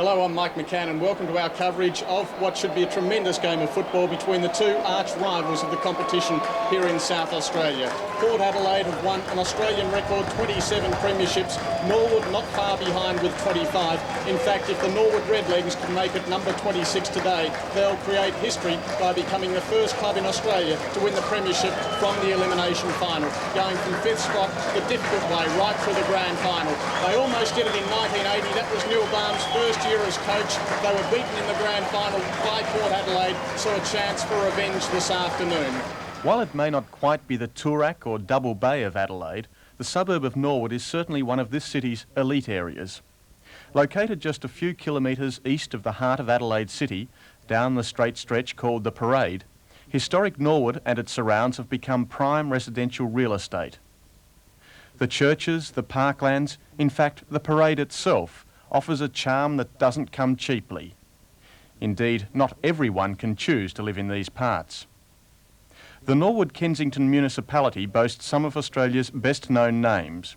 Hello, I'm Mike McCann and welcome to our coverage of what should be a tremendous game of football between the two arch rivals of the competition here in South Australia. Port Adelaide have won an Australian record 27 premierships, Norwood not far behind with 25. In fact, if the Norwood Redlegs can make it number 26 today, they'll create history by becoming the first club in Australia to win the premiership from the elimination final, going from 5th spot the difficult way right through the grand final. They almost did it in 1980. That was Barm's first year as coach. They were beaten in the grand final by Port Adelaide, so a chance for revenge this afternoon. While it may not quite be the Toorak or Double Bay of Adelaide, the suburb of Norwood is certainly one of this city's elite areas. Located just a few kilometres east of the heart of Adelaide City, down the straight stretch called the Parade, historic Norwood and its surrounds have become prime residential real estate. The churches, the parklands, in fact the Parade itself, offers a charm that doesn't come cheaply. Indeed, not everyone can choose to live in these parts. The Norwood Kensington municipality boasts some of Australia's best-known names.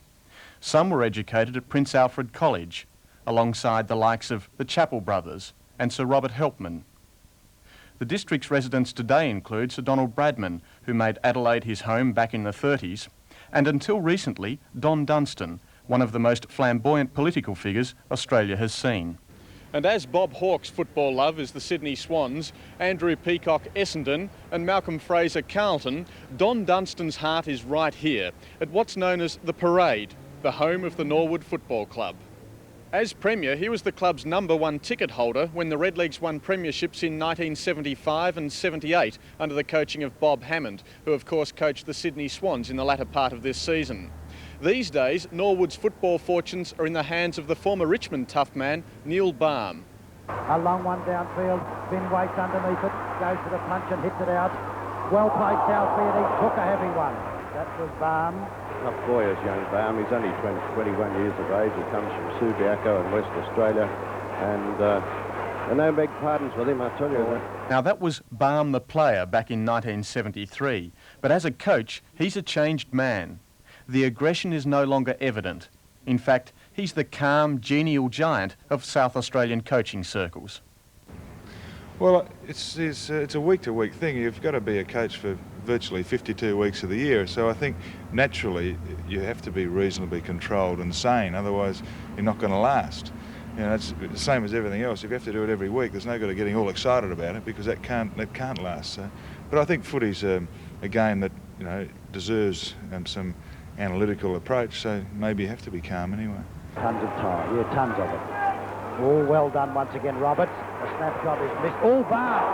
Some were educated at Prince Alfred College, alongside the likes of the Chapel brothers and Sir Robert Helpman. The district's residents today include Sir Donald Bradman, who made Adelaide his home back in the 30s, and until recently, Don Dunstan, one of the most flamboyant political figures Australia has seen. And as Bob Hawke's football love is the Sydney Swans, Andrew Peacock Essendon and Malcolm Fraser Carlton, Don Dunstan's heart is right here, at what's known as the Parade, the home of the Norwood Football Club. As Premier, he was the club's #1 ticket holder when the Redlegs won premierships in 1975 and 78 under the coaching of Bob Hammond, who of course coached the Sydney Swans in the latter part of this season. These days, Norwood's football fortunes are in the hands of the former Richmond tough man, Neil Barm. A long one downfield, Finn waits underneath it, goes for the punch and hits it out. Well played Southfield, he took a heavy one. That was Barm. Not boyish young Barm, he's only 21 years of age. He comes from Subiaco in West Australia, and no big pardons with him, I tell you. Now that was Barm the player back in 1973, but as a coach, he's a changed man. The aggression is no longer evident. In fact, he's the calm, genial giant of South Australian coaching circles. Well, it's a week-to-week thing. You've got to be a coach for virtually 52 weeks of the year, so I think naturally you have to be reasonably controlled and sane, otherwise you're not going to last. You know, it's the same as everything else. If you have to do it every week, there's no good at getting all excited about it, because that can't last. So, but I think footy's a game that, you know, deserves some analytical approach, so maybe you have to be calm anyway. Tons of time, yeah, tons of it. All well done once again, Robert. The snap job is missed. Oh, Barm!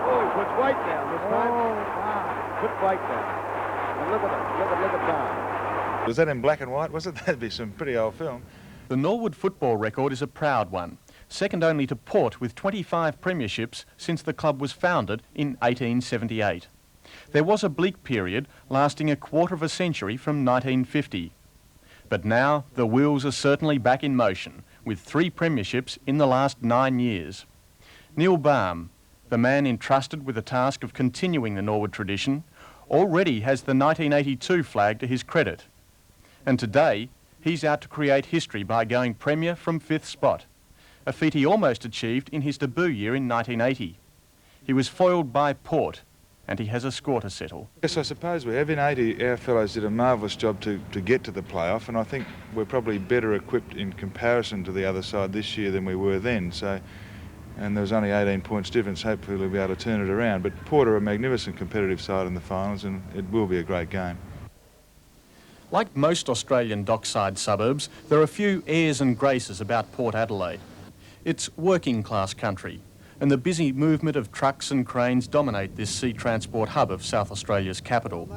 Oh, he puts weight down this time. Oh, Barm. Put weight down. And look at Barm. Was that in black and white, was it? That'd be some pretty old film. The Norwood football record is a proud one, second only to Port with 25 premierships since the club was founded in 1878. There was a bleak period lasting a quarter of a century from 1950. But now the wheels are certainly back in motion, with 3 premierships in the last 9 years. Neil Barm, the man entrusted with the task of continuing the Norwood tradition, already has the 1982 flag to his credit. And today, he's out to create history by going Premier from 5th spot, a feat he almost achieved in his debut year in 1980. He was foiled by Port, and he has a score to settle. Yes, I suppose we have. In 80, our fellows did a marvellous job to get to the playoff, and I think we're probably better equipped in comparison to the other side this year than we were then. So, and there was only 18 points difference. Hopefully we'll be able to turn it around. But Port are a magnificent competitive side in the finals, and it will be a great game. Like most Australian dockside suburbs, there are a few airs and graces about Port Adelaide. It's working class country, and the busy movement of trucks and cranes dominate this sea transport hub of South Australia's capital.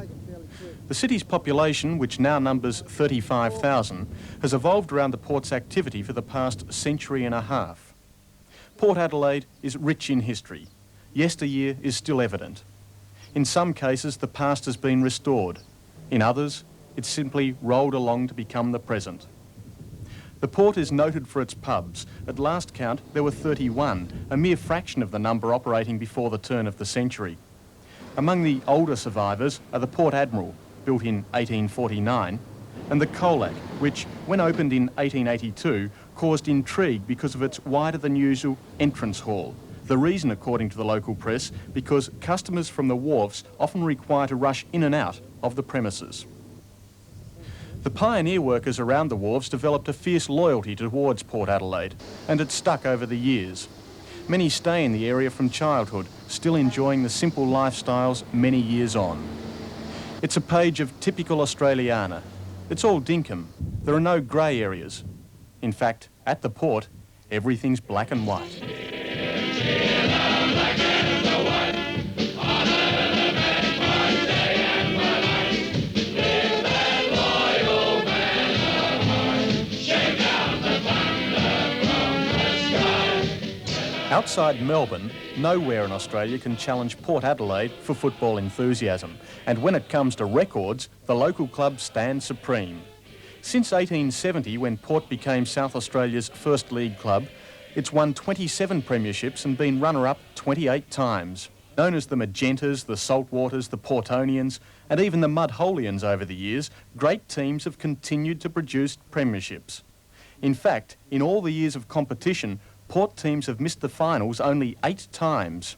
The city's population, which now numbers 35,000, has evolved around the port's activity for the past century and a half. Port Adelaide is rich in history. Yesteryear is still evident. In some cases, the past has been restored. In others, it's simply rolled along to become the present. The port is noted for its pubs. At last count, there were 31, a mere fraction of the number operating before the turn of the century. Among the older survivors are the Port Admiral, built in 1849, and the Colac, which, when opened in 1882, caused intrigue because of its wider-than-usual entrance hall. The reason, according to the local press, because customers from the wharfs often require to rush in and out of the premises. The pioneer workers around the wharves developed a fierce loyalty towards Port Adelaide, and it stuck over the years. Many stay in the area from childhood, still enjoying the simple lifestyles many years on. It's a page of typical Australiana. It's all dinkum. There are no grey areas. In fact, at the port, everything's black and white. Outside Melbourne, nowhere in Australia can challenge Port Adelaide for football enthusiasm. And when it comes to records, the local club stands supreme. Since 1870, when Port became South Australia's first league club, it's won 27 premierships and been runner-up 28 times. Known as the Magentas, the Saltwaters, the Portonians, and even the Mudholians over the years, great teams have continued to produce premierships. In fact, in all the years of competition, Port teams have missed the finals only 8 times.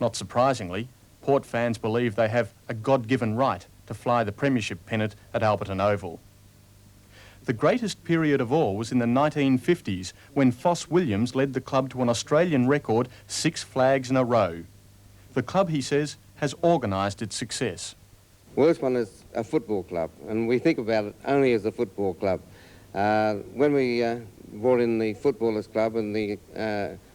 Not surprisingly, Port fans believe they have a God-given right to fly the premiership pennant at Alberton Oval. The greatest period of all was in the 1950s, when Foss Williams led the club to an Australian record 6 flags in a row. The club, he says, has organised its success. Worst one is a football club, and we think about it only as a football club. When we brought in the Footballers Club, and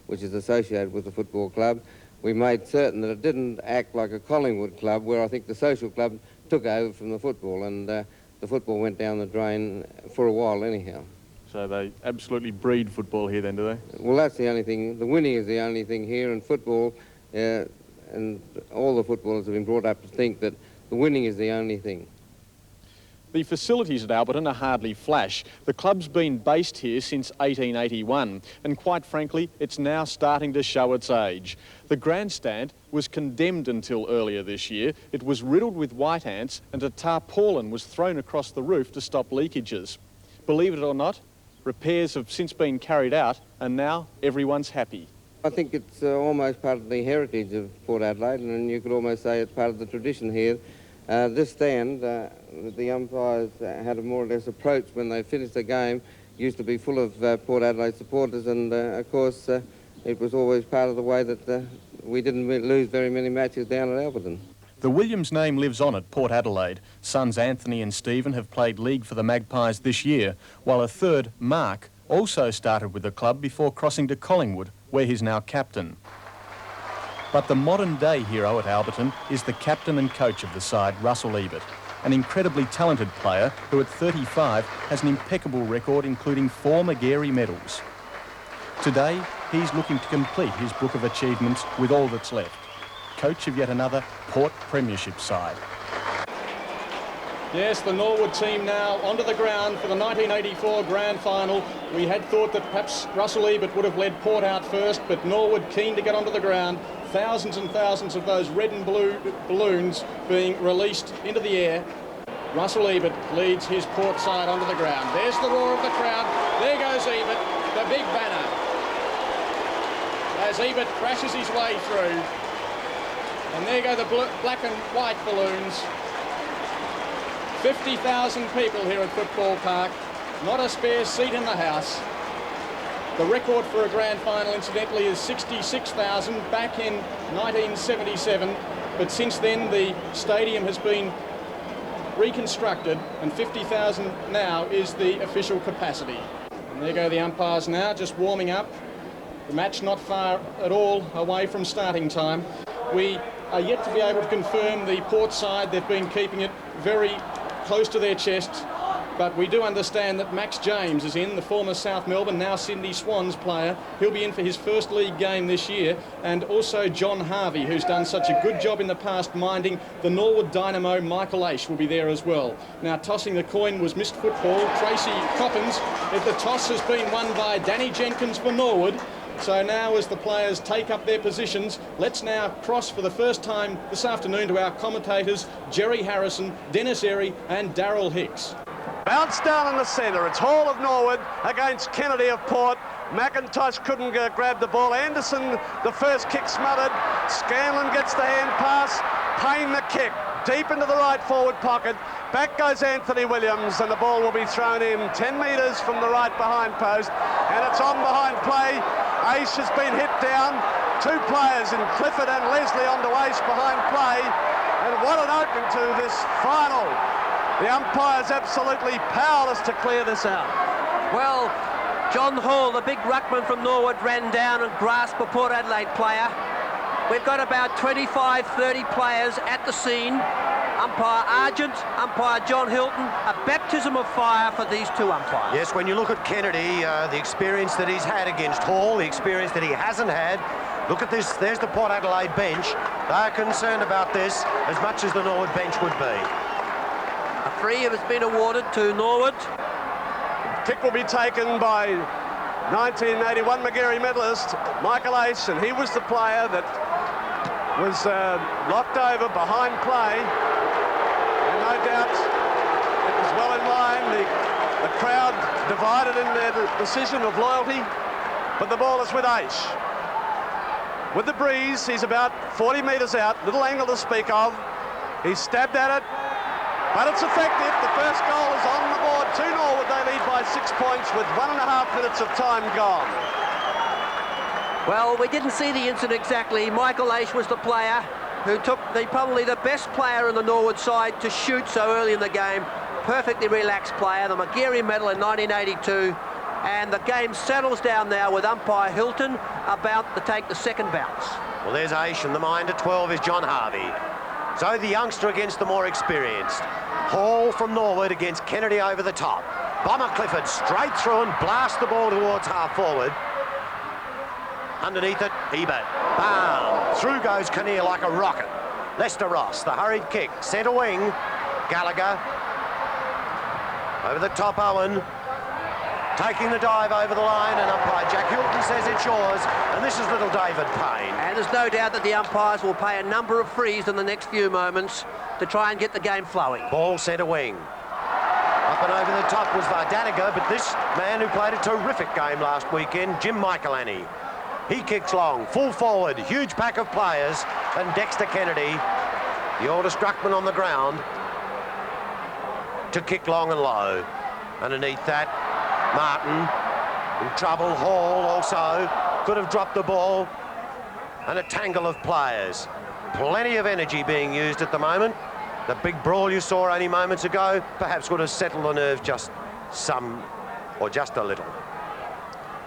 which is associated with the football club, we made certain that it didn't act like a Collingwood club, where I think the social club took over from the football, and the football went down the drain for a while anyhow. So they absolutely breed football here then, do they? Well, that's the only thing. The winning is the only thing here, and football, and all the footballers have been brought up to think that the winning is the only thing. The facilities at Alberton are hardly flash. The club's been based here since 1881, and quite frankly, it's now starting to show its age. The grandstand was condemned until earlier this year. It was riddled with white ants, and a tarpaulin was thrown across the roof to stop leakages. Believe it or not, repairs have since been carried out, and now everyone's happy. I think it's almost part of the heritage of Port Adelaide, and you could almost say it's part of the tradition here. This stand, the umpires had a more or less approach when they finished the game, used to be full of Port Adelaide supporters, and of course it was always part of the way that we didn't lose very many matches down at Alberton. The Williams name lives on at Port Adelaide. Sons Anthony and Stephen have played league for the Magpies this year, while a third, Mark, also started with the club before crossing to Collingwood, where he's now captain. But the modern-day hero at Alberton is the captain and coach of the side, Russell Ebert, an incredibly talented player who at 35 has an impeccable record, including 4 Magarey medals. Today, he's looking to complete his book of achievements with all that's left, coach of yet another Port Premiership side. Yes, the Norwood team now onto the ground for the 1984 Grand Final. We had thought that perhaps Russell Ebert would have led Port out first, but Norwood keen to get onto the ground. Thousands and thousands of those red and blue balloons being released into the air. Russell Ebert leads his Port side onto the ground. There's the roar of the crowd. There goes Ebert, the big banner. As Ebert crashes his way through. And there go the black and white balloons. 50,000 people here at Football Park, not a spare seat in the house. The record for a grand final, incidentally, is 66,000 back in 1977, but since then the stadium has been reconstructed and 50,000 now is the official capacity. And there go the umpires now, just warming up. The match not far at all away from starting time. We are yet to be able to confirm the Port side. They've been keeping it very close to their chest, but we do understand that Max James is in, the former South Melbourne, now Sydney Swans player. He'll be in for his first league game this year, and also John Harvey, who's done such a good job in the past minding the Norwood Dynamo. Michael Aish will be there as well. Now tossing the coin was Missed Football, Tracy Coppins. The toss has been won by Danny Jenkins for Norwood. So now as the players take up their positions, let's now cross for the first time this afternoon to our commentators, Jerry Harrison, Dennis Airy and Daryl Hicks. Bounced down in the centre. It's Hall of Norwood against Kennedy of Port. McIntosh couldn't grab the ball. Anderson, the first kick smothered. Scanlon gets the hand pass. Payne the kick. Deep into the right forward pocket. Back goes Anthony Williams, and the ball will be thrown in 10 metres from the right behind post. And it's on behind play. Ace has been hit down. Two players in Clifford and Leslie onto Ace behind play. And what an opening to this final. The umpire's absolutely powerless to clear this out. Well, John Hall, the big ruckman from Norwood, ran down and grasped a Port Adelaide player. We've got about 25, 30 players at the scene. Umpire Argent, umpire John Hilton, a baptism of fire for these two umpires. Yes, when you look at Kennedy, the experience that he's had against Hall, the experience that he hasn't had. Look at this, there's the Port Adelaide bench. They're concerned about this as much as the Norwood bench would be. A free has been awarded to Norwood. Kick will be taken by 1981 Magarey medalist Michael Ace, and he was the player that was locked over behind play. And no doubt it was well in line. The crowd divided in their decision of loyalty, but the ball is with Ace. With the breeze, he's about 40 metres out, little angle to speak of. He's stabbed at it, but it's effective. The first goal is on the board to Norwood. They lead by 6 points with 1.5 minutes of time gone. Well, we didn't see the incident exactly. Michael Ace was the player who took probably the best player in the Norwood side to shoot so early in the game. Perfectly relaxed player, the Magarey medal in 1982. And the game settles down now with umpire Hilton about to take the second bounce. Well, there's Ace, and the minder 12 is John Harvey. So the youngster against the more experienced. Hall from Norwood against Kennedy over the top. Bomber Clifford straight through and blast the ball towards half forward. Underneath it, Ebert. Barm. Through goes Kinnear like a rocket. Lester Ross, the hurried kick. Centre wing, Gallagher. Over the top, Owen. Taking the dive over the line, and umpire Jack Hilton says it's yours, and this is little David Payne. And there's no doubt that the umpires will pay a number of frees in the next few moments to try and get the game flowing. Ball centre wing. Up and over the top was Vardaniga, but this man who played a terrific game last weekend, Jim Michaelani. He kicks long, full forward, huge pack of players, and Dexter Kennedy, the oldest ruckman on the ground, to kick long and low. Underneath that, Martin in trouble. Hall also could have dropped the ball, and a tangle of players. Plenty of energy being used at the moment. The big brawl you saw only moments ago perhaps would have settled the nerve just some, or just a little.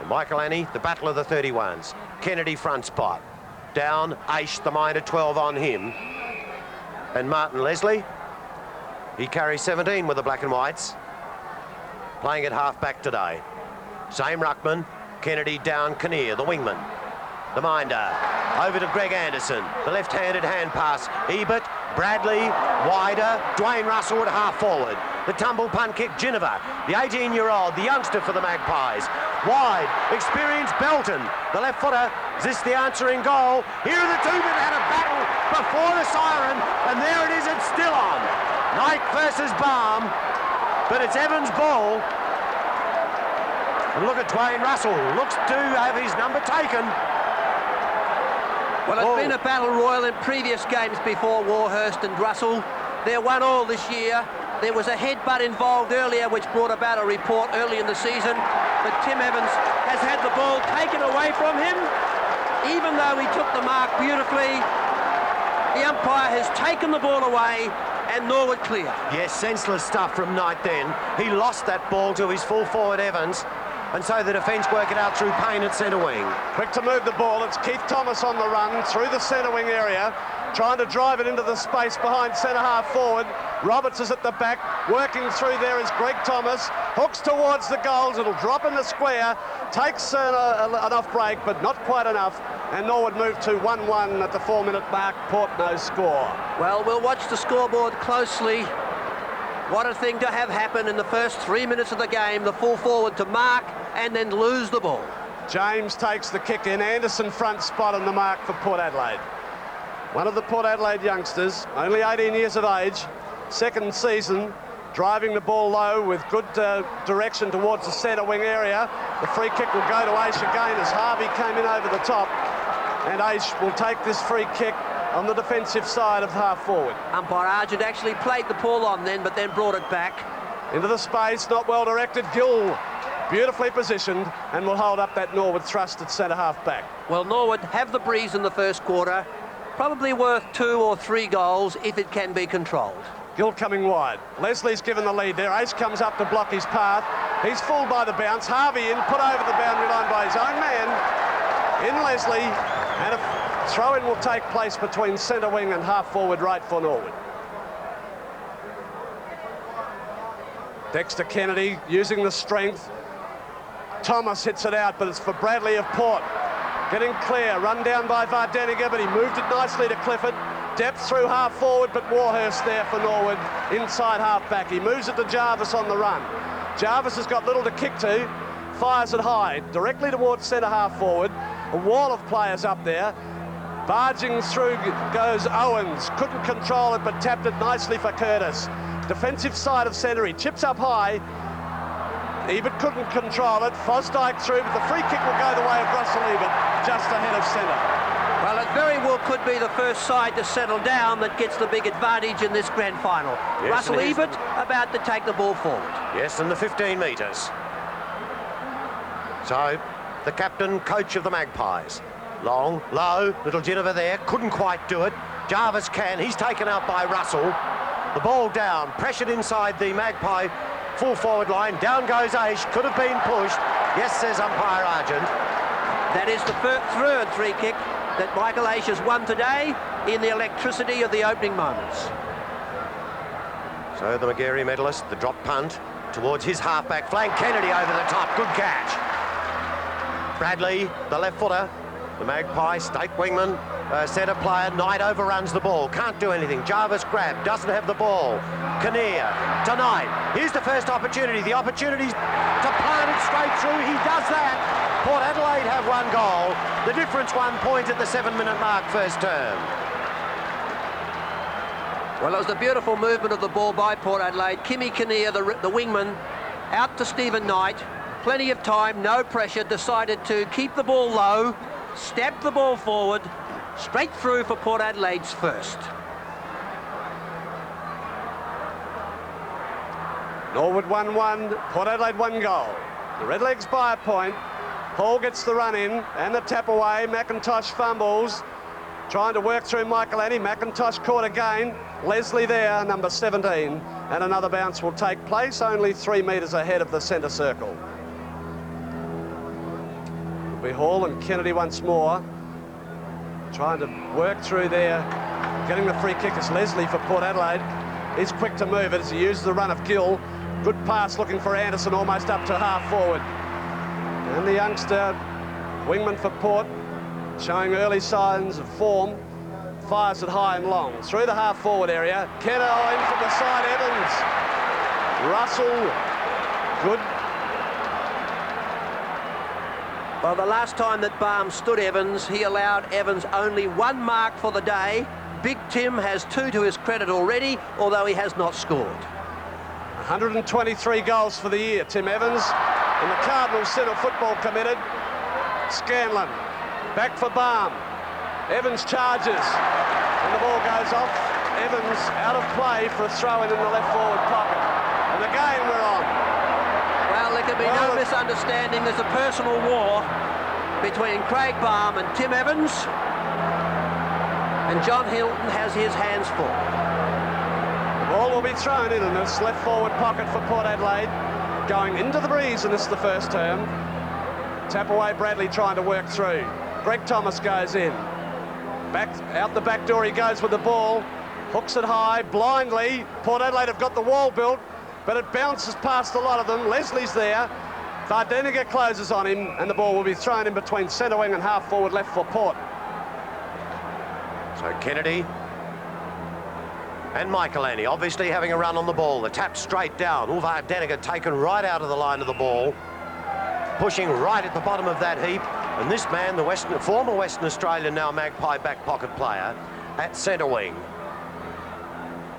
And Michaelani, the battle of the 31s. Kennedy front spot. Down, Ace, the minder 12 on him. And Martin Leslie, he carries 17 with the black and whites. Playing at half-back today. Same ruckman, Kennedy down Kinnear, the wingman. The minder, over to Greg Anderson, the left-handed hand pass. Ebert, Bradley, wider, Dwayne Russell at half-forward. The tumble punt kick, Ginniver, the 18-year-old, the youngster for the Magpies. Wide, experienced Belton, the left-footer. Is this the answering goal? Here are the two that had a battle before the siren, and there it is, it's still on. Knight versus Barm. But it's Evans' ball. And look at Dwayne Russell. Looks to have his number taken. Well, it's been a battle royal in previous games before, Warhurst and Russell. They're 1-1 this year. There was a headbutt involved earlier which brought about a report early in the season. But Tim Evans has had the ball taken away from him. Even though he took the mark beautifully, the umpire has taken the ball away, and Norwood clear. Yes, senseless stuff from Knight then. He lost that ball to his full forward Evans, and so the defence work it out through Payne at centre wing. Quick to move the ball, it's Keith Thomas on the run through the centre wing area, trying to drive it into the space behind centre half forward. Roberts is at the back, working through there is Greg Thomas, hooks towards the goals, it'll drop in the square, takes an off break, but not quite enough, and Norwood move to 1-1 at the 4-minute mark. Port no score. Well, we'll watch the scoreboard closely. What a thing to have happen in the first 3 minutes of the game, the full forward to mark and then lose the ball. James takes the kick in, Anderson front spot on the mark for Port Adelaide. One of the Port Adelaide youngsters, only 18 years of age, second season, driving the ball low with good direction towards the centre wing area. The free kick will go to Aish again as Harvey came in over the top. And Aish will take this free kick on the defensive side of half forward. Umpire Argent actually played the ball on then, but then brought it back. Into the space, not well directed. Gill, beautifully positioned, and will hold up that Norwood thrust at centre half back. Well, Norwood have the breeze in the first quarter. Probably worth 2 or 3 goals if it can be controlled. Gill coming wide. Leslie's given the lead there. Ace comes up to block his path. He's fooled by the bounce. Harvey in, put over the boundary line by his own man. In Leslie, and a throw-in will take place between centre wing and half forward right for Norwood. Dexter Kennedy using the strength. Thomas hits it out, but it's for Bradley of Port. Getting clear, run down by Vardeniger, but he moved it nicely to Clifford. Depth through half forward, but Warhurst there for Norwood, inside half back. He moves it to Jarvis on the run. Jarvis has got little to kick to, fires it high, directly towards centre half forward. A wall of players up there. Barging through goes Owens, couldn't control it, but tapped it nicely for Curtis. Defensive side of centre, he chips up high. Ebert couldn't control it. Fosdyke through, but the free kick will go the way of Russell Ebert, just ahead of centre. Well, it very well could be the first side to settle down that gets the big advantage in this grand final. Yes, Russell Ebert about to take the ball forward. Yes, and the 15 metres. So, the captain, coach of the Magpies. Long, low, little Ginniver there, couldn't quite do it. Jarvis can, he's taken out by Russell. The ball down, pressured inside the Magpie full forward line. Down goes Aish, could have been pushed. Yes, says umpire Argent. That is the third free kick that Michael Aish has won today in the electricity of the opening moments. So the Magarey medalist, the drop punt towards his halfback flank. Kennedy over the top, good catch. Bradley, the left footer, the Magpie state wingman, centre player. Knight overruns the ball, can't do anything. Jarvis grab, doesn't have the ball. Kinnear to Knight. Here's the first opportunity. The opportunity to plant it straight through. He does that. Port Adelaide have 1 goal. The difference 1 point at the 7-minute mark first term. Well, it was a beautiful movement of the ball by Port Adelaide. Kimmy Kinnear, the wingman, out to Stephen Knight. Plenty of time, no pressure, decided to keep the ball low, step the ball forward, straight through for Port Adelaide's first. Norwood 1-1, Port Adelaide 1 goal. The Redlegs by a point. Hall gets the run in and the tap away. McIntosh fumbles, trying to work through Michael Annie. McIntosh caught again. Leslie there, number 17, and another bounce will take place only 3 metres ahead of the centre circle. It'll be Hall and Kennedy once more, trying to work through there. Getting the free kick is Leslie for Port Adelaide. He's quick to move it as he uses the run of Gill. Good pass looking for Anderson, almost up to half forward. And the youngster, wingman for Port, showing early signs of form, fires it high and long. Through the half forward area, Kenner in from the side, Evans. Russell, good. Well, the last time that Barm stood Evans, he allowed Evans only 1 mark for the day. Big Tim has 2 to his credit already, although he has not scored. 123 goals for the year, Tim Evans. And the Cardinals Centre football committed. Scanlon, back for Barm. Evans charges, and the ball goes off. Evans out of play for a throw-in the left forward pocket. And again we're on. Well, there can be no misunderstanding. There's a personal war between Craig Barm and Tim Evans. And John Hilton has his hands full. The ball will be thrown in this left forward pocket for Port Adelaide. Going into the breeze, and this is the first term. Tap away Bradley trying to work through. Greg Thomas goes in. Back out the back door he goes with the ball. Hooks it high, blindly. Port Adelaide have got the wall built, but it bounces past a lot of them. Leslie's there. Vardeniger closes on him, and the ball will be thrown in between centre wing and half forward left for Port. So Kennedy and Michael Annie obviously having a run on the ball. The tap straight down. Vardeniger taken right out of the line of the ball, pushing right at the bottom of that heap. And this man, the former Western Australian, now Magpie back pocket player, at centre wing.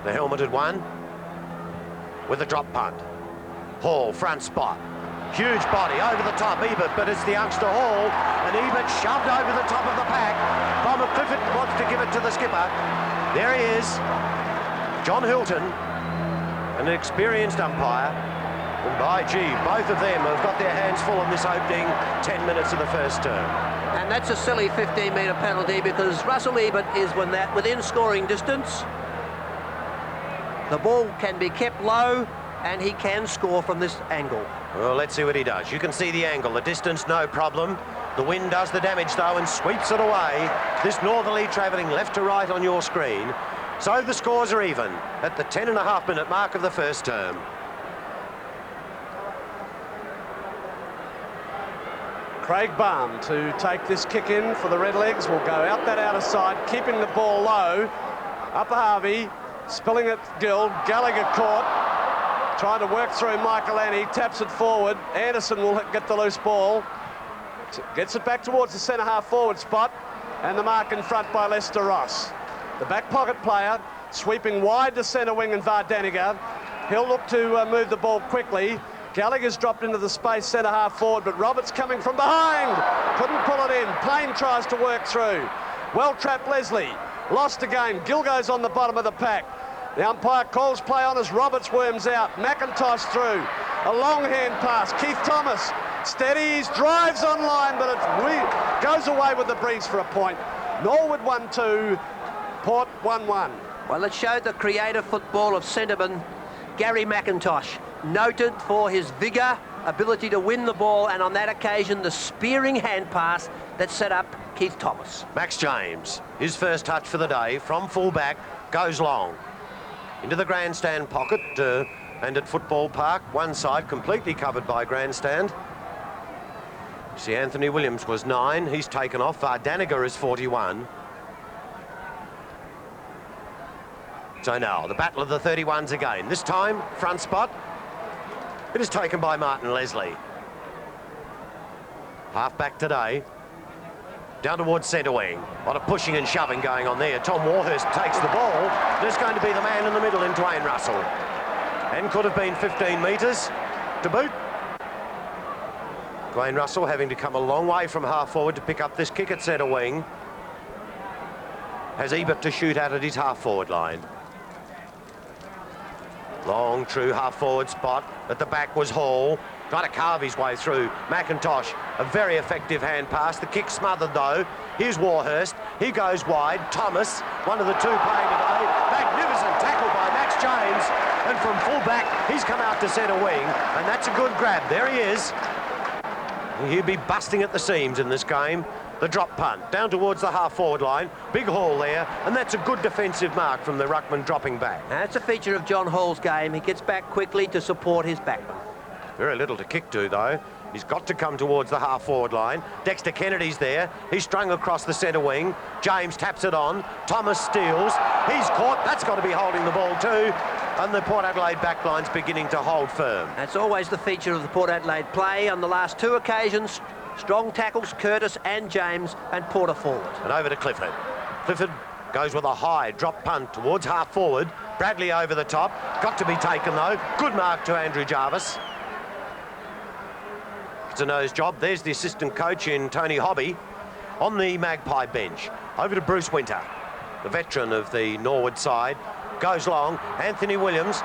The helmeted one. with a drop punt. Hall, front spot. Huge body over the top, Ebert, but it's the youngster Hall, and Ebert shoved over the top of the pack. Bomber Clifford wants to give it to the skipper. There he is, John Hilton, an experienced umpire. And by gee, both of them have got their hands full in this opening 10 minutes of the first term. And that's a silly 15-metre penalty because Russell Ebert is within scoring distance. The ball can be kept low and he can score from this angle. Well, let's see what he does. You can see the angle, the distance, no problem. The wind does the damage, though, and sweeps it away. This northerly travelling left to right on your screen. So the scores are even at the 10.5-minute mark of the first term. Craig Barm to take this kick in for the Redlegs. Will go out that outer side, keeping the ball low. Upper Harvey, spilling it Gill. Gallagher caught, trying to work through Michael Annie, taps it forward. Anderson will get the loose ball. Gets it back towards the centre half forward spot, and the mark in front by Lester Ross. The back pocket player sweeping wide to centre wing and Vardaniga. He'll look to move the ball quickly. Gallagher's dropped into the space centre half forward, but Roberts coming from behind. Couldn't pull it in. Payne tries to work through. Well trapped Leslie. Lost again. Gill goes on the bottom of the pack. The umpire calls play on as Roberts worms out. McIntosh through. A long hand pass. Keith Thomas steadies, drives on line, but it goes away with the breeze for a point. Norwood 1-2, Port 1-1. Well, it showed the creative football of centreman Gary McIntosh, noted for his vigour, ability to win the ball, and on that occasion, the spearing hand pass that set up Keith Thomas. Max James, his first touch for the day from full-back, goes long. Into the grandstand pocket, and at Football Park, one side completely covered by grandstand. See, Anthony Williams was 9. He's taken off. Vardaniga is 41. So now, the battle of the 31s again. This time, front spot. It is taken by Martin Leslie. Half back today. Down towards centre wing. A lot of pushing and shoving going on there. Tom Warhurst takes the ball. There's going to be the man in the middle in Dwayne Russell. And could have been 15 metres to boot. Dwayne Russell having to come a long way from half forward to pick up this kick at centre wing. Has Ebert to shoot at his half forward line. Long, true half forward spot. At the back was Hall. Trying to carve his way through. McIntosh, a very effective hand pass. The kick smothered though. Here's Warhurst. He goes wide. Thomas, one of the two playing today. Magnificent tackle by Max James. And from full back, he's come out to centre wing. And that's a good grab. There he is. He'll be busting at the seams in this game. The drop punt down towards the half-forward line. Big Hall there, and that's a good defensive mark from the ruckman dropping back. That's a feature of John Hall's game. He gets back quickly to support his backman. Very little to kick to, though. He's got to come towards the half-forward line. Dexter Kennedy's there. He's strung across the centre wing. James taps it on. Thomas steals. He's caught. That's got to be holding the ball too. And the Port Adelaide backline's beginning to hold firm. That's always the feature of the Port Adelaide play. On the last two occasions, strong tackles, Curtis and James, and Porter forward. And over to Clifford. Clifford goes with a high drop punt towards half forward. Bradley over the top. Got to be taken, though. Good mark to Andrew Jarvis. It's a nose job. There's the assistant coach in Tony Hobby on the Magpie bench. Over to Bruce Winter, the veteran of the Norwood side. Goes long. Anthony Williams.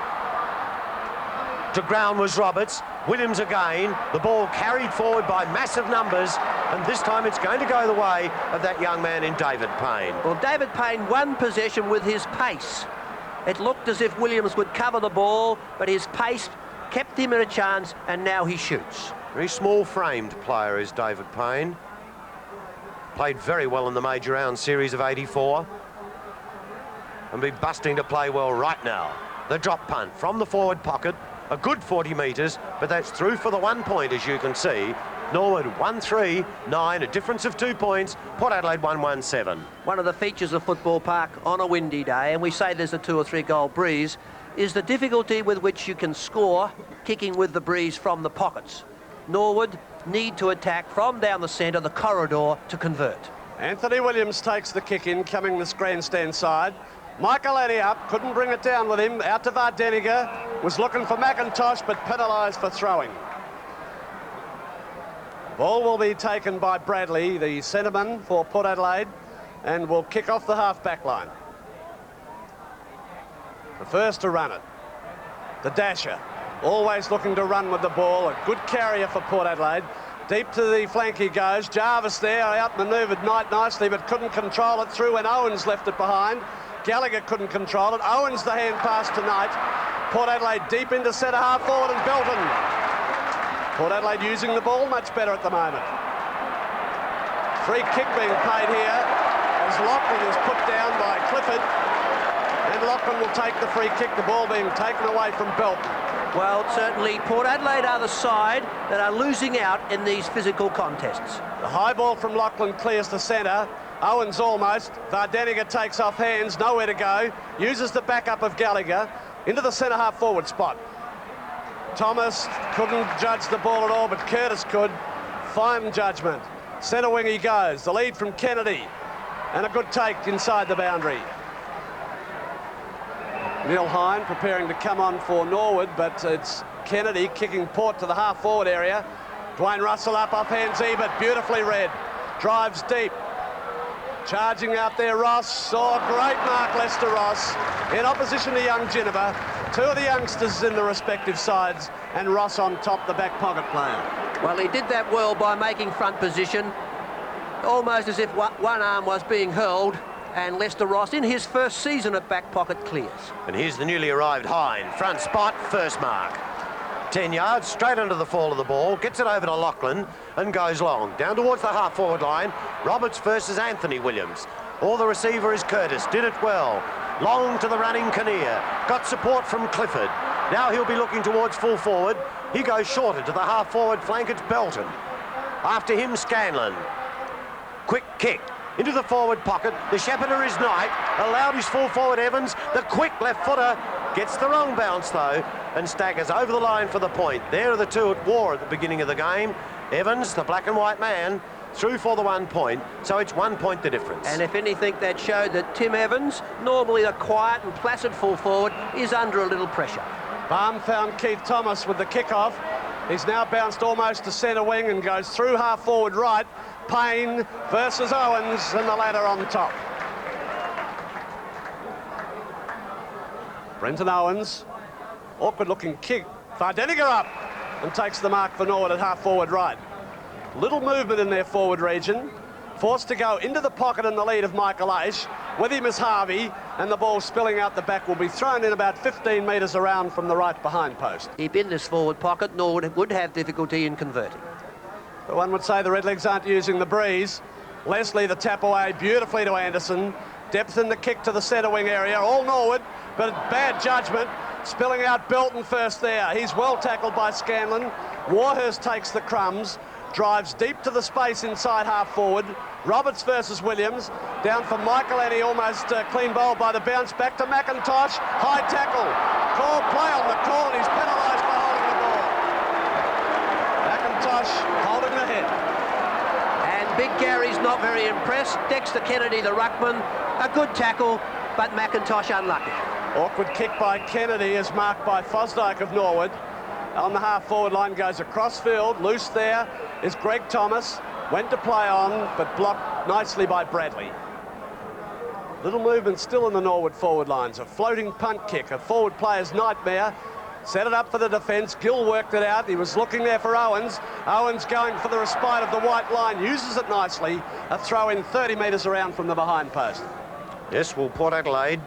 To ground was Roberts. Williams again. The ball carried forward by massive numbers, and this time it's going to go the way of that young man in David Payne. Well, David Payne won possession with his pace. It looked as if Williams would cover the ball, but his pace kept him in a chance, and now he shoots. Very small-framed player is David Payne. Played very well in the major round series of 84. And be busting to play well right now. The drop punt from the forward pocket. A good 40 metres, but that's through for the 1 point, as you can see. Norwood 1-3-9, a difference of 2 points. Port Adelaide 1-1-7. One of the features of Football Park on a windy day, and we say there's a 2 or 3 goal breeze, is the difficulty with which you can score kicking with the breeze from the pockets. Norwood need to attack from down the centre, the corridor, to convert. Anthony Williams takes the kick in, coming this grandstand side. Michael up, couldn't bring it down with him. Out to Vardeniger, was looking for McIntosh, but penalised for throwing. Ball will be taken by Bradley, the centreman for Port Adelaide, and will kick off the half-back line. The first to run it, the dasher, always looking to run with the ball. A good carrier for Port Adelaide. Deep to the flank he goes. Jarvis there, outmanoeuvred Knight nicely, but couldn't control it through when Owens left it behind. Gallagher couldn't control it. Owens the hand pass to Knight. Port Adelaide deep into centre half forward and Belton. Port Adelaide using the ball much better at the moment. Free kick being played here as Lachlan is put down by Clifford. And Lachlan will take the free kick, the ball being taken away from Belton. Well, certainly Port Adelaide are the side that are losing out in these physical contests. The high ball from Lachlan clears the centre. Owens almost. Vardeniger takes off hands, nowhere to go. Uses the backup of Gallagher into the centre half forward spot. Thomas couldn't judge the ball at all, but Curtis could. Fine judgment. Centre wing he goes. The lead from Kennedy. And a good take inside the boundary. Neil Hine preparing to come on for Norwood, but it's Kennedy kicking Port to the half-forward area. Dwayne Russell up, off hands Ebert, beautifully read. Drives deep. Charging out there, Ross. Oh, great mark, Lester Ross. In opposition to young Ginniver. Two of the youngsters in the respective sides, and Ross on top, the back pocket player. Well, he did that well by making front position, almost as if one arm was being hurled, and Lester Ross, in his first season at back pocket, clears. And here's the newly arrived Hine. Front spot, first mark. 10 yards, straight under the fall of the ball, gets it over to Lachlan and goes long. Down towards the half-forward line, Roberts versus Anthony Williams. All the receiver is Curtis, did it well. Long to the running Kinnear, got support from Clifford. Now he'll be looking towards full forward. He goes shorter to the half-forward flank, it's Belton. After him, Scanlon. Quick kick into the forward pocket. The shepherder is Knight, allowed his full forward Evans. The quick left footer gets the wrong bounce though and staggers over the line for the point. There are the two at war at the beginning of the game. Evans, the black and white man, through for the 1 point, so it's 1 point the difference. And if anything, that showed that Tim Evans, normally a quiet and placid full forward, is under a little pressure. Barm found Keith Thomas with the kickoff. He's now bounced almost to centre wing and goes through half forward right. Payne versus Owens, and the latter on top. Brenton Owens, awkward looking kick. Vardeniger up and takes the mark for Norwood at half forward right. Little movement in their forward region. Forced to go into the pocket in the lead of Michael Aish. With him is Harvey, and the ball spilling out the back will be thrown in about 15 metres around from the right behind post. Deep in this forward pocket, Norwood would have difficulty in converting. But one would say the Redlegs aren't using the breeze. Leslie the tap away beautifully to Anderson. Depth in the kick to the centre wing area, all Norwood, but bad judgment. Spilling out Belton first there. He's well tackled by Scanlon. Warhurst takes the crumbs. Drives deep to the space inside half forward. Roberts versus Williams. Down for Michael Annie, almost clean bowled by the bounce. Back to McIntosh. High tackle. Call play on the call, and he's penalised for holding the ball. McIntosh holding the head. And Big Gary's not very impressed. Dexter Kennedy, the ruckman, a good tackle, but McIntosh unlucky. Awkward kick by Kennedy is marked by Fosdyke of Norwood. On the half-forward line, goes across field. Loose there is Greg Thomas. Went to play on, but blocked nicely by Bradley. Little movement still in the Norwood forward lines. A floating punt kick, a forward player's nightmare. Set it up for the defence. Gill worked it out. He was looking there for Owens. Owens going for the respite of the white line. Uses it nicely. A throw in 30 metres around from the behind post. Yes, well, Port Adelaide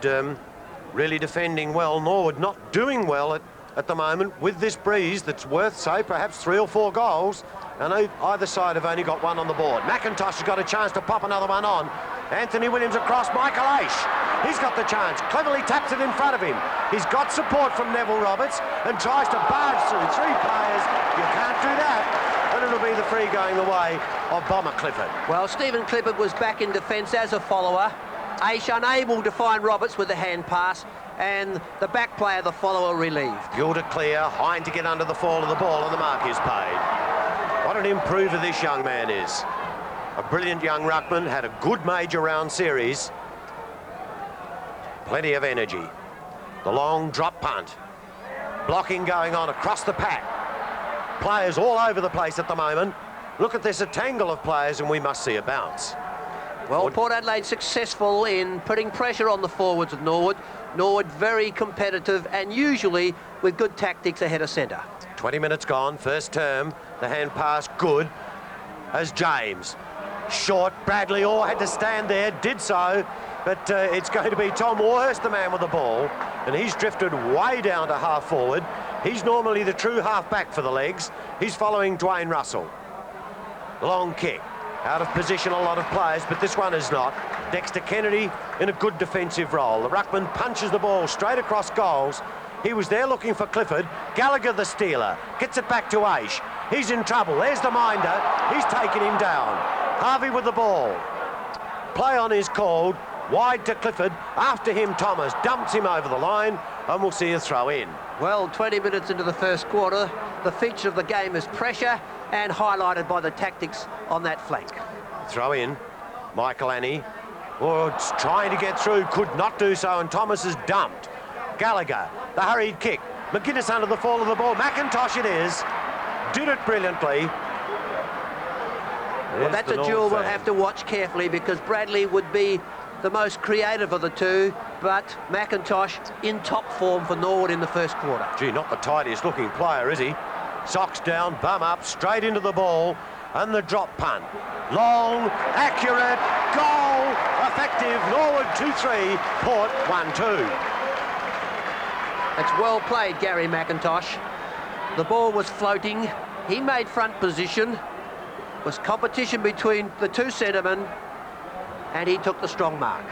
really defending well. Norwood not doing well at the moment with this breeze that's worth, say, perhaps 3 or 4 goals. And either side have only got one on the board. McIntosh has got a chance to pop another one on. Anthony Williams across, Michael Aish. He's got the chance, cleverly taps it in front of him. He's got support from Neville Roberts and tries to barge through 3 players. You can't do that. And it'll be the free going the way of Bomber Clifford. Well, Stephen Clifford was back in defence as a follower. Aish unable to find Roberts with the hand pass, and the back player, the follower, relieved. Gill to clear, Hine to get under the fall of the ball, and the mark is paid. What an improver this young man is. A brilliant young ruckman, had a good major round series. Plenty of energy. The long drop punt. Blocking going on across the pack. Players all over the place at the moment. Look at this, a tangle of players, and we must see a bounce. Well, Port Adelaide successful in putting pressure on the forwards of Norwood. Norwood very competitive and usually with good tactics ahead of centre. 20 minutes gone, first term. The hand pass good as James. Short, Bradley Orr had to stand there, did so, but it's going to be Tom Warhurst, the man with the ball, and he's drifted way down to half forward. He's normally the true half back for the Legs. He's following Dwayne Russell. Long kick. Out of position, a lot of players, but this one is not. Dexter Kennedy in a good defensive role. The ruckman punches the ball straight across goals. He was there looking for Clifford. Gallagher, the stealer, gets it back to Aish. He's in trouble. There's the minder. He's taken him down. Harvey with the ball. Play on is called. Wide to Clifford. After him, Thomas dumps him over the line, and we'll see a throw in. Well, 20 minutes into the first quarter, the feature of the game is pressure, and highlighted by the tactics on that flank. Throw in, Michael Annie. Oh, it's trying to get through, could not do so, and Thomas is dumped. Gallagher, the hurried kick. McGuinness under the fall of the ball. McIntosh it is. Did it brilliantly. Well, that's a duel we'll have to watch carefully because Bradley would be the most creative of the two, but McIntosh in top form for Norwood in the first quarter. Gee, not the tidiest looking player, is he? Socks down, bum up, straight into the ball, and the drop punt. Long, accurate, goal, effective. Norwood 2-3, Port 1-2. It's well played, Gary McIntosh. The ball was floating. He made front position. Was competition between the two centremen, and he took the strong mark.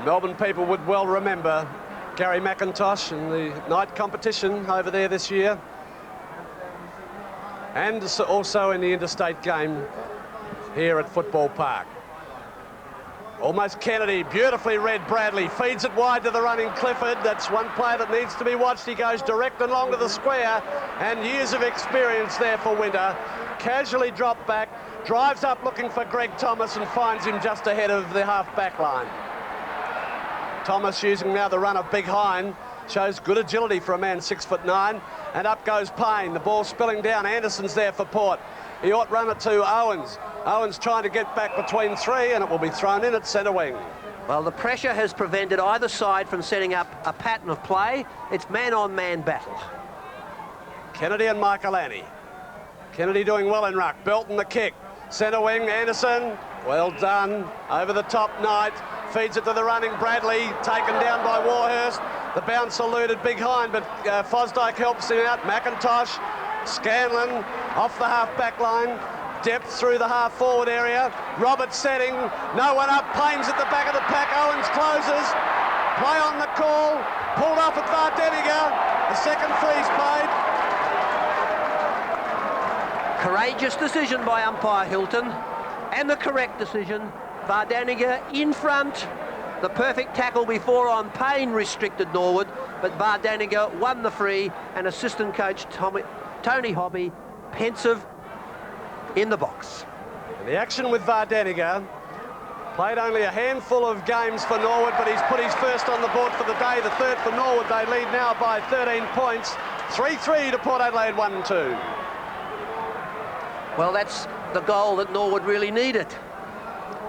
Melbourne people would well remember Gary McIntosh in the night competition over there this year, and also in the interstate game here at Football Park. Almost Kennedy, beautifully read Bradley, feeds it wide to the running Clifford. That's one player that needs to be watched. He goes direct and long to the square, and years of experience there for Winter. Casually dropped back, drives up looking for Greg Thomas and finds him just ahead of the half-back line. Thomas using now the run of Big Hind, shows good agility for a man 6'9", and up goes Payne. The ball spilling down. Anderson's there for Port. He ought run it to Owens. Owens trying to get back between three, and it will be thrown in at centre wing. Well, the pressure has prevented either side from setting up a pattern of play. It's man-on-man battle. Kennedy and Michael Annie. Kennedy doing well in ruck. Belton the kick. Centre wing, Anderson. Well done. Over the top, Knight. Feeds it to the running Bradley. Taken down by Warhurst. The bounce eluded Big Hind, but Fosdyke helps him out. McIntosh. Scanlon off the half-back line. Depth through the half-forward area. Roberts setting. No one up. Payne's at the back of the pack. Owens closes. Play on the call. Pulled off at Vardeniger. The second free's paid. Courageous decision by umpire Hilton, and the correct decision. Vardeniger in front. The perfect tackle before on Payne restricted Norwood, but Vardeniger won the free, and assistant coach Tony Hobby pensive in the box. The action with Vardeniger. Played only a handful of games for Norwood, but he's put his first on the board for the day. The third for Norwood. They lead now by 13 points. 3-3 to Port Adelaide 1-2. Well, that's the goal that Norwood really needed.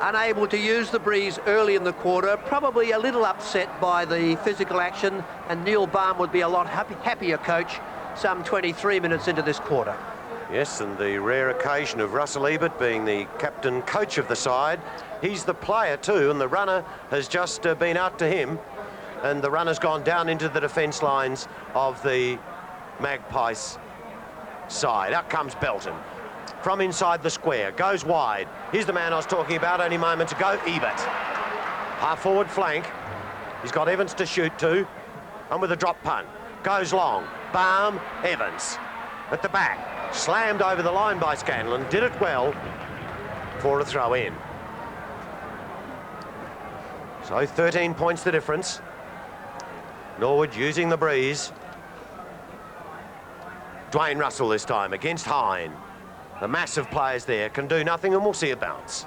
Unable to use the breeze early in the quarter, probably a little upset by the physical action, and Neil Barm would be a lot happier coach some 23 minutes into this quarter. Yes, and the rare occasion of Russell Ebert being the captain coach of the side. He's the player too, and the runner has just been out to him, and the runner's gone down into the defence lines of the Magpies side. Out comes Belton. From inside the square, goes wide. Here's the man I was talking about only moments ago, Ebert. Half-forward flank. He's got Evans to shoot to, and with a drop punt. Goes long. Balme, Evans. At the back, slammed over the line by Scanlon. Did it well for a throw in. So 13 points the difference. Norwood using the breeze. Dwayne Russell this time against Hind. The massive players there can do nothing, and we'll see a bounce.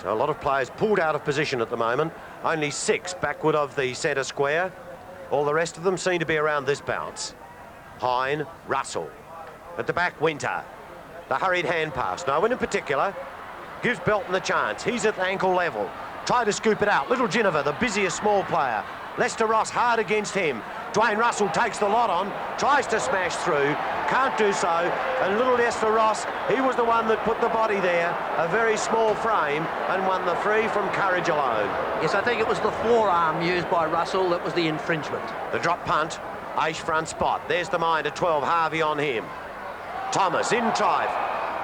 So a lot of players pulled out of position at the moment. Only 6 backward of the centre square. All the rest of them seem to be around this bounce. Hine, Russell. At the back, Winter. The hurried hand pass. No one in particular gives Belton the chance. He's at ankle level. Try to scoop it out. Little Ginniver, the busiest small player. Lester Ross hard against him. Dwayne Russell takes the lot on, tries to smash through, can't do so. And little Lester Ross, he was the one that put the body there, a very small frame, and won the free from courage alone. Yes, I think it was the forearm used by Russell that was the infringement. The drop punt, Aish front spot. There's the mind at 12, Harvey on him. Thomas in trife.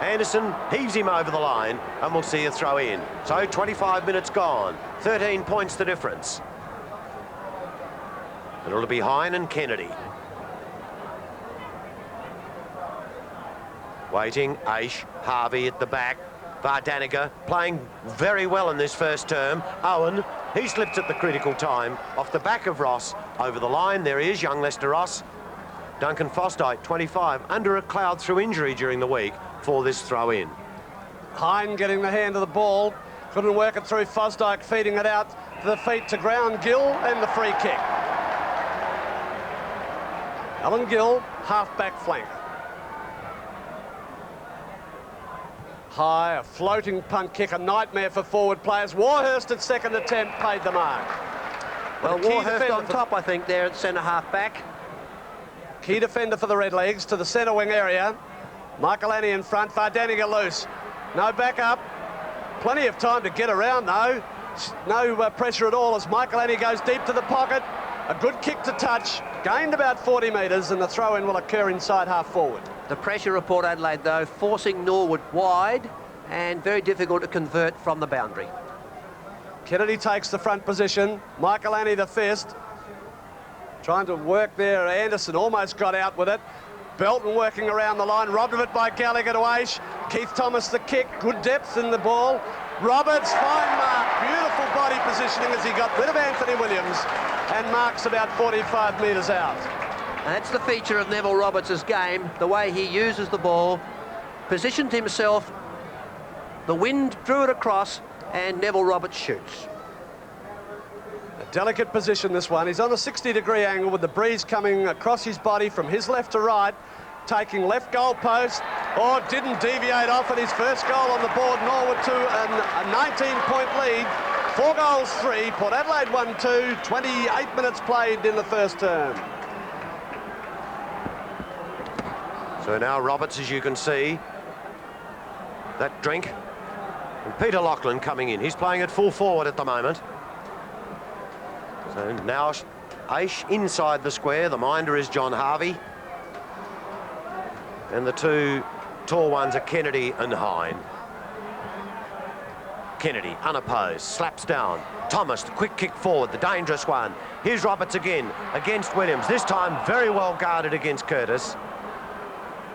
Anderson heaves him over the line, and we'll see a throw in. So 25 minutes gone, 13 points the difference. And it'll be Hine and Kennedy. Waiting, Aish, Harvey at the back. Vardaniga playing very well in this first term. Owen, he slips at the critical time. Off the back of Ross, over the line, there he is, young Lester Ross. Duncan Fosdyke, 25, under a cloud through injury during the week for this throw in. Hine getting the hand of the ball. Couldn't work it through. Fosdyke feeding it out to the feet to ground. Gill and the free kick. Alan Gill, half-back flank. High, a floating punt kick, a nightmare for forward players. Warhurst at second attempt paid the mark. Well, Warhurst on top, I think, there at centre half-back. Key defender for the Redlegs to the centre wing area. Michaelani in front, Vardaniga loose. No backup. Plenty of time to get around, though. No pressure at all as Michaelani goes deep to the pocket. A good kick to touch. Gained about 40 metres, and the throw-in will occur inside half-forward. The pressure of Port Adelaide, though, forcing Norwood wide and very difficult to convert from the boundary. Kennedy takes the front position. Michaelani the fist. Trying to work there. Anderson almost got out with it. Belton working around the line. Robbed of it by Gallagher to Aish. Keith Thomas the kick. Good depth in the ball. Roberts, fine mark. Beautiful body positioning as he got rid of Anthony Williams and marks about 45 metres out. And that's the feature of Neville Roberts' game, the way he uses the ball, positioned himself, the wind drew it across, and Neville Roberts shoots. A delicate position, this one. He's on a 60-degree angle with the breeze coming across his body from his left to right, taking left goal post. Oh, didn't deviate off, and his first goal on the board. Norwood to a 19-point lead. 4 goals, 3. Port Adelaide 1-2. 28 minutes played in the first term. So now Roberts, as you can see, that drink. And Peter Lachlan coming in. He's playing at full forward at the moment. So now Aish inside the square. The minder is John Harvey. And the two tall ones are Kennedy and Hine. Kennedy, unopposed, slaps down. Thomas, the quick kick forward, the dangerous one. Here's Roberts again, against Williams. This time very well guarded against Curtis.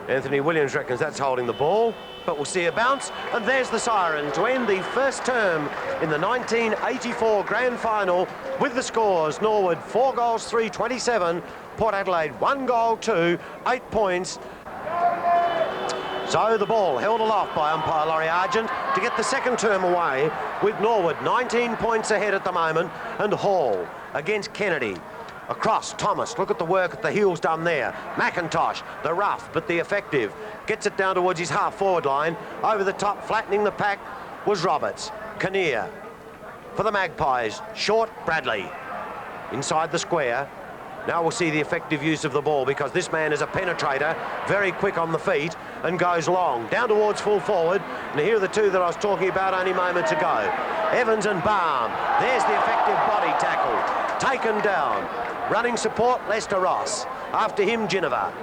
Anthony Williams reckons that's holding the ball, but we'll see a bounce. And there's the siren to end the first term in the 1984 Grand Final with the scores. Norwood, 4 goals, 3, 27. Port Adelaide, 1 goal, 2, 8 points. So the ball held aloft by umpire Laurie Argent to get the second term away with Norwood 19 points ahead at the moment, and Hall against Kennedy. Across, Thomas, look at the work at the heels done there. McIntosh, the rough but the effective, gets it down towards his half-forward line. Over the top, flattening the pack, was Roberts. Kinnear for the Magpies, short Bradley. Inside the square. Now we'll see the effective use of the ball, because this man is a penetrator, very quick on the feet, and goes long, down towards full forward. And here are the two that I was talking about only moments ago. Evans and Barm. There's the effective body tackle. Taken down. Running support, Lester Ross. After him, Ginniver.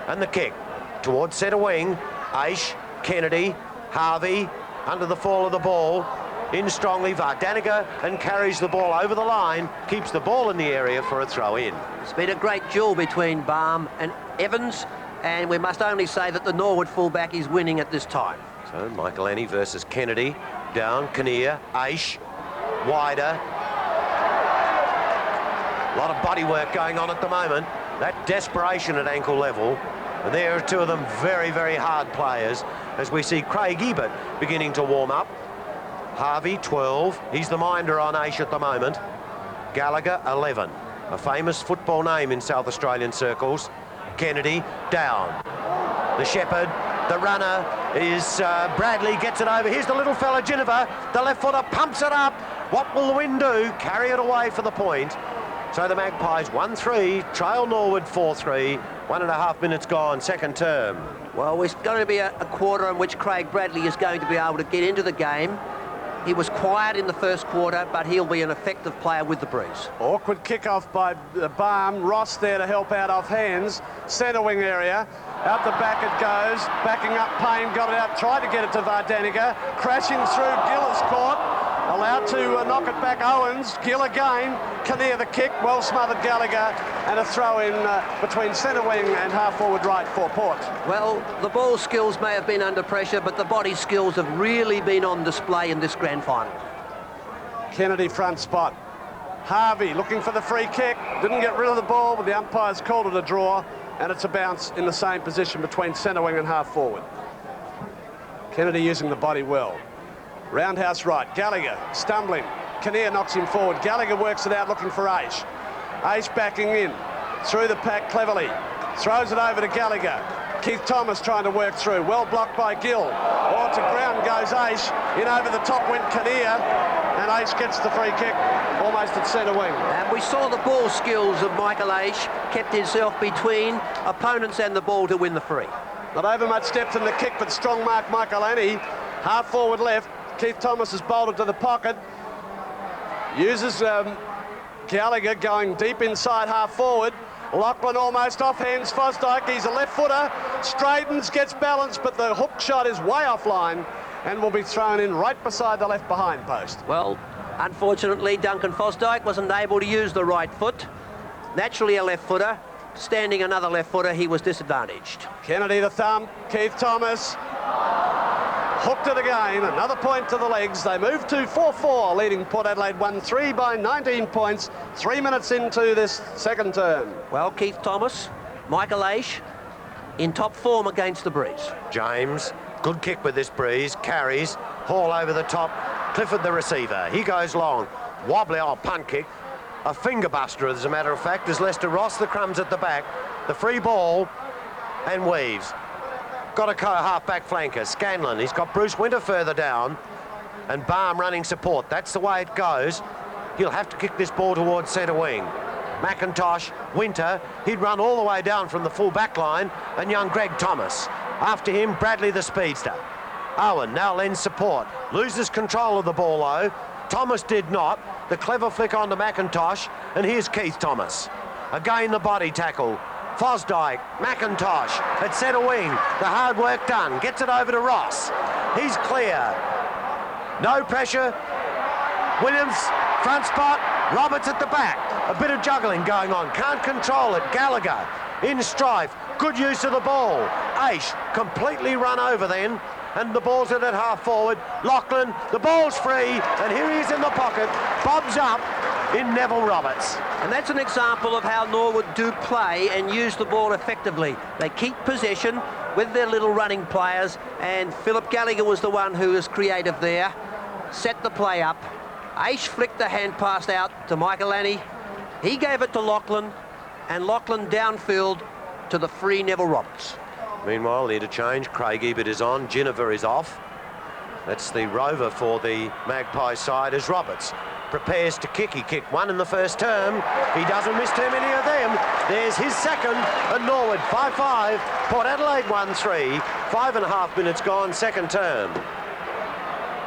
And the kick towards centre wing. Aish, Kennedy, Harvey, under the fall of the ball. In strongly, Vardaniga, and carries the ball over the line, keeps the ball in the area for a throw-in. It's been a great duel between Barm and Evans, and we must only say that the Norwood fullback is winning at this time. So Michaelani versus Kennedy, down, Kinnear, Aish, wider. A lot of body work going on at the moment. That desperation at ankle level. And there are two of them very, very hard players, as we see Craig Ebert beginning to warm up. Harvey, 12. He's the minder on Aish at the moment. Gallagher, 11. A famous football name in South Australian circles. Kennedy, down. The shepherd, the runner is Bradley, gets it over. Here's the little fella, Ginniver. The left footer pumps it up. What will the wind do? Carry it away for the point. So the Magpies 1-3, trail Norwood 4-3. 1.5 minutes gone, second term. Well, it's going to be a quarter in which Craig Bradley is going to be able to get into the game. He was quiet in the first quarter, but he'll be an effective player with the breeze. Awkward kickoff by Barm. Ross there to help out off hands. Centre wing area. Out the back it goes. Backing up Payne, got it out, tried to get it to Vardanica. Crashing through, Gill is caught. Allowed to knock it back, Owens. Gill again. Kinnear the kick, well smothered Gallagher. And a throw in between centre wing and half forward right for Port. Well, the ball skills may have been under pressure, but the body skills have really been on display in this grand final. Kennedy front spot. Harvey looking for the free kick. Didn't get rid of the ball, but the umpires called it a draw. And it's a bounce in the same position between centre wing and half forward. Kennedy using the body well. Roundhouse right, Gallagher stumbling. Kinnear knocks him forward. Gallagher works it out looking for Aish. Aish backing in. Through the pack cleverly. Throws it over to Gallagher. Keith Thomas trying to work through. Well blocked by Gill. Oh, to ground goes Aish. In over the top went Kinnear. And Aish gets the free kick almost at centre wing. And we saw the ball skills of Michael Aish. Kept himself between opponents and the ball to win the free. Not over much depth in the kick, but strong mark Michael Annie. Half forward left. Keith Thomas has bolted to the pocket. Uses Gallagher going deep inside half forward. Lachlan almost off hands Fosdyke. He's a left footer. Straightens, gets balanced, but the hook shot is way offline and will be thrown in right beside the left behind post. Well, unfortunately, Duncan Fosdyke wasn't able to use the right foot. Naturally a left footer. Standing another left footer, he was disadvantaged. Kennedy the thumb. Keith Thomas. Hooked it again, another point to the legs. They move to 4-4, leading Port Adelaide 1-3 by 19 points, 3 minutes into this second term. Well, Keith Thomas, Michael Aish, in top form against the breeze. James, good kick with this breeze, carries, Hall over the top, Clifford the receiver. He goes long, wobbly old punt kick, a finger buster as a matter of fact, as Lester Ross, the crumbs at the back, the free ball, and weaves. Got a half-back flanker, Scanlon. He's got Bruce Winter further down and Barm running support. That's the way it goes. He'll have to kick this ball towards centre wing. McIntosh, Winter, he'd run all the way down from the full back line, and young Greg Thomas. After him, Bradley the speedster. Owen now lends support. Loses control of the ball though. Thomas did not. The clever flick onto McIntosh, and here's Keith Thomas. Again the body tackle. Fosdyke, McIntosh at centre wing. The hard work done. Gets it over to Ross. He's clear. No pressure. Williams, front spot. Roberts at the back. A bit of juggling going on. Can't control it. Gallagher in strife. Good use of the ball. Aish completely run over then. And the ball's at half forward. Lachlan, the ball's free. And here he is in the pocket. Bobs up in Neville Roberts. And that's an example of how Norwood do play and use the ball effectively. They keep possession with their little running players, and Philip Gallagher was the one who was creative there. Set the play up. Aish flicked the hand pass out to Michael Annie. He gave it to Lachlan, and Lachlan downfield to the free Neville Roberts. Meanwhile, the interchange, Craig Ebert is on, Ginniver is off. That's the rover for the Magpie side as Roberts prepares to kick. He kicked one in the first term. He doesn't miss too many of them. There's his second, and Norwood 5-5. Port Adelaide 1-3. 5.5 minutes gone, second term.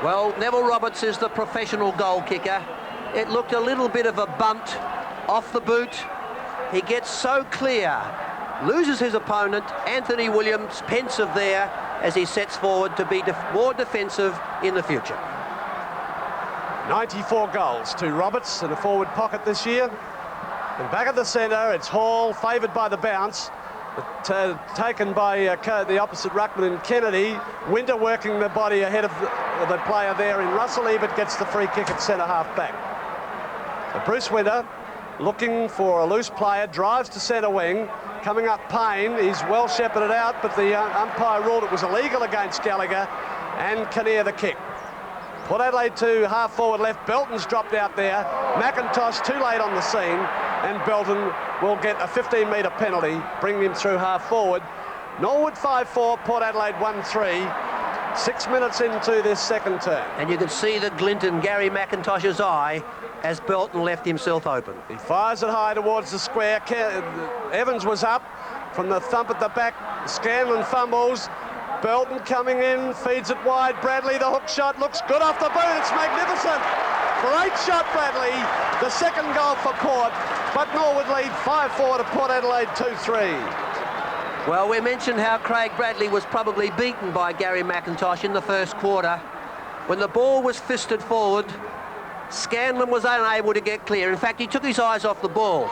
Well, Neville Roberts is the professional goal kicker. It looked a little bit of a bunt off the boot. He gets so clear, loses his opponent. Anthony Williams, pensive there as he sets forward to be more defensive in the future. 94 goals to Roberts in a forward pocket this year. And back at the centre, it's Hall, favoured by the bounce, but taken by the opposite ruckman in Kennedy. Winter working the body ahead of the player there in Russell. Ebert gets the free kick at centre half back. So Bruce Winter looking for a loose player, drives to centre wing. Coming up Payne, he's well shepherded out, but the umpire ruled it was illegal against Gallagher, and Kinnear the kick. Port Adelaide to half forward left. Belton's dropped out there. McIntosh too late on the scene, and Belton will get a 15-metre penalty, bringing him through half forward. Norwood 5-4, Port Adelaide 1-3. 6 minutes into this second term. And you can see the glint in Gary McIntosh's eye as Belton left himself open. He fires it high towards the square. Evans was up from the thump at the back. Scanlon fumbles. Belton coming in, feeds it wide. Bradley, the hook shot, looks good off the boot. It's magnificent. Great shot, Bradley. The second goal for Port, but Norwood lead 5-4 to Port Adelaide 2-3. Well, we mentioned how Craig Bradley was probably beaten by Gary McIntosh in the first quarter. When the ball was fisted forward, Scanlon was unable to get clear. In fact, he took his eyes off the ball.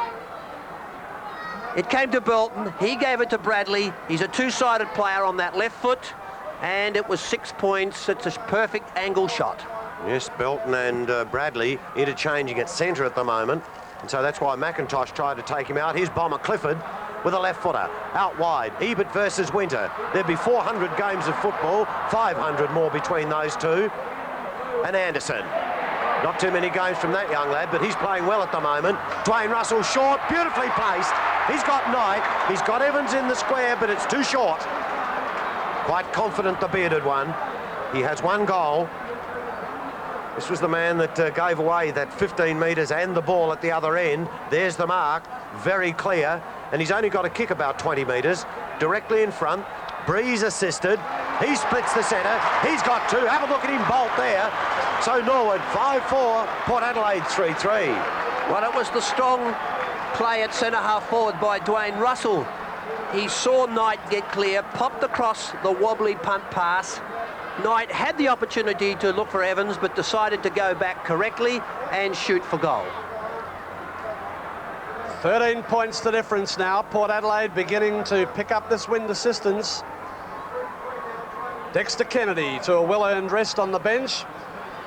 It came to Belton. He gave it to Bradley. He's a two-sided player on that left foot, and it was 6 points. It's a perfect angle shot. Yes, Belton and Bradley interchanging at centre at the moment, and so that's why McIntosh tried to take him out. Here's Bomber Clifford with a left footer out wide. Ebert versus Winter. There'd be 400 games of football, 500 more between those two. And Anderson. Not too many games from that young lad, but he's playing well at the moment. Dwayne Russell short, beautifully placed. He's got Knight, he's got Evans in the square, but it's too short. Quite confident, the bearded one. He has one goal. This was the man that gave away that 15 metres and the ball at the other end. There's the mark, very clear, and he's only got to kick about 20 metres, directly in front. Breeze assisted. He splits the centre. He's got two. Have a look at him bolt there. So Norwood 5-4, Port Adelaide 3-3. Well, it was the strong play at centre half forward by Dwayne Russell. He saw Knight get clear, popped across the wobbly punt pass. Knight had the opportunity to look for Evans, but decided to go back correctly and shoot for goal. 13 points the difference now. Port Adelaide beginning to pick up this wind assistance. Dexter Kennedy to a well-earned rest on the bench,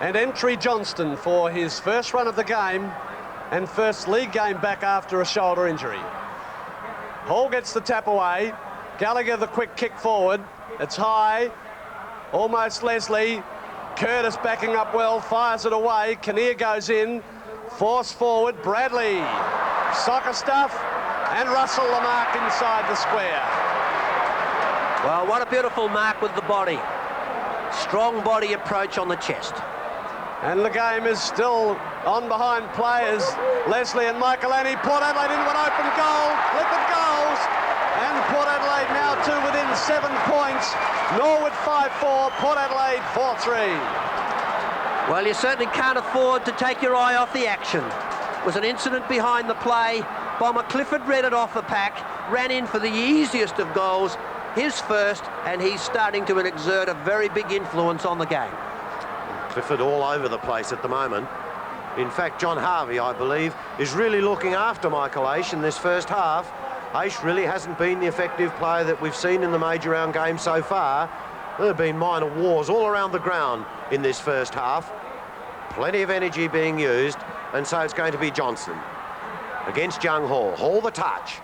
and Entry Johnston for his first run of the game and first league game back after a shoulder injury. Hall gets the tap away. Gallagher the quick kick forward. It's high, almost Leslie. Curtis backing up well, fires it away. Kinnear goes in, force forward. Bradley, soccer stuff, and Russell the mark inside the square. Well, what a beautiful mark with the body. Strong body approach on the chest. And the game is still on behind players. Leslie and Michael Annie. Port Adelaide into an open goal. Clifford goals. And Port Adelaide now two within 7 points. Norwood 5-4, Port Adelaide 4-3. Well, you certainly can't afford to take your eye off the action. It was an incident behind the play. Bomber Clifford read it off the pack, ran in for the easiest of goals, his first, and he's starting to exert a very big influence on the game. Clifford all over the place at the moment. In fact, John Harvey, I believe, is really looking after Michael Aish in this first half. Aish really hasn't been the effective player that we've seen in the major round game so far. There have been minor wars all around the ground in this first half. Plenty of energy being used, and so it's going to be Johnson against Young Hall. Hall the touch.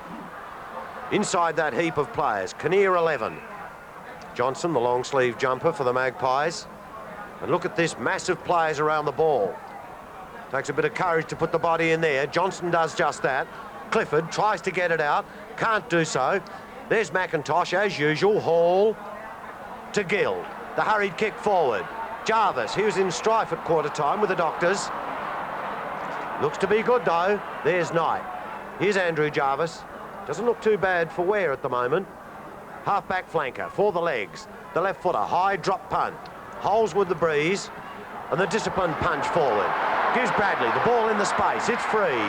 Inside that heap of players, Kinnear 11. Johnson, the long sleeve jumper for the Magpies. And look at this, massive players around the ball. Takes a bit of courage to put the body in there. Johnson does just that. Clifford tries to get it out, can't do so. There's McIntosh, as usual. Hall to Gill. The hurried kick forward. Jarvis, he was in strife at quarter time with the doctors. Looks to be good though. There's Knight. Here's Andrew Jarvis. Doesn't look too bad for wear at the moment. Half-back flanker for the legs. The left footer, high drop punt. Holes with the breeze, and the disciplined punch forward. Gives Bradley the ball in the space. It's free.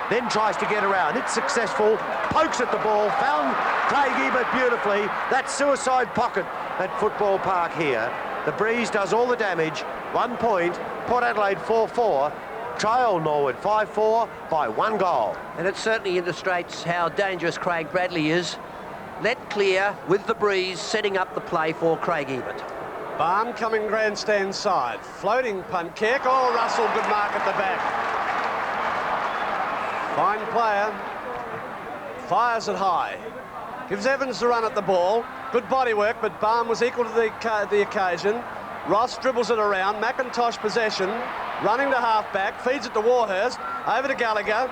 Then tries to get around. It's successful. Pokes at the ball. Found Craig Ebert beautifully. That suicide pocket at Football Park here. The breeze does all the damage. 1 point. Port Adelaide 4-4. Trail Norwood 5-4 by 1 goal. And it certainly illustrates how dangerous Craig Bradley is. Let clear with the breeze, setting up the play for Craig Ebert. Barm coming grandstand side. Floating punt kick. Oh, Russell, good mark at the back. Fine player. Fires it high. Gives Evans the run at the ball. Good body work, but Barm was equal to the occasion. Ross dribbles it around. McIntosh possession. Running to half-back. Feeds it to Warhurst. Over to Gallagher.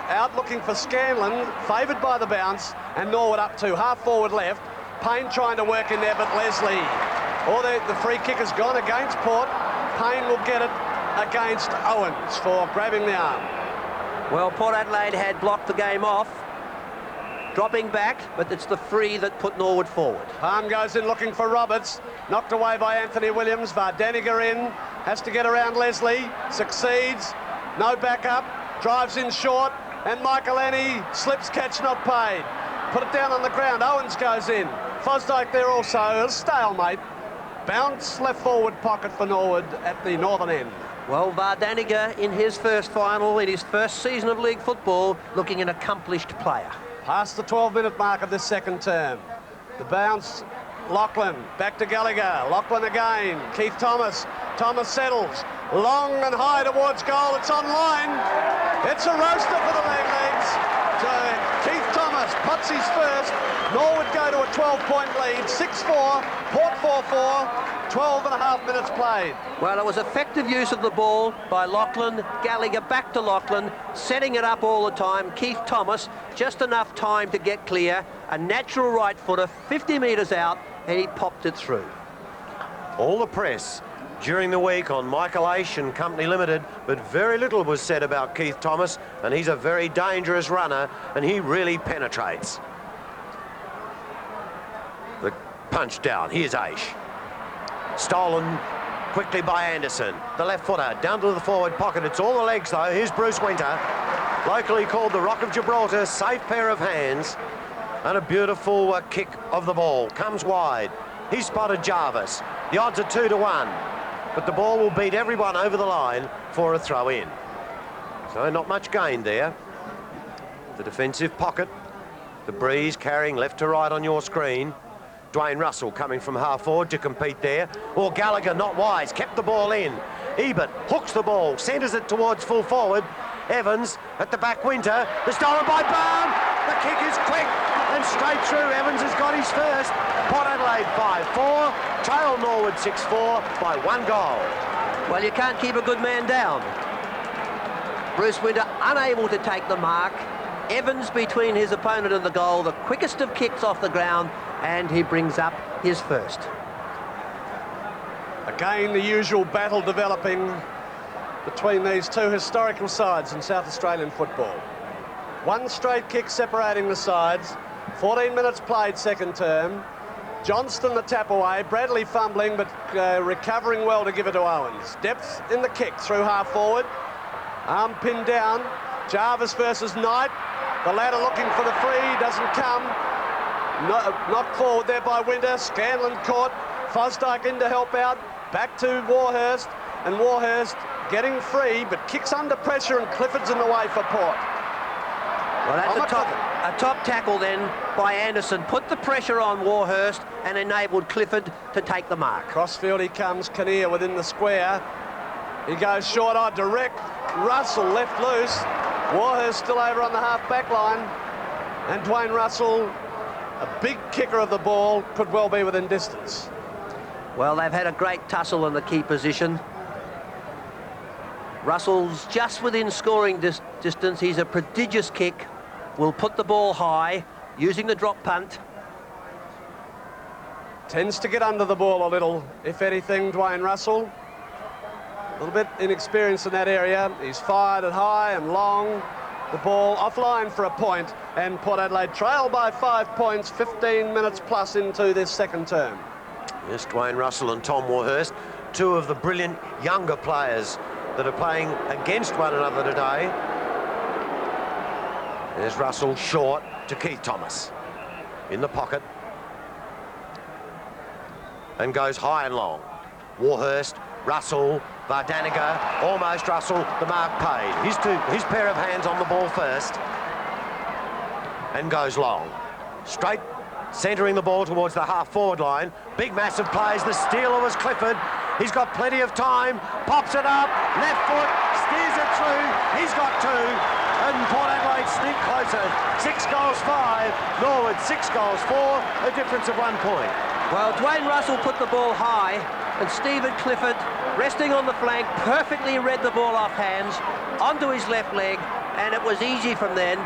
Out looking for Scanlon. Favoured by the bounce. And Norwood up to half-forward left. Payne trying to work in there, but Leslie. The free kick has gone against Port. Payne will get it against Owens for grabbing the arm. Well, Port Adelaide had blocked the game off, dropping back, but it's the free that put Norwood forward. Barm goes in looking for Roberts. Knocked away by Anthony Williams. Vardaniger in. Has to get around Leslie. Succeeds. No backup. Drives in short. And Michael Annie slips catch not paid. Put it down on the ground. Owens goes in. Fosdyke there also. A stalemate. Bounce left forward pocket for Norwood at the northern end. Well, Vardaniger in his first final, in his first season of league football, looking an accomplished player. Past the 12-minute mark of this second term. The bounce, Lachlan, back to Gallagher. Lachlan again. Keith Thomas. Thomas settles. Long and high towards goal. It's on line. It's a roaster for the Redlegs. Keith Thomas puts his first. Norwood go to a 12-point lead. 6-4. Port 4-4. 12 and a half minutes played. Well, it was effective use of the ball by Lachlan. Gallagher back to Lachlan, setting it up all the time. Keith Thomas, just enough time to get clear. A natural right footer, 50 metres out, and he popped it through. All the press during the week on Michael Aish and Company Limited, but very little was said about Keith Thomas, and he's a very dangerous runner, and he really penetrates. The punch down. Here's Aish. Stolen quickly by Anderson. The left footer down to the forward pocket. It's all the legs though. Here's Bruce Winter, locally called the Rock of Gibraltar. Safe pair of hands and a beautiful kick of the ball. Comes wide. He spotted Jarvis. The odds are 2-1, but the ball will beat everyone over the line for a throw in. So not much gain there. The defensive pocket. The breeze carrying left to right on your screen. Dwayne Russell coming from half forward to compete there. Or Gallagher, not wise, kept the ball in. Ebert hooks the ball, centres it towards full forward. Evans at the back, Winter. The stolen by Barm. The kick is quick and straight through. Evans has got his first. Port Adelaide 5-4. Trail Norwood 6-4 by 1 goal. Well, you can't keep a good man down. Bruce Winter unable to take the mark. Evans between his opponent and the goal, the quickest of kicks off the ground, and he brings up his first. Again, the usual battle developing between these two historical sides in South Australian football. One straight kick separating the sides. 14 minutes played second term. Johnston the tap away. Bradley fumbling but recovering well to give it to Owens. Depth in the kick through half forward. Arm pinned down. Jarvis versus Knight. The ladder looking for the free, doesn't come. Knocked forward there by Winter. Scanlon caught. Fosdyke in to help out. Back to Warhurst. And Warhurst getting free, but kicks under pressure, and Clifford's in the way for Port. Well, that's a top tackle then by Anderson. Put the pressure on Warhurst and enabled Clifford to take the mark. Crossfield he comes. Kinnear within the square. He goes short eye direct. Russell left loose. Warhurst still over on the half-back line. And Dwayne Russell, a big kicker of the ball, could well be within distance. Well, they've had a great tussle in the key position. Russell's just within scoring distance. He's a prodigious kick. Will put the ball high, using the drop punt. Tends to get under the ball a little, if anything, Dwayne Russell. A little bit inexperienced in that area. He's fired it high and long. The ball offline for a point, and Port Adelaide trail by 5 points, 15 minutes plus into this second term. Yes, Dwayne Russell and Tom Warhurst, two of the brilliant younger players that are playing against one another today. There's Russell short to Keith Thomas. In the pocket. And goes high and long. Warhurst, Russell, Vardaniger, almost Russell, the mark paid. His pair of hands on the ball first. And goes long. Straight, centering the ball towards the half-forward line. Big, massive plays. The stealer was Clifford. He's got plenty of time. Pops it up. Left foot. Steers it through. He's got 2. And Port Adelaide sneak closer. 6 goals 5. Norwood 6 goals 4. A difference of 1 point. Well, Dwayne Russell put the ball high. and Stephen Clifford, resting on the flank, perfectly read the ball off hands onto his left leg, and it was easy from then.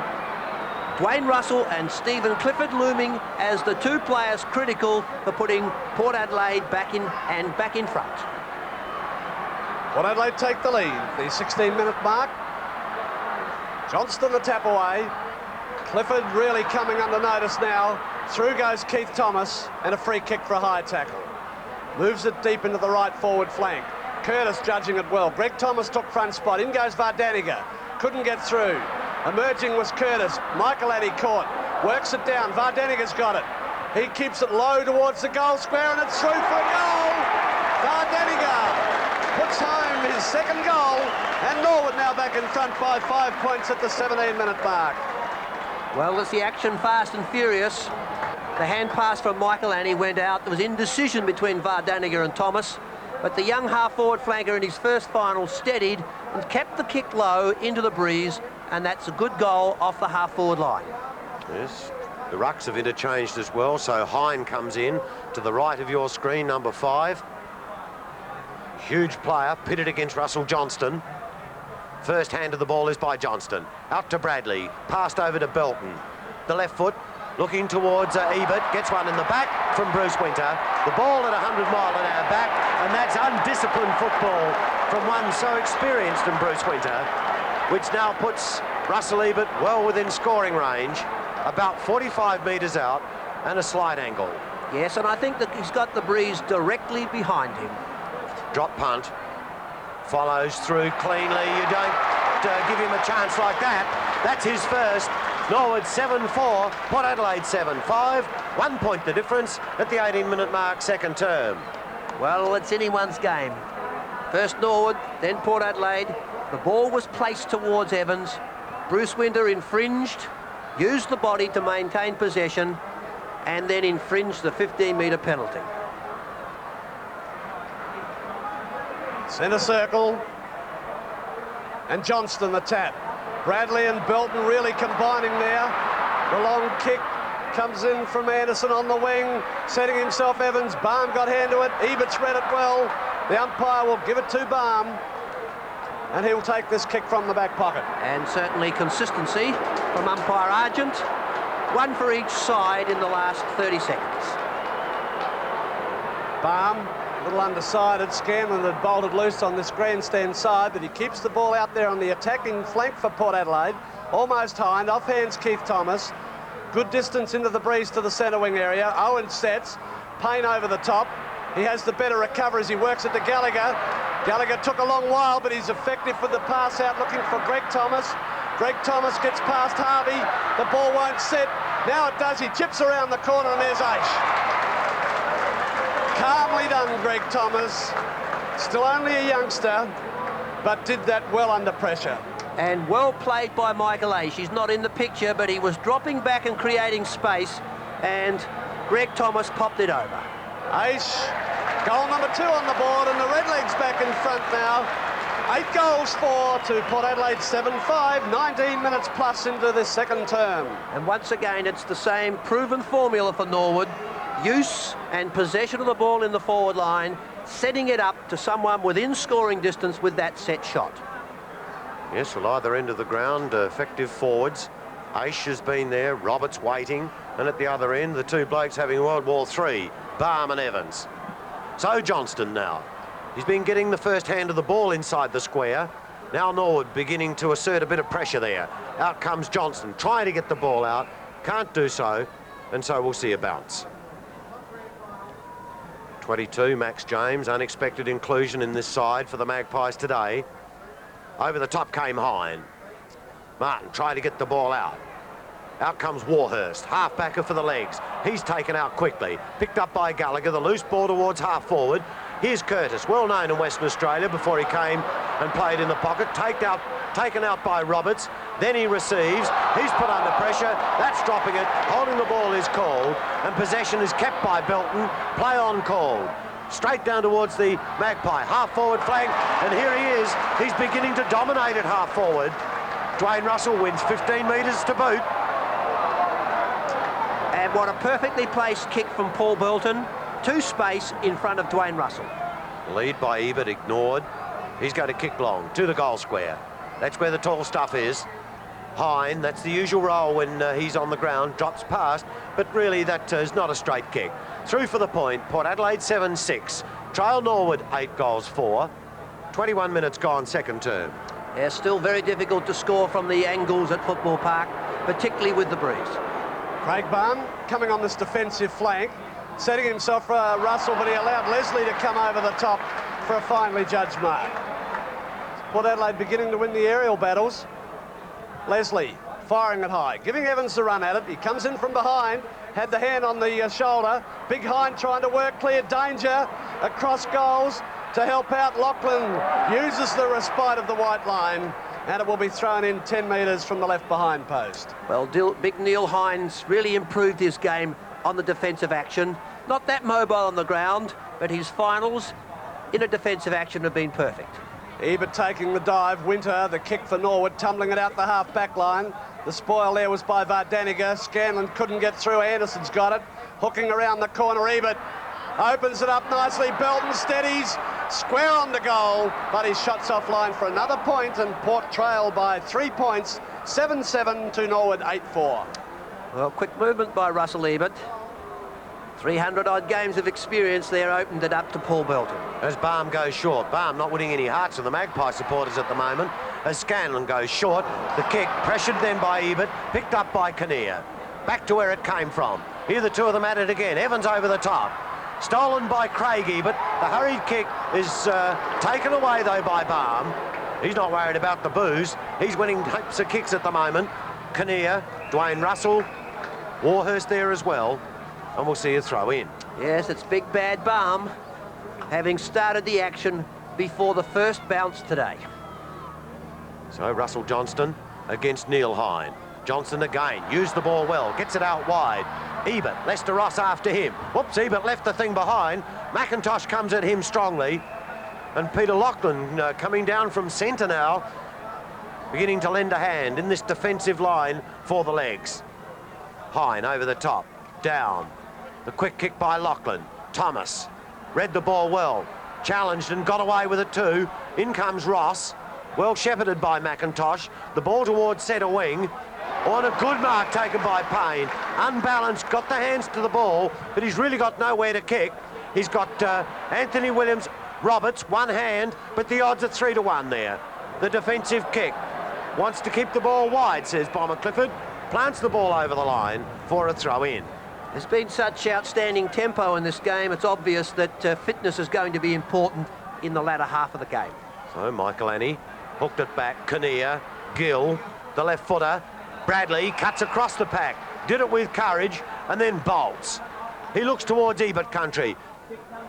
Dwayne Russell and Stephen Clifford looming as the two players critical for putting Port Adelaide back in front. Port Adelaide take the lead, the 16-minute mark. Johnston the tap away. Clifford really coming under notice now. Through goes Keith Thomas, and a free kick for a high tackle. Moves it deep into the right forward flank. Curtis judging it well. Greg Thomas took front spot. In goes Vardaniga. Couldn't get through. Emerging was Curtis. Michael Addy caught. Works it down. Vardaniga's got it. He keeps it low towards the goal square, and it's through for a goal. Vardaniga puts home his second goal, and Norwood now back in front by 5 points at the 17-minute mark. Well, it's the action fast and furious. The hand pass from Michael Annie went out. There was indecision between Vardaniga and Thomas, but the young half-forward flanker in his first final steadied and kept the kick low into the breeze, and that's a good goal off the half-forward line. Yes, the rucks have interchanged as well, so Hine comes in to the right of your screen, number 5. Huge player, pitted against Russell Johnston. First hand of the ball is by Johnston. Out to Bradley, passed over to Belton. The left foot looking towards Ebert, gets one in the back from Bruce Winter. The ball at 100-mile-an-hour back, and that's undisciplined football from one so experienced in Bruce Winter, which now puts Russell Ebert well within scoring range, about 45 metres out, and a slight angle. Yes, and I think that he's got the breeze directly behind him. Drop punt. Follows through cleanly. You don't give him a chance like that. That's his first. Norwood 7-4, Port Adelaide 7-5. 1 point the difference at the 18-minute mark, second term. Well, it's anyone's game. First Norwood, then Port Adelaide. The ball was placed towards Evans. Bruce Winter infringed, used the body to maintain possession, and then infringed the 15-metre penalty. Centre circle, and Johnston the tap. Bradley and Belton really combining there. The long kick comes in from Anderson on the wing, setting himself Evans. Barm got hand to it. Ebert's read it well. The umpire will give it to Barm, and he'll take this kick from the back pocket. And certainly consistency from umpire Argent. One for each side in the last 30 seconds. Barm, a little undecided. Scanlon had bolted loose on this grandstand side, but he keeps the ball out there on the attacking flank for Port Adelaide. Almost hind, off hands Keith Thomas. Good distance into the breeze to the centre wing area. Owen sets, Payne over the top. He has the better recovery as he works it to Gallagher. Gallagher took a long while, but he's effective with the pass out, looking for Greg Thomas. Greg Thomas gets past Harvey. The ball won't set. Now it does. He chips around the corner, and there's Aish. Calmly done, Greg Thomas. Still only a youngster, but did that well under pressure. And well played by Michael Aish. He's not in the picture, but he was dropping back and creating space, and Greg Thomas popped it over. Aish, goal number 2 on the board, and the Redlegs back in front now. 8 goals for to Port Adelaide 7-5, 19 minutes plus into this second term. And once again, it's the same proven formula for Norwood. Use and possession of the ball in the forward line, setting it up to someone within scoring distance with that set shot. Yes, well, either end of the ground, effective forwards. Aish has been there, Roberts waiting, and at the other end, the two blokes having World War III, Balme and Evans. So Johnston now. He's been getting the first hand of the ball inside the square. Now Norwood beginning to assert a bit of pressure there. Out comes Johnston, trying to get the ball out. Can't do so, and so we'll see a bounce. 22, Max James, unexpected inclusion in this side for the Magpies today. Over the top came Hine. Martin tried to get the ball out. Out comes Warhurst, half-backer for the legs. He's taken out quickly. Picked up by Gallagher, the loose ball towards half-forward. Here's Curtis, well known in Western Australia before he came and played in the pocket. Taken out by Roberts. Then he receives. He's put under pressure. That's dropping it. Holding the ball is called. And possession is kept by Belton. Play on called. Straight down towards the Magpie. Half-forward flank. And here he is. He's beginning to dominate at half-forward. Dwayne Russell wins 15 metres to boot. And what a perfectly placed kick from Paul Belton to space in front of Dwayne Russell. Lead by Ebert ignored. He's going to kick long to the goal square. That's where the tall stuff is. Hine, that's the usual role when he's on the ground, drops past, but really that is not a straight kick. Through for the point, Port Adelaide 7-6. Trial Norwood 8-4. 21 minutes gone, second term. Yeah, still very difficult to score from the angles at Football Park, particularly with the breeze. Craig Barm coming on this defensive flank, setting himself for Russell, but he allowed Leslie to come over the top for a finely judged mark. Port Adelaide beginning to win the aerial battles. Leslie firing it high, giving Evans the run at it. He comes in from behind, had the hand on the shoulder. Big Hind trying to work clear, danger across goals to help out. Lachlan uses the respite of the white line, and it will be thrown in 10 metres from the left behind post. Well, big Neil Hines really improved his game on the defensive action. Not that mobile on the ground, but his finals in a defensive action have been perfect. Ebert taking the dive. Winter, the kick for Norwood, tumbling it out the half-back line. The spoil there was by Vardaniga. Scanlon couldn't get through. Anderson's got it. Hooking around the corner. Ebert opens it up nicely. Belton steadies. Square on the goal, but his shot's offline for another point, and Port trail by 3 points. 7-7 to Norwood 8-4. Well, quick movement by Russell Ebert. 300-odd games of experience there opened it up to Paul Belton. As Barm goes short. Barm not winning any hearts from the Magpie supporters at the moment. As Scanlon goes short, the kick pressured then by Ebert, picked up by Kinnear. Back to where it came from. Here the two of them at it again. Evans over the top. Stolen by Craig Ebert. The hurried kick is taken away though by Barm. He's not worried about the boos. He's winning heaps of kicks at the moment. Kinnear, Dwayne Russell, Warhurst there as well. And we'll see a throw in. Yes, it's big bad Barm, having started the action before the first bounce today. So Russell Johnston against Neil Hine. Johnston again, used the ball well, gets it out wide. Ebert, Lester Ross after him. Whoops, Ebert left the thing behind. McIntosh comes at him strongly. And Peter Lachlan coming down from centre now, beginning to lend a hand in this defensive line for the legs. Hine over the top, down. The quick kick by Lachlan. Thomas read the ball well, challenged and got away with it too. In comes Ross, well shepherded by McIntosh. The ball towards centre wing. On a good mark taken by Payne. Unbalanced, got the hands to the ball, but he's really got nowhere to kick. He's got Anthony Williams, Roberts, one hand, but the odds are 3-1 there. The defensive kick. Wants to keep the ball wide, says Bomber Clifford. Plants the ball over the line for a throw in. There's been such outstanding tempo in this game, it's obvious that fitness is going to be important in the latter half of the game. So Michael Annie hooked it back. Kinnear, Gill, the left footer. Bradley cuts across the pack. Did it with courage and then bolts. He looks towards Ebert country.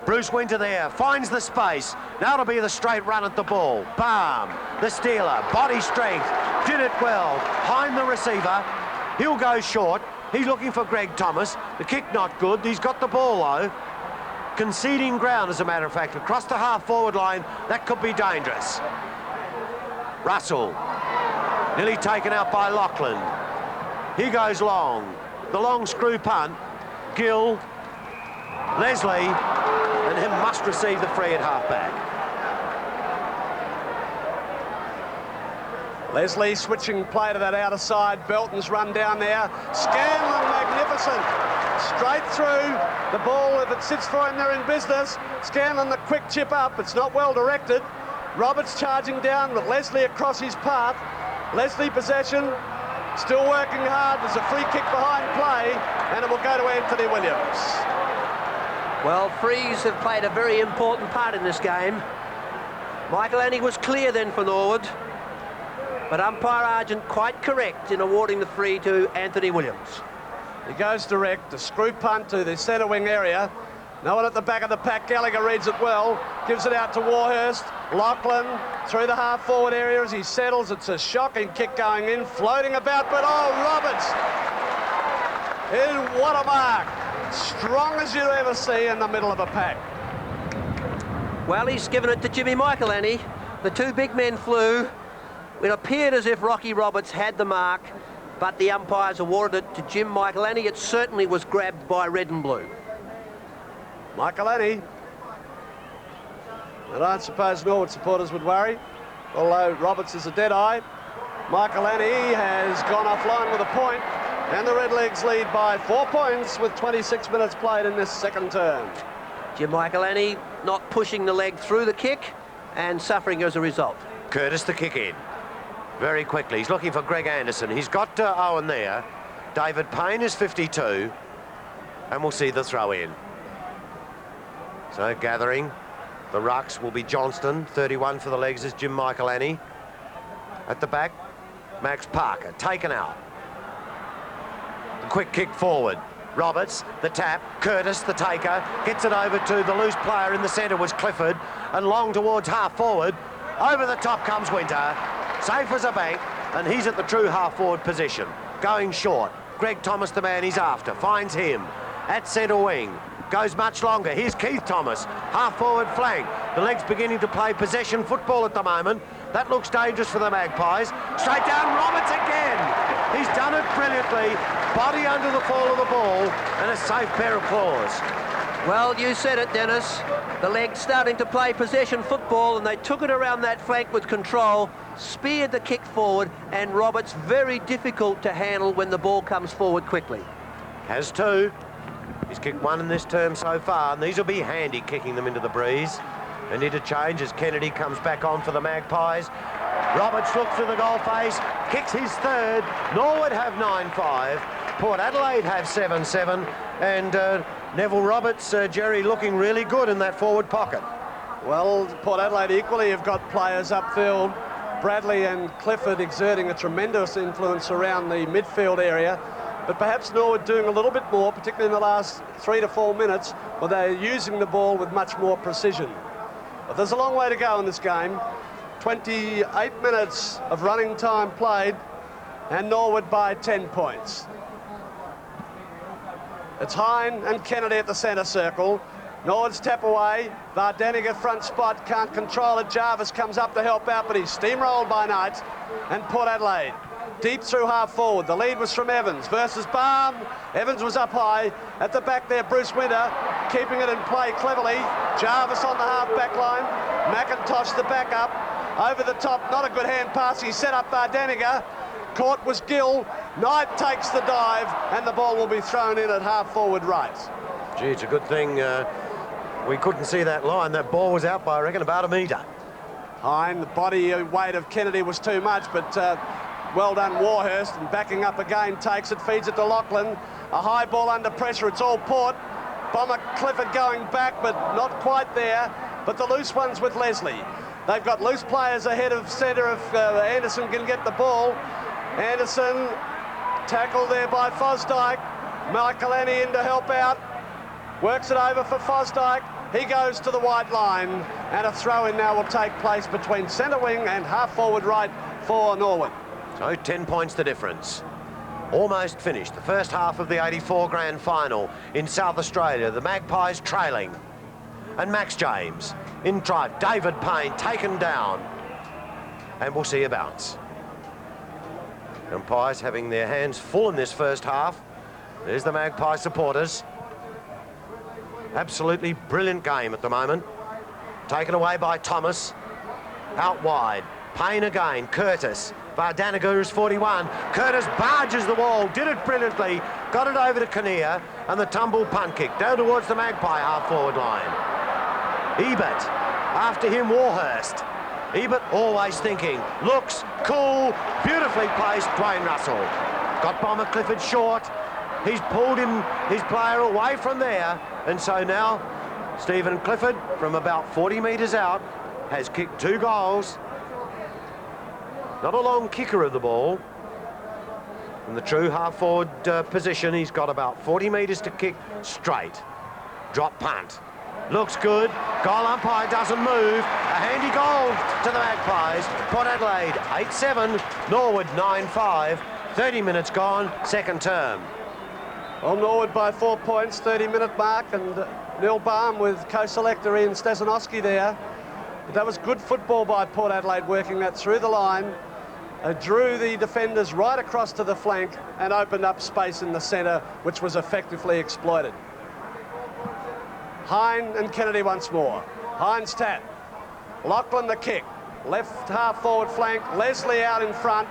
Bruce Winter there, finds the space. Now to be the straight run at the ball. Barm, the stealer, body strength, did it well. Hine the receiver. He'll go short. He's looking for Greg Thomas. The kick not good. He's got the ball though. Conceding ground, as a matter of fact, across the half-forward line. That could be dangerous. Russell, nearly taken out by Lachlan. He goes long. The long screw punt. Gill, Leslie, and him must receive the free at half-back. Leslie switching play to that outer side. Belton's run down there. Scanlon, magnificent. Straight through. The ball, if it sits for him, they're in business. Scanlon, the quick chip up. It's not well directed. Roberts charging down with Leslie across his path. Leslie possession. Still working hard. There's a free kick behind play, and it will go to Anthony Williams. Well, frees have played a very important part in this game. Michael Annie was clear then for Norwood, but umpire Argent quite correct in awarding the free to Anthony Williams. He goes direct, a screw punt to the centre wing area. No one at the back of the pack. Gallagher reads it well, gives it out to Warhurst. Lachlan through the half-forward area as he settles. It's a shocking kick going in, floating about, but Roberts! What a mark! Strong as you'd ever see in the middle of a pack. Well, he's given it to Jimmy Michael Annie. The two big men flew. It appeared as if Rocky Roberts had the mark, but the umpires awarded it to Jim Michael Annie. It certainly was grabbed by red and blue. Michael Annie I don't suppose Norwood supporters would worry, although Roberts is a dead-eye. Michael Annie has gone offline with a point, and the Redlegs lead by 4 points with 26 minutes played in this second term. Jim Michaelani not pushing the leg through the kick and suffering as a result. Curtis the kick in. Very quickly, he's looking for Greg Anderson. He's got Owen there. David Payne is 52, and we'll see the throw in. So gathering, the rucks will be Johnston. 31 for the legs is Jim Michaelani. At the back, Max Parker, taken out. The quick kick forward. Roberts, the tap, Curtis, the taker, gets it over to the loose player in the centre was Clifford, and long towards half forward. Over the top comes Winter, safe as a bank, and he's at the true half forward position. Going short, Greg Thomas, the man he's after, finds him at centre wing. Goes much longer. Here's Keith Thomas, half forward flank. The legs beginning to play possession football at the moment. That looks dangerous for the Magpies. Straight down, Roberts again. He's done it brilliantly. Body under the fall of the ball and a safe pair of claws. Well, you said it, Dennis. The legs starting to play possession football, and they took it around that flank with control, speared the kick forward, and Roberts very difficult to handle when the ball comes forward quickly. Has two. He's kicked one in this term so far, and these will be handy kicking them into the breeze. An interchange as Kennedy comes back on for the Magpies. Roberts looks through the goal face, kicks his third. Norwood have 9-5. Port Adelaide have 7-7. And Neville Roberts, Jerry, looking really good in that forward pocket. Well, Port Adelaide equally have got players upfield. Bradley and Clifford exerting a tremendous influence around the midfield area. But perhaps Norwood doing a little bit more, particularly in the last 3 to 4 minutes, where they're using the ball with much more precision. But there's a long way to go in this game. 28 minutes of running time played, and Norwood by 10 points. It's Hine and Kennedy at the centre circle. Norwood's tap away. Vardeniger front spot, can't control it. Jarvis comes up to help out, but he's steamrolled by Knight. And Port Adelaide deep through half forward. The lead was from Evans versus Barm. Evans was up high. At the back there, Bruce Winter keeping it in play cleverly. Jarvis on the half back line. McIntosh the backup. Over the top, not a good hand pass. He set up Vardeniger. Caught was Gill. Knight takes the dive, and the ball will be thrown in at half forward right. Gee, it's a good thing we couldn't see that line. That ball was out by, I reckon, about a metre. Hine, the body weight of Kennedy was too much, but well done Warhurst, and backing up again, takes it, feeds it to Lachlan. A high ball under pressure, it's all Port. Bomber Clifford going back, but not quite there. But the loose one's with Leslie. They've got loose players ahead of centre if Anderson can get the ball. Anderson tackled there by Fosdyke. Michaelani in to help out. Works it over for Fosdyke. He goes to the white line, and a throw-in now will take place between centre wing and half-forward right for Norwood. So 10 points the difference. Almost finished the first half of the 84 grand final in South Australia. The Magpies trailing. And Max James in drive. David Payne taken down. And we'll see a bounce. Umpires having their hands full in this first half. There's the Magpie supporters. Absolutely brilliant game at the moment. Taken away by Thomas. Out wide. Payne again. Curtis. Vardeniger is 41. Curtis barges the wall. Did it brilliantly. Got it over to Kinnear. And the tumble punt kick down towards the Magpie half-forward line. Ebert. After him, Warhurst. Ebert always thinking. Looks cool. Beautifully placed. Dwayne Russell. Got Bomber Clifford short. He's pulled his player away from there. And so now Stephen Clifford, from about 40 metres out, has kicked 2 goals. Not a long kicker of the ball. In the true half-forward position, he's got about 40 metres to kick straight. Drop punt. Looks good. Goal umpire doesn't move. A handy goal to the Magpies. Port Adelaide 8-7. Norwood 9-5. 30 minutes gone, second term. Well, Norwood by 4 points, 30-minute mark, and Neil Barm with co-selector Ian Stezanowski there. But that was good football by Port Adelaide, working that through the line. Drew the defenders right across to the flank and opened up space in the centre, which was effectively exploited. Hine and Kennedy once more. Hine's tap. Lachlan the kick. Left half forward flank. Leslie out in front.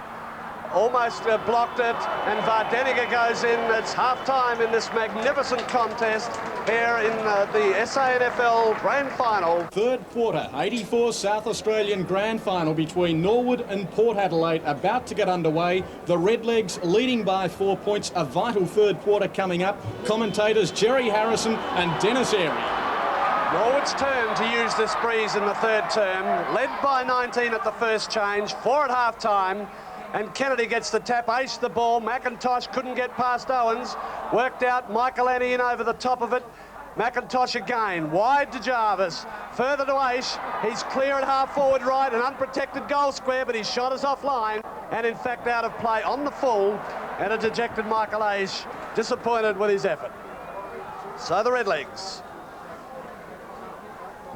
Almost blocked it, and Vardeniga goes in. It's half-time in this magnificent contest here in the SANFL Grand Final. Third quarter, 84 South Australian Grand Final between Norwood and Port Adelaide about to get underway. The Redlegs leading by 4 points. A vital third quarter coming up. Commentators Jerry Harrison and Dennis Airy. Norwood's turn to use this breeze in the third term. Led by 19 at the first change, 4 at half-time. And Kennedy gets the tap, aced the ball. McIntosh couldn't get past Owens. Worked out, Michael Annie in over the top of it. McIntosh again, wide to Jarvis. Further to Aish. He's clear at half-forward right, an unprotected goal square, but his shot is offline. And in fact out of play on the full. And a dejected Michael Aish, disappointed with his effort. So the Redlegs.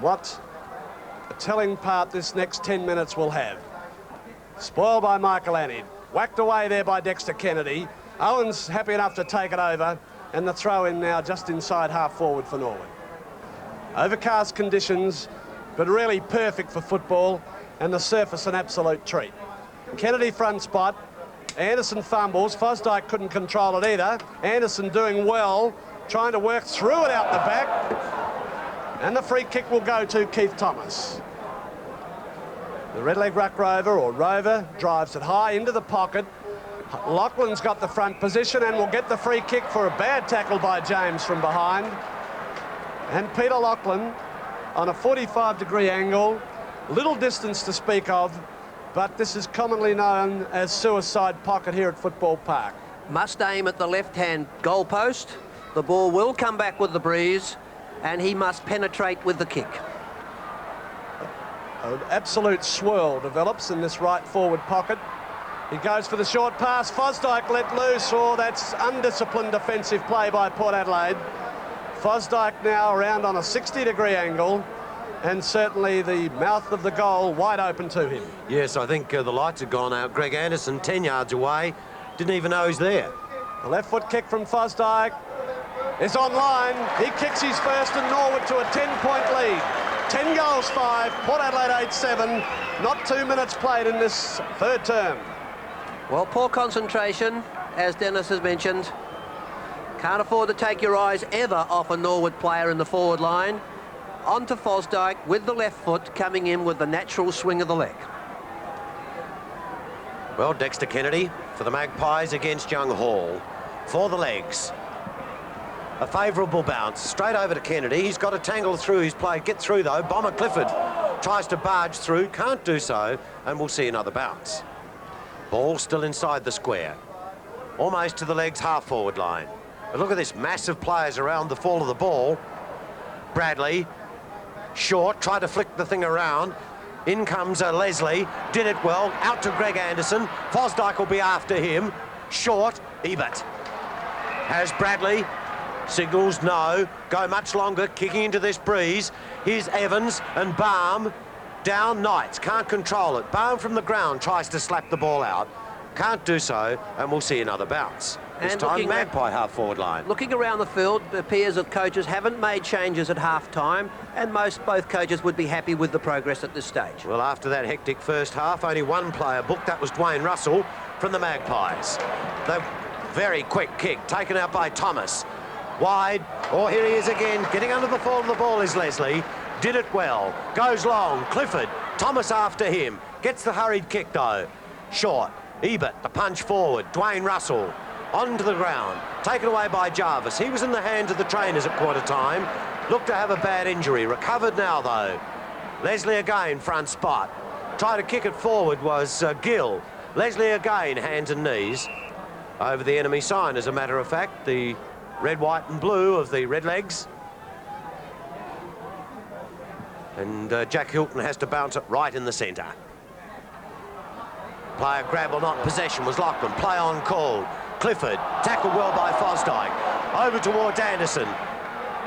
What a telling part this next 10 minutes will have. Spoiled by Michael Annie. Whacked away there by Dexter Kennedy. Owens happy enough to take it over, and the throw in now just inside half forward for Norwood. Overcast conditions, but really perfect for football, and the surface an absolute treat. Kennedy front spot. Anderson fumbles. Fosdyke couldn't control it either. Anderson doing well, trying to work through it out the back. And the free kick will go to Keith Thomas. The Redleg ruck rover, or rover, drives it high into the pocket. Lachlan's got the front position and will get the free kick for a bad tackle by James from behind. And Peter Lachlan on a 45-degree angle, little distance to speak of, but this is commonly known as suicide pocket here at Football Park. Must aim at the left-hand goalpost. The ball will come back with the breeze, and he must penetrate with the kick. An absolute swirl develops in this right forward pocket. He goes for the short pass. Fosdyke let loose. Oh, that's undisciplined defensive play by Port Adelaide. Fosdyke now around on a 60-degree angle, and certainly the mouth of the goal wide open to him. Yes, I think the lights have gone out. Greg Anderson, 10 yards away, didn't even know he's there. The left foot kick from Fosdyke is online. He kicks his first, and Norwood to a 10-point lead. 10 goals, 5, Port Adelaide 8-7. Not 2 minutes played in this third term. Well, poor concentration, as Dennis has mentioned. Can't afford to take your eyes ever off a Norwood player in the forward line. On to Fosdyke with the left foot, coming in with the natural swing of the leg. Well, Dexter Kennedy for the Magpies against Young Hall. For the legs. A favourable bounce, straight over to Kennedy. He's got to tangle through his play. Get through, though. Bomber Clifford tries to barge through, can't do so, and we'll see another bounce. Ball still inside the square. Almost to the legs half-forward line. But look at this, massive players around the fall of the ball. Bradley, short, tried to flick the thing around. In comes Leslie, did it well, out to Greg Anderson. Fosdyke will be after him. Short, Ebert. Has Bradley. Signals no, go much longer, kicking into this breeze. Here's Evans and Barm. Down Knights, can't control it. Barm from the ground tries to slap the ball out. Can't do so, and we'll see another bounce. This time Magpie half-forward line. Looking around the field, it appears that coaches haven't made changes at half-time, and both coaches would be happy with the progress at this stage. Well, after that hectic first half, only one player booked. That was Dwayne Russell from the Magpies. The very quick kick taken out by Thomas. Wide, here he is again, getting under the fall of the ball is Leslie. Did it well, goes long, Clifford, Thomas after him, gets the hurried kick though. Short, Ebert, the punch forward, Dwayne Russell, onto the ground, taken away by Jarvis. He was in the hands of the trainers at quarter time, looked to have a bad injury, recovered now though. Leslie again, front spot, tried to kick it forward was Gill. Leslie again, hands and knees, over the enemy sign as a matter of fact, the red, white and blue of the Redlegs. And Jack Hilton has to bounce it right in the centre. Player grab or not possession was Lachlan. Play on call. Clifford, tackled well by Fosdyke. Over towards Anderson.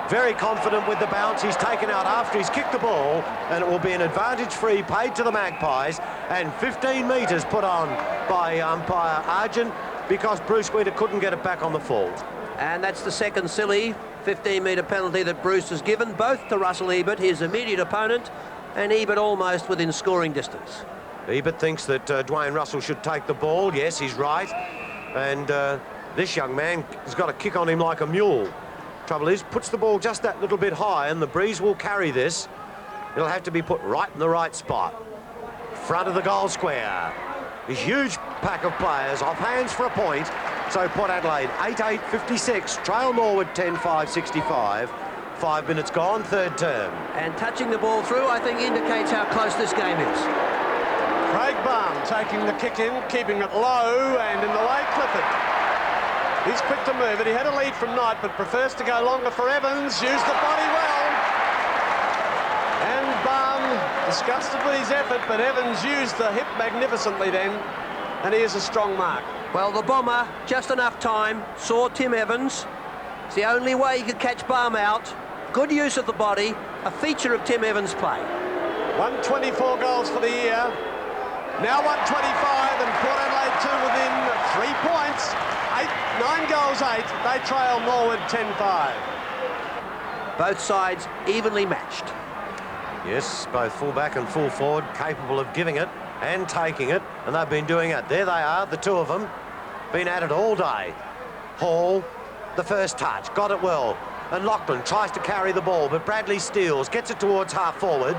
Very confident with the bounce. He's taken out after he's kicked the ball, and it will be an advantage free paid to the Magpies, and 15 metres put on by umpire Argent because Bruce Weeder couldn't get it back on the full. And that's the second silly 15-metre penalty that Bruce has given, both to Russell Ebert, his immediate opponent, and Ebert almost within scoring distance. Ebert thinks that Dwayne Russell should take the ball. Yes, he's right. And this young man has got a kick on him like a mule. Trouble is, puts the ball just that little bit high, and the breeze will carry this. It'll have to be put right in the right spot. Front of the goal square. A huge pack of players off hands for a point. So Port Adelaide 8-8-56, trail Norwood 10-5-65. 5 minutes gone, third term. And touching the ball through, I think, indicates how close this game is. Craig Barm taking the kick in, keeping it low, and in the way, Clifford. He's quick to move it. He had a lead from Knight, but prefers to go longer for Evans. Used the body well. And Barm disgusted with his effort, but Evans used the hip magnificently then, and he is a strong mark. Well, the bomber, just enough time, saw Tim Evans. It's the only way he could catch Barm out. Good use of the body, a feature of Tim Evans' play. 124 goals for the year. Now 125, and Port Adelaide 2 within 3 points. 9 goals, 8. They trail Norwood 10-5. Both sides evenly matched. Yes, both full-back and full-forward capable of giving it and taking it, and they've been doing it. There they are, the two of them. Been at it all day. Hall, the first touch, got it well. And Lachlan tries to carry the ball, but Bradley steals, gets it towards half-forward.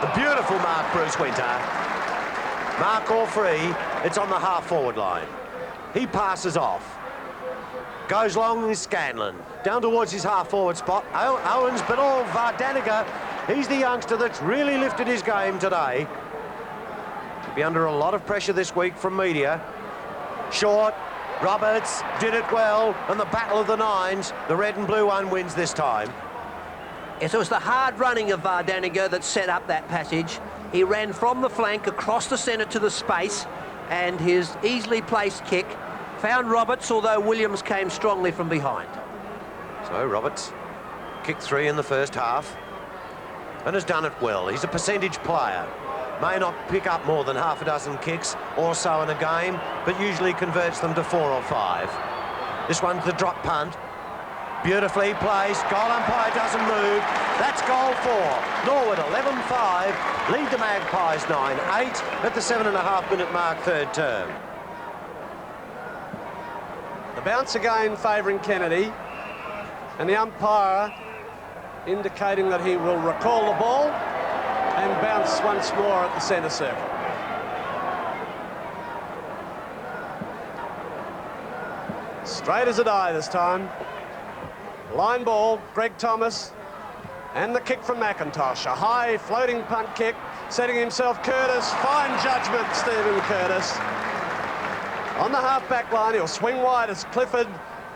The beautiful mark, Bruce Winter. Mark or free, it's on the half-forward line. He passes off. Goes long with Scanlon. Down towards his half-forward spot. Owens, but Vardaniga, he's the youngster that's really lifted his game today. He'll be under a lot of pressure this week from media. Short, Roberts did it well, and the battle of the nines, the red and blue one wins this time. Yes, it was the hard running of Vardaniga that set up that passage. He ran from the flank across the centre to the space, and his easily placed kick found Roberts, although Williams came strongly from behind. So Roberts kicked 3 in the first half and has done it well. He's a percentage player. May not pick up more than half a dozen kicks or so in a game, but usually converts them to 4 or 5. This one's the drop punt. Beautifully placed. Goal umpire doesn't move. That's goal 4. Norwood 11-5. Lead the Magpies 9-8 at the 7.5-minute mark, third term. The bounce again favouring Kennedy, and the umpire indicating that he will recall the ball and bounce once more at the centre circle. Straight as a die this time. Line ball, Greg Thomas, and the kick from McIntosh. A high floating punt kick, setting himself Curtis. Fine judgment, Stephen Curtis. On the half-back line, he'll swing wide as Clifford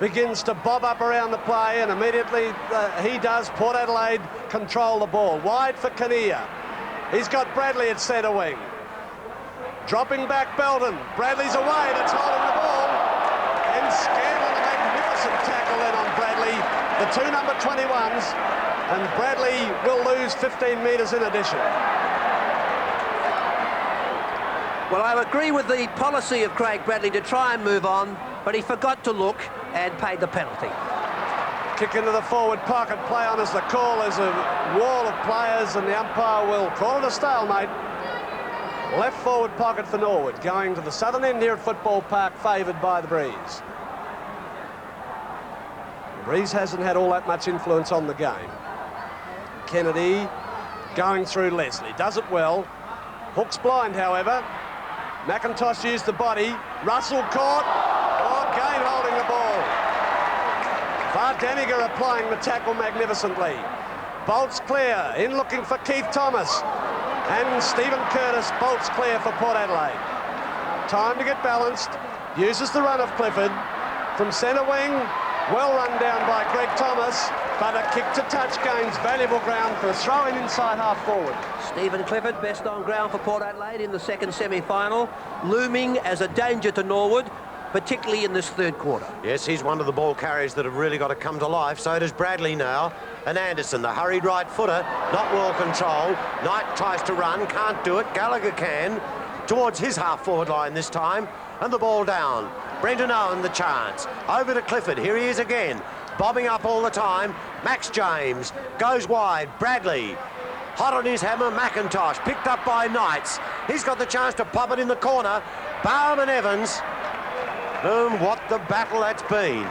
begins to bob up around the play, and immediately he does. Port Adelaide control the ball. Wide for Kinnear. He's got Bradley at centre wing. Dropping back Belton. Bradley's away, that's holding the ball. And Scanlon, a magnificent tackle then on Bradley. The 2 number 21s, and Bradley will lose 15 metres in addition. Well, I agree with the policy of Craig Bradley to try and move on, but he forgot to look and paid the penalty. Kick into the forward pocket, play on as the call. There's a wall of players, and the umpire will call it a stalemate. Left forward pocket for Norwood, going to the southern end here at Football Park, favoured by the breeze. The breeze hasn't had all that much influence on the game. Kennedy going through Leslie, does it well. Hook's blind, however. McIntosh used the body. Russell caught. Oh, again holding the ball. Vardaniga applying the tackle magnificently. Bolts clear, in looking for Keith Thomas. And Stephen Curtis bolts clear for Port Adelaide. Time to get balanced. Uses the run of Clifford. From centre wing, well run down by Greg Thomas, but a kick to touch gains valuable ground for a throw-in inside half-forward. Stephen Clifford, best on ground for Port Adelaide in the second semi-final, looming as a danger to Norwood, particularly in this third quarter. Yes, he's one of the ball carriers that have really got to come to life. So does Bradley now. And Anderson, the hurried right footer, not well controlled. Knight tries to run, can't do it. Gallagher can, towards his half-forward line this time. And the ball down. Brendan Owen, the chance. Over to Clifford. Here he is again. Bobbing up all the time. Max James goes wide. Bradley Hot on his hammer, McIntosh, picked up by Knights. He's got the chance to pop it in the corner. Balme and Evans. What the battle that's been.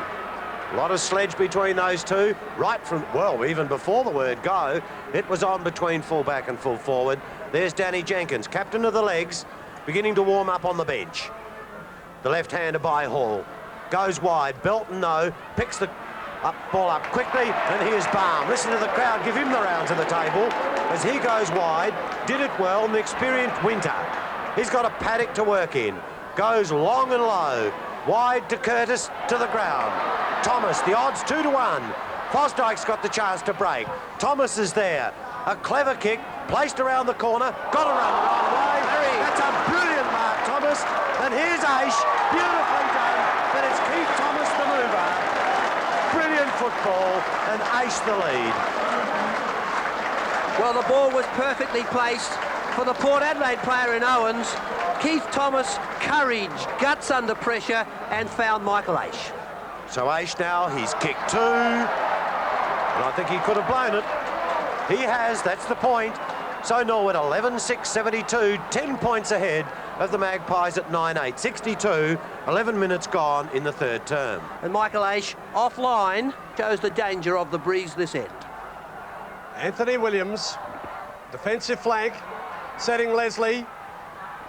A lot of sledge between those two. Right from, well, even before the word go, it was on between full-back and full-forward. There's Danny Jenkins, captain of the Legs, beginning to warm up on the bench. The left-hander by Hall. Goes wide, Belton no, picks the ball up quickly, and here's Barm. Listen to the crowd, give him the round to the table as he goes wide. Did it well, and the experienced Winter. He's got a paddock to work in. Goes long and low. Wide to Curtis, to the ground. Thomas, the odds 2-1. Fosdyke's got the chance to break. Thomas is there. A clever kick, placed around the corner. Got to run the wrong way. That's a brilliant mark, Thomas. And here's Aish, beautifully done. But it's Keith Thomas, the mover. Brilliant football, and Aish the lead. Well, the ball was perfectly placed for the Port Adelaide player in Owens. Keith Thomas, courage, guts under pressure, and found Michael Aish. So Aish now, he's kicked 2. And I think he could have blown it. He has, that's the point. So Norwood 11-6-72, 10 points ahead of the Magpies at 9-8, 62, 11 minutes gone in the third term. And Michael Aish, offline, shows the danger of the breeze this end. Anthony Williams, defensive flank, setting Leslie,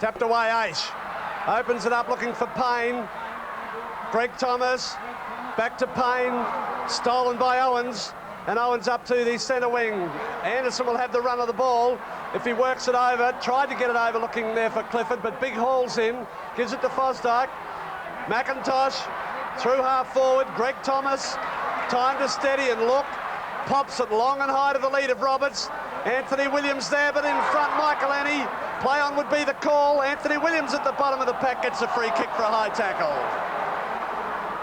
tapped away Aish, opens it up looking for Payne. Greg Thomas, back to Payne, stolen by Owens, and Owens up to the centre wing. Anderson will have the run of the ball if he works it over. Tried to get it over looking there for Clifford, but big haul's in, gives it to Fosdyke. McIntosh through half forward, Greg Thomas, time to steady and look, pops it long and high to the lead of Roberts. Anthony Williams there, but in front Michael Annie. Play on would be the call. Anthony Williams at the bottom of the pack gets a free kick for a high tackle.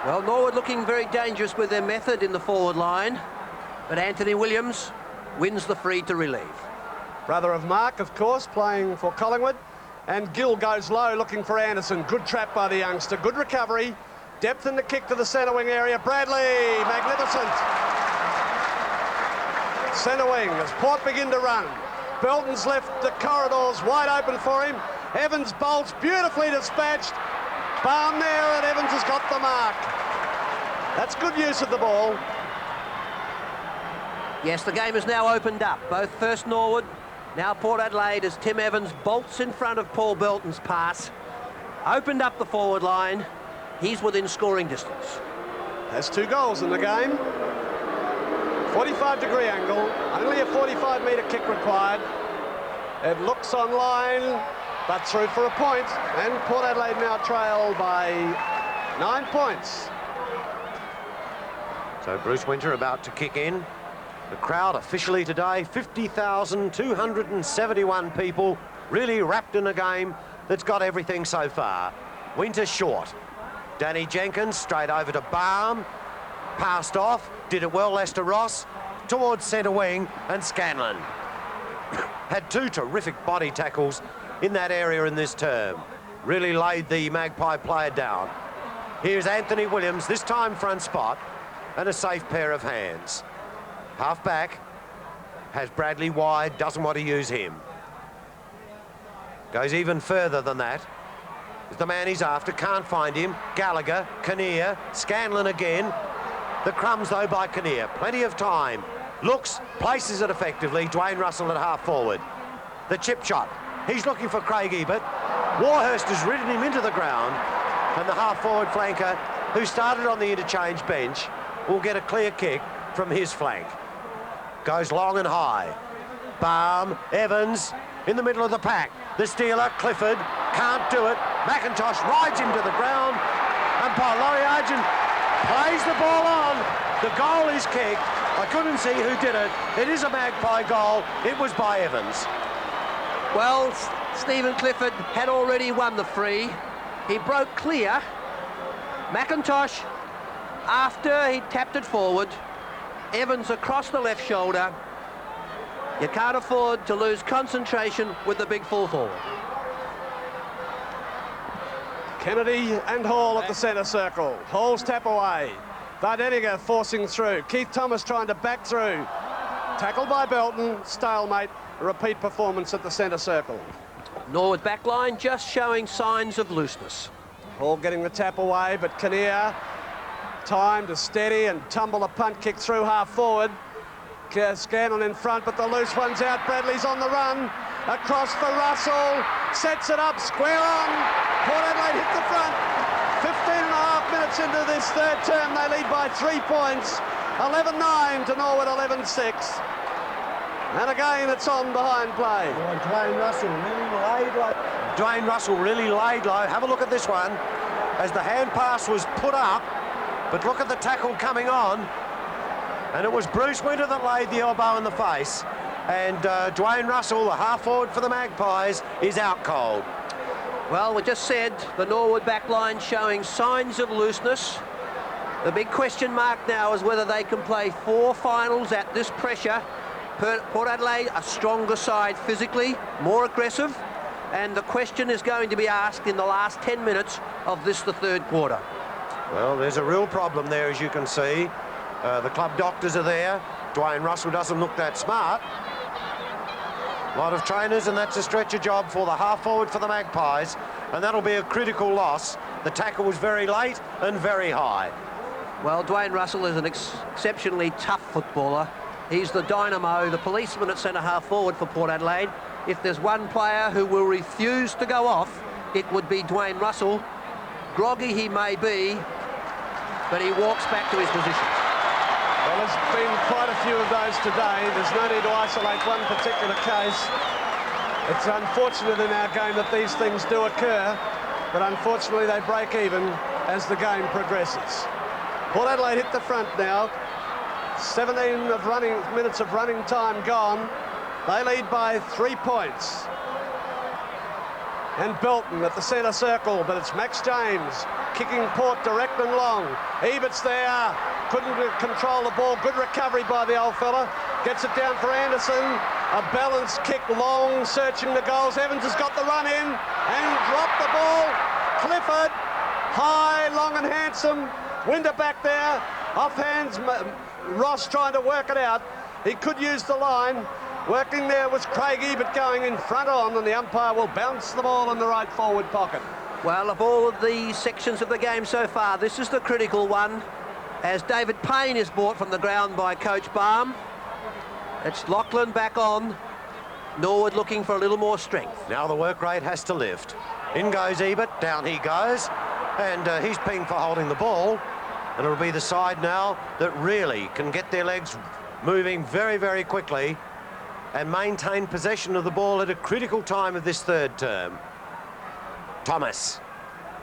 Well, Norwood looking very dangerous with their method in the forward line, but Anthony Williams wins the free to relieve. Brother of Mark, of course, playing for Collingwood. And Gill goes low looking for Anderson. Good trap by the youngster. Good recovery. Depth in the kick to the centre wing area. Bradley, magnificent. Centre wing as Port begin to run. Belton's left the corridors wide open for him. Evans bolts, beautifully dispatched. Barm there, and Evans has got the mark. That's good use of the ball. Yes, the game is now opened up. Both first Norwood, now Port Adelaide, as Tim Evans bolts in front of Paul Belton's pass. Opened up the forward line. He's within scoring distance. Has 2 goals in the game. 45-degree angle, only a 45-metre kick required. It looks on line, but through for a point. And Port Adelaide now trail by 9 points. So Bruce Winter about to kick in. The crowd officially today, 50,271 people, really wrapped in a game that's got everything so far. Winter short. Danny Jenkins straight over to Barm. Passed off, did it well, Lester Ross, towards centre wing, and Scanlon. Had 2 terrific body tackles in that area in this term. Really laid the Magpie player down. Here's Anthony Williams, this time front spot, and a safe pair of hands. Half back, has Bradley wide, doesn't want to use him. Goes even further than that. Is the man he's after, can't find him. Gallagher, Kinnear, Scanlon again. The crumbs, though, by Kinnear. Plenty of time. Looks, places it effectively. Dwayne Russell at half forward. The chip shot. He's looking for Craig Ebert. Warhurst has ridden him into the ground. And the half forward flanker, who started on the interchange bench, will get a clear kick from his flank. Goes long and high. Barm, Evans, in the middle of the pack. The stealer, Clifford, can't do it. McIntosh rides him to the ground. Umpire Laurie Argent plays the ball on. The goal is kicked. I couldn't see who did it. It is a Magpie goal. It was by Evans. Well, Stephen Clifford had already won the free. He broke clear. McIntosh, after he tapped it forward, Evans across the left shoulder. You can't afford to lose concentration with the big full forward. Kennedy and Hall at the centre circle. Hall's tap away. Vardeniger forcing through. Keith Thomas trying to back through. Tackled by Belton. Stalemate. repeat performance at the centre circle. Norwood backline just showing signs of looseness. Hall getting the tap away, but Kinnear time to steady and tumble a punt kick through half forward. Scanlon in front, but the loose one's out. Bradley's on the run. Across for Russell. Sets it up, square on. Port Adelaide hit the front. 15 and a half minutes into this third term, they lead by 3 points. 11-9 to Norwood, 11-6. And again, it's on behind play. Dwayne Russell really laid low. Have a look at this one. As the hand pass was put up, but look at the tackle coming on. And it was Bruce Winter that laid the elbow in the face. And Dwayne Russell, the half forward for the Magpies, is out cold. Well, we just said the Norwood backline showing signs of looseness. The big question mark now is whether they can play 4 finals at this pressure. Port Adelaide, a stronger side physically, more aggressive, and the question is going to be asked in the last 10 minutes of this, the third quarter. Well, there's a real problem there, as you can see. The club doctors are there. Dwayne Russell doesn't look that smart. A lot of trainers, and that's a stretcher job for the half forward for the Magpies, and that'll be a critical loss. The tackle was very late and very high. Well, Dwayne Russell is an exceptionally tough footballer. He's the dynamo, the policeman at centre half forward for Port Adelaide. If there's one player who will refuse to go off, it would be Dwayne Russell. Groggy he may be, but he walks back to his position. Well, there's been quite a few of those today. There's no need to isolate one particular case. It's unfortunate in our game that these things do occur, but unfortunately they break even as the game progresses. Port Adelaide hit the front now. 17 minutes of running time gone. They lead by 3 points. And Belton at the centre circle, but it's Max James kicking Port direct and long. Ebert's there, couldn't control the ball. Good recovery by the old fella. Gets it down for Anderson. A balanced kick long, searching the goals. Evans has got the run in and dropped the ball. Clifford, high, long and handsome. Winder back there. Off hands, Ross trying to work it out. He could use the line. Working there was Craig Ebert going in front on, and the umpire will bounce the ball in the right forward pocket. Well, of all of the sections of the game so far, this is the critical one, as David Payne is brought from the ground by Coach Barm. It's Lachlan back on. Norwood looking for a little more strength. Now the work rate has to lift. In goes Ebert, down he goes, and he's pinged for holding the ball. And it'll be the side now that really can get their legs moving very, very quickly and maintain possession of the ball at a critical time of this third term. Thomas,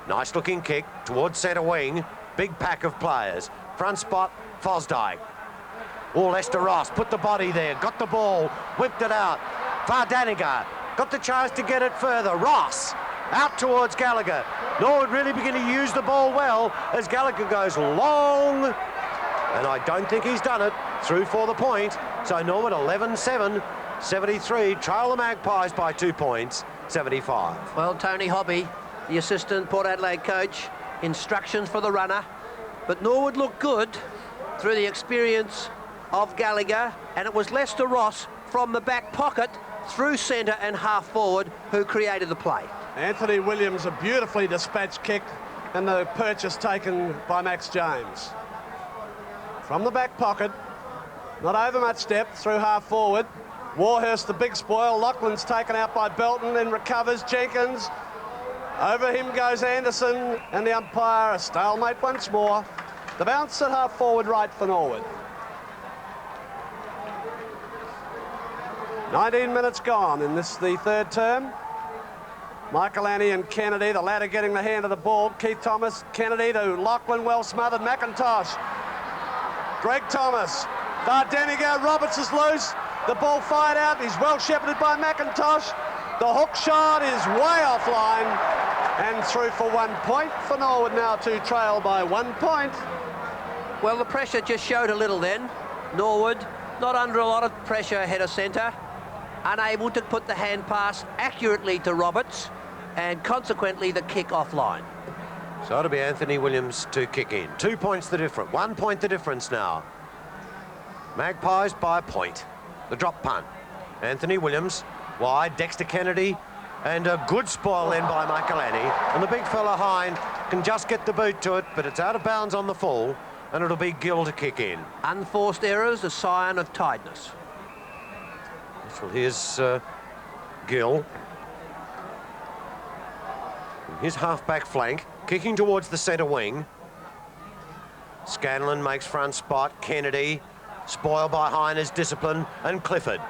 nice looking kick towards centre wing, big pack of players. Front spot, Fosdyke. Oh, Lester Ross put the body there, got the ball, whipped it out. Vardaniga got the chance to get it further. Ross out towards Gallagher. Norwood really beginning to use the ball well as Gallagher goes long, and I don't think he's done it. Through for the point. So Norwood 11-7, 73, trail the Magpies by 2 points, 75. Well, Tony Hobby, the assistant Port Adelaide coach, instructions for the runner. But Norwood looked good through the experience of Gallagher, and it was Lester Ross from the back pocket through centre and half forward who created the play. Anthony Williams, a beautifully dispatched kick, and the purchase taken by Max James. From the back pocket, not over much depth, through half forward. Warhurst, the big spoil. Lachlan's taken out by Belton and recovers. Jenkins. Over him goes Anderson, and the umpire, a stalemate once more. The bounce at half forward right for Norwood. 19 minutes gone in this, the third term. Michael Annie and Kennedy, the latter getting the hand of the ball. Keith Thomas, Kennedy to Lachlan, well smothered. McIntosh. Greg Thomas. Vardaniga, Roberts is loose. The ball fired out. He's well shepherded by McIntosh. The hook shot is way offline. And through for 1 point for Norwood now to trail by 1 point. Well, the pressure just showed a little then. Norwood not under a lot of pressure ahead of centre. Unable to put the hand pass accurately to Roberts, and consequently the kick-off line. So it'll be Anthony Williams to kick in. 2 points the difference. 1 point the difference now. Magpies by a point. The drop punt. Anthony Williams, wide, Dexter Kennedy, and a good spoil then by Michaelani. And the big fella Hine can just get the boot to it, but it's out of bounds on the full, and it'll be Gill to kick in. Unforced errors, a sign of tiredness. Well, here's Gill. His half-back flank, kicking towards the centre wing. Scanlon makes front spot. Kennedy, spoiled by Heiner's discipline, and Clifford.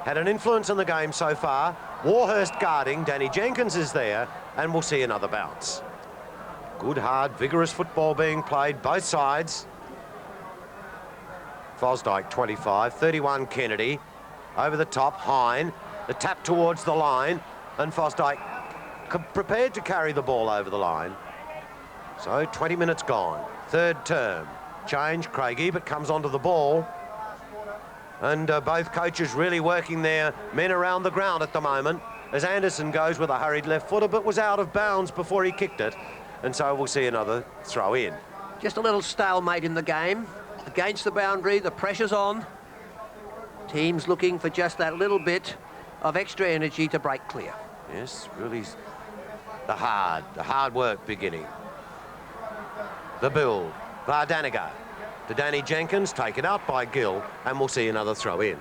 Had an influence in the game so far. Warhurst guarding, Danny Jenkins is there, and we'll see another bounce. Good, hard, vigorous football being played, both sides. Fosdyke, 25, 31 Kennedy. Over the top, Hine, the tap towards the line, and Fosdyke prepared to carry the ball over the line. So 20 minutes gone, third term. Change, Craig Ebert comes onto the ball. And both coaches really working their men around the ground at the moment, as Anderson goes with a hurried left footer, but was out of bounds before he kicked it. And so we'll see another throw in. Just a little stalemate in the game. Against the boundary, the pressure's on. Teams looking for just that little bit of extra energy to break clear. Yes, really the hard work beginning. The build, Vardaniga to Danny Jenkins, taken out by Gill, and we'll see another throw in.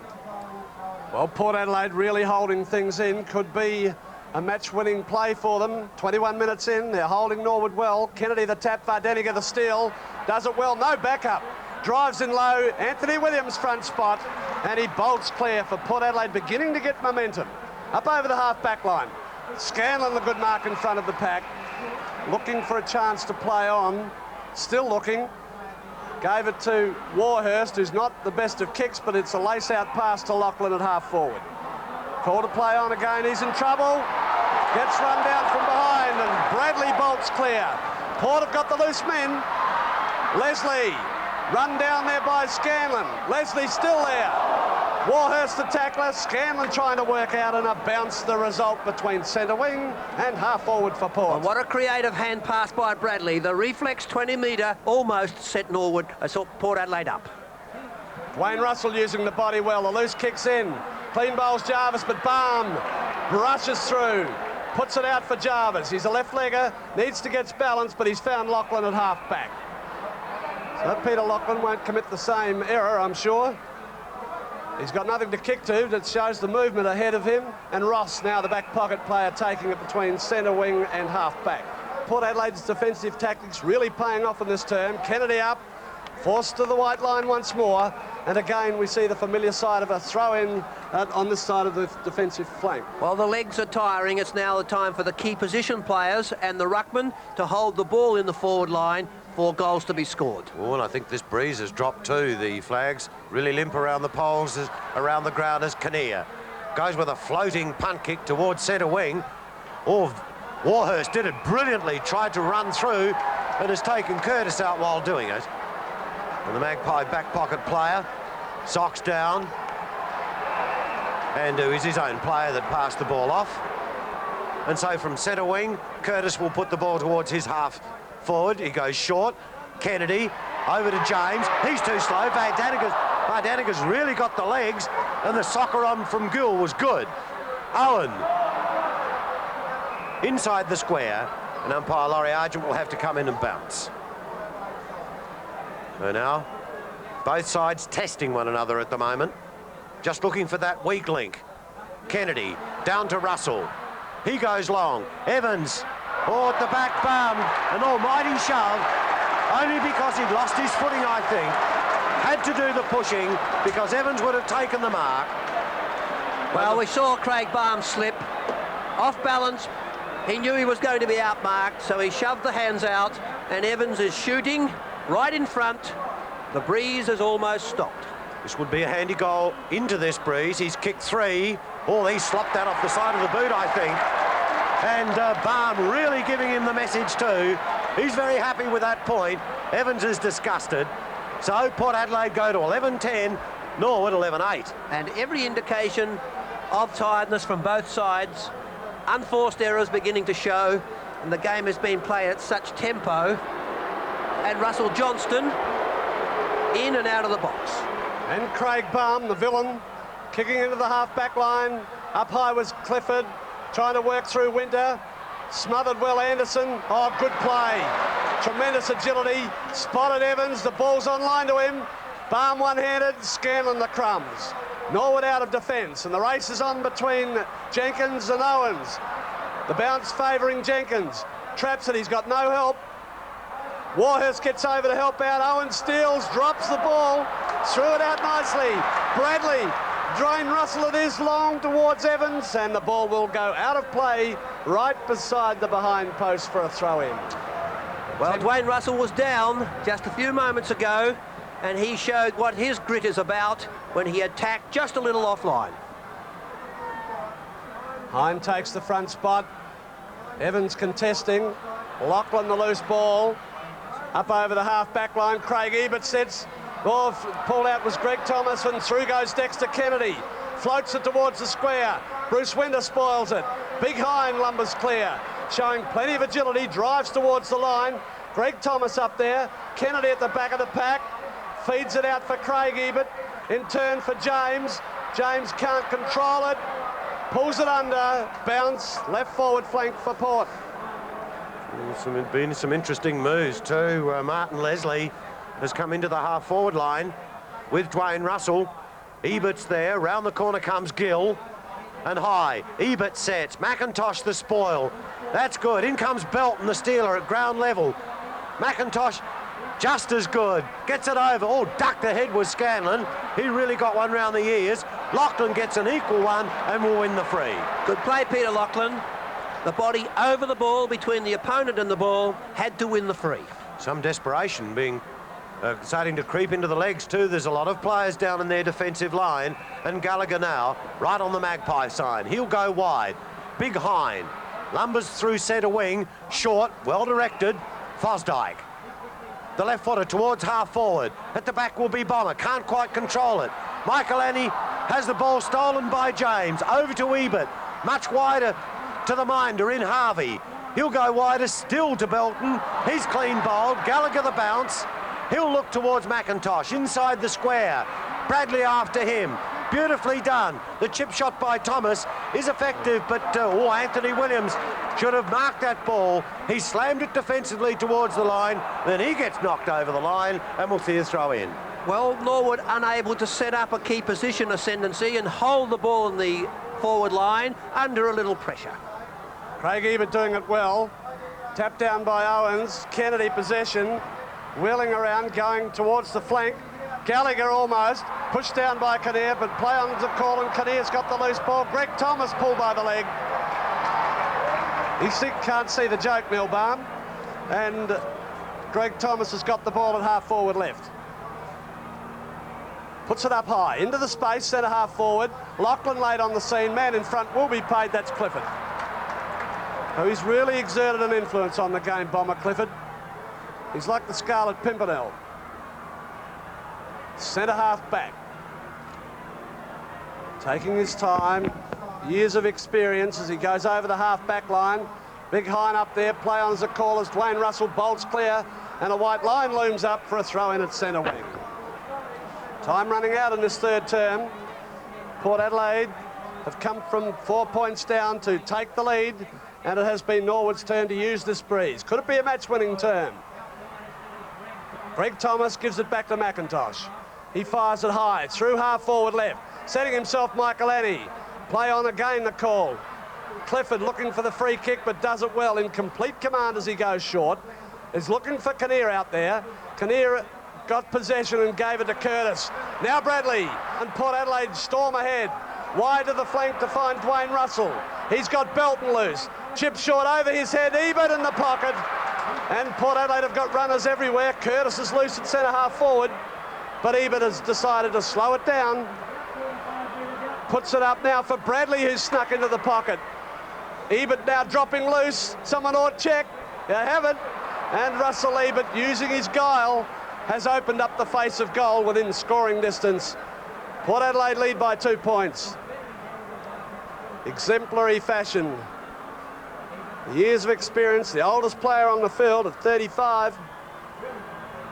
Well, Port Adelaide really holding things in. Could be a match-winning play for them. 21 minutes in, they're holding Norwood well. Kennedy the tap, Vardaniga the steal. Does it well, no backup. Drives in low, Anthony Williams front spot, and he bolts clear for Port Adelaide, beginning to get momentum. Up over the half-back line. Scanlon the good mark in front of the pack. Looking for a chance to play on. Still looking. Gave it to Warhurst, who's not the best of kicks, but it's a lace-out pass to Lachlan at half-forward. Call to play on again, he's in trouble. Gets run down from behind, and Bradley bolts clear. Port have got the loose men. Leslie, run down there by Scanlon. Leslie still there. Warhurst the tackler, Scanlon trying to work out, and a bounce the result between centre wing and half forward for Port. And what a creative hand pass by Bradley. The reflex 20-metre almost set Norwood, Port Adelaide up. Wayne Russell using the body well. The loose kicks in. Clean bowls Jarvis, but Barm brushes through. Puts it out for Jarvis. He's a left-legger, needs to get balance, but he's found Lachlan at half-back. So Peter Lachlan won't commit the same error, I'm sure. He's got nothing to kick to. That shows the movement ahead of him. And Ross, now the back pocket player, taking it between centre wing and half-back. Port Adelaide's defensive tactics really paying off in this term. Kennedy up, forced to the white line once more. And again, we see the familiar side of a throw-in on this side of the defensive flank. Well, the legs are tiring. It's now the time for the key position players and the ruckman to hold the ball in the forward line for goals to be scored. Oh, and I think this breeze has dropped too. The flags really limp around the poles, around the ground as Kinnear goes with a floating punt kick towards centre wing. Oh, Warhurst did it brilliantly, tried to run through and has taken Curtis out while doing it. And the Magpie back pocket player, socks down, and it was his own player that passed the ball off. And so from centre wing, Curtis will put the ball towards his half forward. He goes short. Kennedy over to James. He's too slow. Vardaniga's really got the legs, and the soccer on from Gill was good. Owen inside the square, and umpire Laurie Argent will have to come in and bounce. So now both sides testing one another at the moment, just looking for that weak link. Kennedy down to Russell. He goes long. Evans, at the back, Barm, an almighty shove, only because he'd lost his footing, I think. Had to do the pushing because Evans would have taken the mark. Well, we saw Craig Barm slip off balance. He knew he was going to be outmarked, so he shoved the hands out, and Evans is shooting right in front. The breeze has almost stopped. This would be a handy goal into this breeze. He's kicked three. Oh, he slopped that off the side of the boot, I think. And Barm really giving him the message too. He's very happy with that point. Evans is disgusted. So Port Adelaide go to 11-10, Norwood 11-8. And every indication of tiredness from both sides. Unforced errors beginning to show, and the game has been played at such tempo. And Russell Johnston in and out of the box. And Craig Barm, the villain, Kicking into the half-back line. Up high was Clifford, trying to work through Winter. Smothered well Anderson. Oh, good play. Tremendous agility. Spotted Evans. The ball's on line to him. Barm one-handed, Scanlon the crumbs. Norwood out of defence, and the race is on between Jenkins and Owens. The bounce favouring Jenkins. Traps it, he's got no help. Warhurst gets over to help out. Owens steals, drops the ball, threw it out nicely. Bradley, Dwayne Russell it is, long towards Evans, and the ball will go out of play right beside the behind post for a throw-in. Well, Dwayne Russell was down just a few moments ago, and he showed what his grit is about when he attacked just a little offline. Hine takes the front spot. Evans contesting. Lachlan the loose ball. Up over the half-back line. Craig Ebert sets. Ball pulled out was Greg Thomas, and through goes Dexter Kennedy. Floats it towards the square. Bruce Winder spoils it. Big Hine lumbers clear. Showing plenty of agility. Drives towards the line. Greg Thomas up there. Kennedy at the back of the pack. Feeds it out for Craig Ebert. In turn for James. James can't control it. Pulls it under. Bounce. Left forward flank for Port. Been some interesting moves too. Martin Leslie has come into the half-forward line with Dwayne Russell. Ebert's there. Round the corner comes Gill. And high. Ebert sets. McIntosh the spoil. That's good. In comes Belton, the stealer, at ground level. McIntosh just as good. Gets it over. Oh, ducked ahead was Scanlon. He really got one round the ears. Lachlan gets an equal one and will win the free. Good play, Peter Lachlan. The body over the ball between the opponent and the ball, had to win the free. Some desperation being starting to creep into the legs too. There's a lot of players down in their defensive line, and Gallagher now right on the Magpie side. He'll go wide. Big Hine lumbers through centre wing, short, well directed. Fosdyke, the left footer towards half forward. At the back will be Bomber, can't quite control it. Michael Annie has the ball stolen by James. Over to Ebert, much wider to the minder in Harvey. He'll go wider still to Belton. He's clean bowled. Gallagher the bounce. He'll look towards McIntosh inside the square. Bradley after him. Beautifully done. The chip shot by Thomas is effective, but Anthony Williams should have marked that ball. He slammed it defensively towards the line, then he gets knocked over the line, and we'll see a throw in. Well, Norwood unable to set up a key position ascendancy and hold the ball in the forward line under a little pressure. Craig Ebert doing it well. Tapped down by Owens. Kennedy possession. Wheeling around, going towards the flank. Gallagher almost. Pushed down by Kinnear, but play on the call, and Kinnear's got the loose ball. Greg Thomas pulled by the leg. He can't see the joke, Neil Barm. And Greg Thomas has got the ball at half forward left. Puts it up high, into the space, centre half forward. Lachlan late on the scene, man in front will be paid, that's Clifford. So he's really exerted an influence on the game, Bomber Clifford. He's like the Scarlet Pimpernel. Centre half back. Taking his time, years of experience as he goes over the half back line. Big Hine up there, play on as a call as Dwayne Russell bolts clear, and a white line looms up for a throw in at centre wing. Time running out in this third term. Port Adelaide have come from 4 points down to take the lead, and it has been Norwood's turn to use this breeze. Could it be a match-winning term? Greg Thomas gives it back to McIntosh. He fires it high, through half forward left. Setting himself Michael Annie. Play on again, the call. Clifford looking for the free kick, but does it well, in complete command as he goes short. Is looking for Kinnear out there. Kinnear got possession and gave it to Curtis. Now Bradley, and Port Adelaide storm ahead. Wide to the flank to find Dwayne Russell. He's got Belton loose. Chip short over his head, Ebert in the pocket. And Port Adelaide have got runners everywhere. Curtis is loose at centre half forward, but Ebert has decided to slow it down. Puts it up now for Bradley, who's snuck into the pocket. Ebert now dropping loose. Someone ought check. You have it. And Russell Ebert, using his guile, has opened up the face of goal within scoring distance. Port Adelaide lead by 2 points. Exemplary fashion. Years of experience, the oldest player on the field at 35.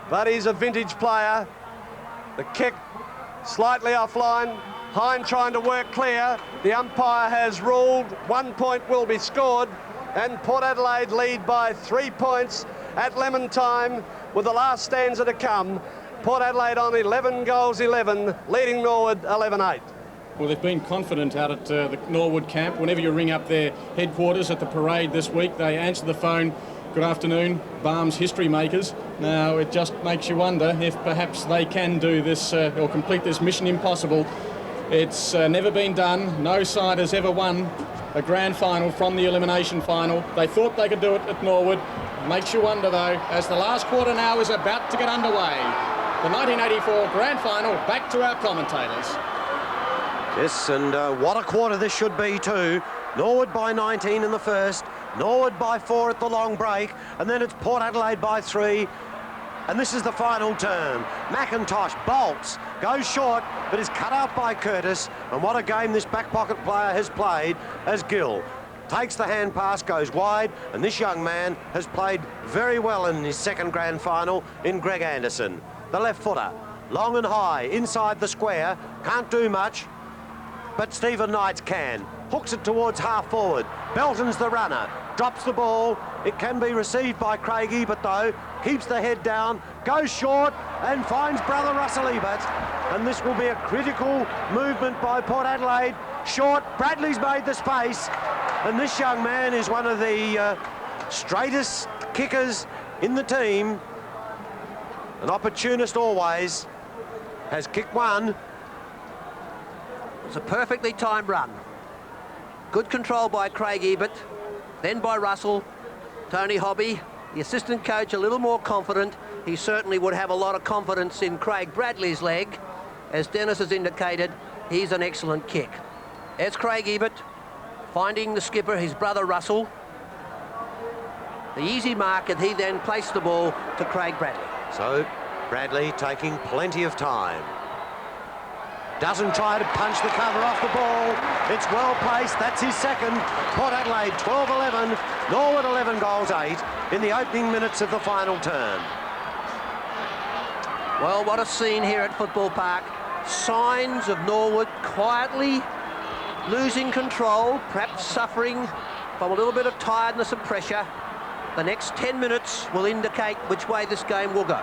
But he's a vintage player. The kick slightly offline. Hine trying to work clear. The umpire has ruled 1 point will be scored, and Port Adelaide lead by 3 points at lemon time with the last stanza to come. Port Adelaide on 11 goals 11, leading Norwood 11-8. Well, they've been confident out at the Norwood camp. Whenever you ring up their headquarters at the parade this week, they answer the phone, "Good afternoon, Barm's history makers." Now, it just makes you wonder if perhaps they can do this or complete this mission impossible. It's never been done. No side has ever won a grand final from the elimination final. They thought they could do it at Norwood. Makes you wonder, though, as the last quarter now is about to get underway. The 1984 grand final, back to our commentators. Yes, and what a quarter this should be too. Norwood by 19 in the first, Norwood by 4 at the long break, and then it's Port Adelaide by 3. And this is the final term. McIntosh bolts, goes short, but is cut out by Curtis. And what a game this back pocket player has played as Gill takes the hand pass, goes wide, and this young man has played very well in his second grand final in Greg Anderson. The left footer, long and high, inside the square, can't do much, but Stephen Knights can. Hooks it towards half forward. Belton's the runner, drops the ball. It can be received by Craigie, but though, keeps the head down, goes short and finds brother Russell Ebert. And this will be a critical movement by Port Adelaide. Short, Bradley's made the space. And this young man is one of the straightest kickers in the team. An opportunist always. Has kicked one. It's a perfectly timed run. Good control by Craig Ebert, then by Russell. Tony Hobby, the assistant coach, a little more confident. He certainly would have a lot of confidence in Craig Bradley's leg. As Dennis has indicated, he's an excellent kick. There's Craig Ebert, finding the skipper, his brother Russell. The easy mark, and he then placed the ball to Craig Bradley. So Bradley taking plenty of time. Doesn't try to punch the cover off the ball. It's well placed. That's his second. Port Adelaide 12-11. Norwood 11 goals 8 in the opening minutes of the final term. Well, what a scene here at Football Park. Signs of Norwood quietly losing control, perhaps suffering from a little bit of tiredness and pressure. The next 10 minutes will indicate which way this game will go.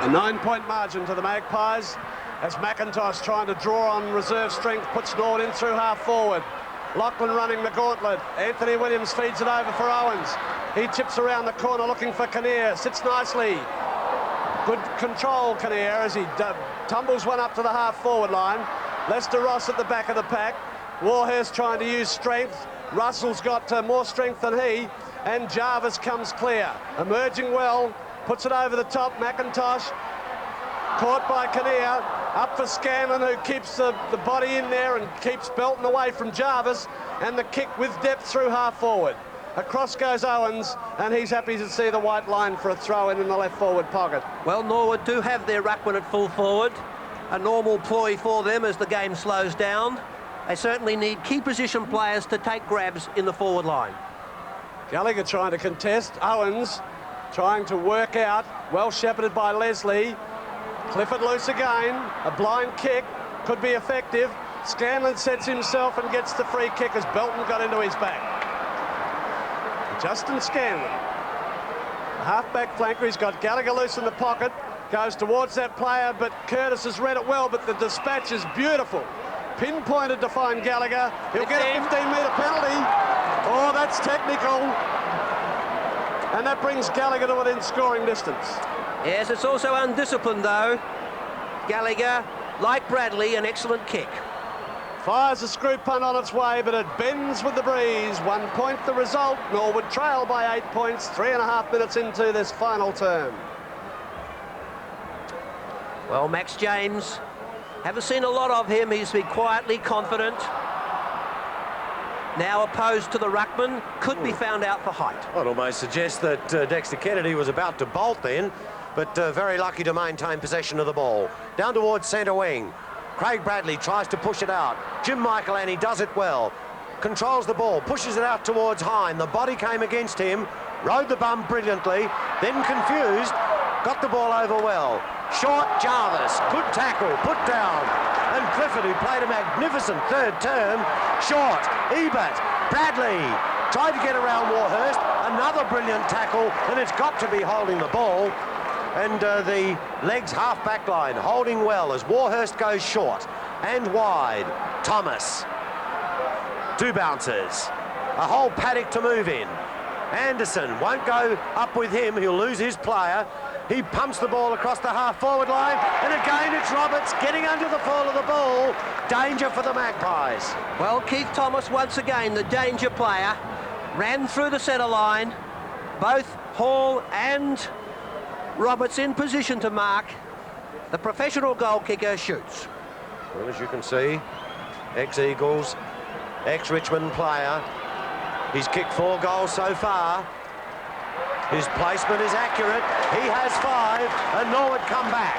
A 9-point margin to the Magpies as McIntosh trying to draw on reserve strength, puts Norwood in through half forward. Lachlan running the gauntlet. Anthony Williams feeds it over for Owens. He tips around the corner looking for Kinnear. Sits nicely. Good control, Kinnear, as he tumbles one up to the half forward line. Lester Ross at the back of the pack. Warhurst trying to use strength. Russell's got more strength than he. And Jarvis comes clear. Emerging well. Puts it over the top, McIntosh, caught by Kinnear, up for Scanlon, who keeps the body in there and keeps Belton away from Jarvis, and the kick with depth through half forward. Across goes Owens, and he's happy to see the white line for a throw-in the left forward pocket. Well, Norwood do have their ruckman at full forward, a normal ploy for them as the game slows down. They certainly need key position players to take grabs in the forward line. Gallagher trying to contest, Owens trying to work out, well shepherded by Leslie. Clifford loose again, a blind kick, could be effective. Scanlon sets himself and gets the free kick as Belton got into his back. Justin Scanlon, the half-back flanker, he's got Gallagher loose in the pocket, goes towards that player, but Curtis has read it well, but the dispatch is beautiful. Pinpointed to find Gallagher, he'll get a 15-metre penalty. Oh, that's technical. And that brings Gallagher to within scoring distance. Yes, it's also undisciplined, though. Gallagher, like Bradley, an excellent kick. Fires a screw punt on its way, but it bends with the breeze. 1 point the result. Norwood trail by 8 points, 3.5 minutes into this final term. Well, Max James, haven't seen a lot of him. He's been quietly confident. Now opposed to the ruckman, could be found out for height. I'd almost suggest that Dexter Kennedy was about to bolt then, but very lucky to maintain possession of the ball. Down towards centre wing. Craig Bradley tries to push it out. Jim Michaelani does it well. Controls the ball, pushes it out towards Hine. The body came against him. rode the bum brilliantly, then confused, got the ball over well. Short Jarvis, good tackle, put down. And Clifford, who played a magnificent third term, short. Ebert, Bradley, tried to get around Warhurst, another brilliant tackle, and it's got to be holding the ball. And the Legs half-back line holding well as Warhurst goes short and wide. Thomas, 2 bouncers, a whole paddock to move in. Anderson won't go up with him, he'll lose his player. He pumps the ball across the half-forward line, and again it's Roberts getting under the fall of the ball. Danger for the Magpies. Well, Keith Thomas, once again, the danger player, ran through the centre line. Both Hall and Roberts in position to mark. The professional goal kicker shoots. Well, as you can see, ex-Eagles, ex-Richmond player. He's kicked 4 goals so far. His placement is accurate. He has 5, and Norwood come back.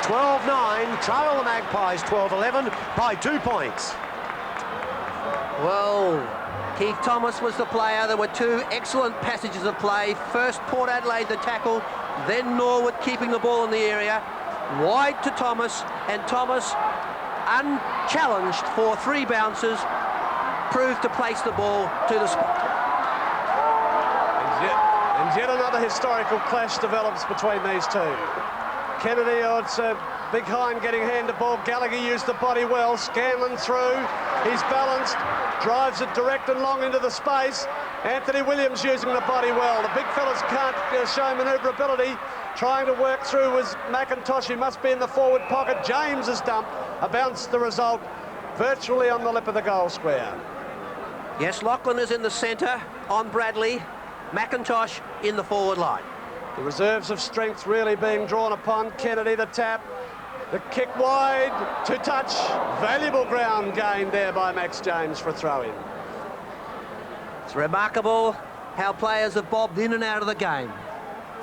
12-9, trail the Magpies 12-11 by 2 points. Well, Keith Thomas was the player. There were 2 excellent passages of play. First, Port Adelaide the tackle, then Norwood keeping the ball in the area. Wide to Thomas, and Thomas, unchallenged for 3 bounces, proved to place the ball to the spot. And yet another historical clash develops between these two. Kennedy, it's Big Hind getting hand to ball. Gallagher used the body well. Scanlon through. He's balanced. Drives it direct and long into the space. Anthony Williams using the body well. The big fellas can't show manoeuvrability. Trying to work through was McIntosh, who must be in the forward pocket. James has dumped. A bounce the result virtually on the lip of the goal square. Yes, Lachlan is in the centre on Bradley. McIntosh in the forward line. The reserves of strength really being drawn upon. Kennedy, the tap. The kick wide to touch. Valuable ground gained there by Max James for a throw-in. It's remarkable how players have bobbed in and out of the game.